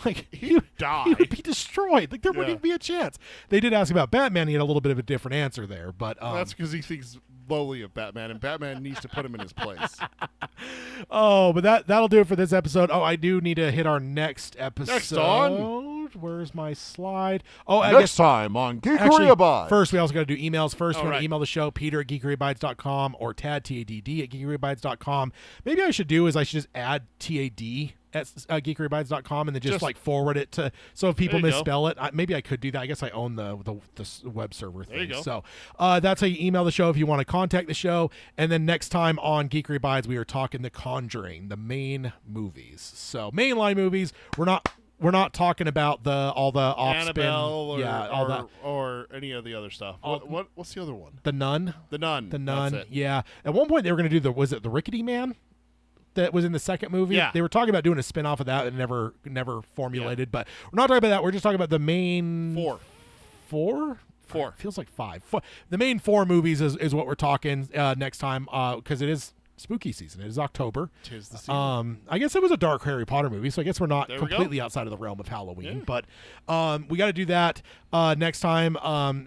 Like, he would be destroyed. Like, there wouldn't be a chance. They did ask about Batman. He had a little bit of a different answer there, but that's because he thinks lowly of Batman, and Batman needs to put him in his place. But that'll do it for this episode. I do need to hit our next episode. Next on. Where's my slide? I Next guess time on Geekery Abides. First, we also got to do emails. First, we want right. to email the show, Peter at geekeryabides.com or Tad, TADD, at geekeryabides.com. Maybe I should just add TAD at geekeryabides.com and then just like forward it to, so if people misspell it, maybe I could do that. I guess I own the web server thing. There you go. So that's how you email the show if you want to contact the show. And then next time on Geekery Abides, we are talking The Conjuring, the main movies. So mainline movies. We're not talking about all the off-spin, Annabelle or any of the other stuff. What's the other one? The Nun. The Nun. That's it. Yeah. Yeah. At one point they were going to do was it the Rickety Man that was in the second movie? Yeah. They were talking about doing a spin-off of that and never formulated. But we're not talking about that. We're just talking about the main 4. Feels like 5. The main 4 movies is what we're talking next time because it is spooky season. It is October. 'Tis the season. I guess it was a dark Harry Potter movie, so I guess we're not completely go. outside of the realm of Halloween. Yeah. But we got to do that next time.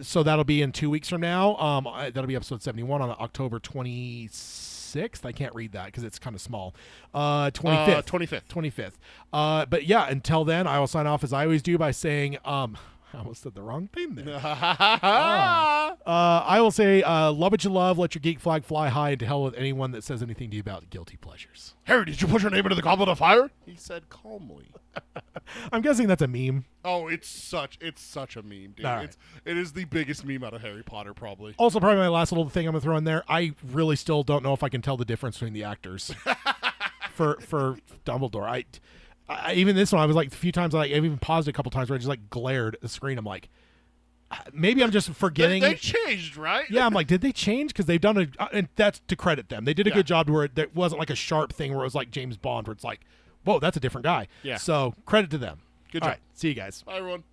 So that'll be in 2 weeks from now. That'll be episode 71 on October 26th. I can't read that because it's kind of small. 25th. 25th. But yeah, until then, I will sign off as I always do by saying, I almost said the wrong thing there. I will say, love what you love, let your geek flag fly high, and to hell with anyone that says anything to you about guilty pleasures. Harry, did you put your name into the Goblet of Fire? He said calmly. I'm guessing that's a meme. Oh, it's such a meme, dude. Right. It is the biggest meme out of Harry Potter, probably. Also, probably my last little thing I'm going to throw in there, I really still don't know if I can tell the difference between the actors for Dumbledore. I even this one, I was like, a few times, I've even paused a couple times where I just like glared at the screen. I'm like, maybe I'm just forgetting. They changed, right? Yeah, I'm like, did they change? Because they've done and that's to credit them. They did a good job where it wasn't like a sharp thing where it was like James Bond, where it's like, whoa, that's a different guy. Yeah. So credit to them. Good All job. right, see you guys. Bye, everyone.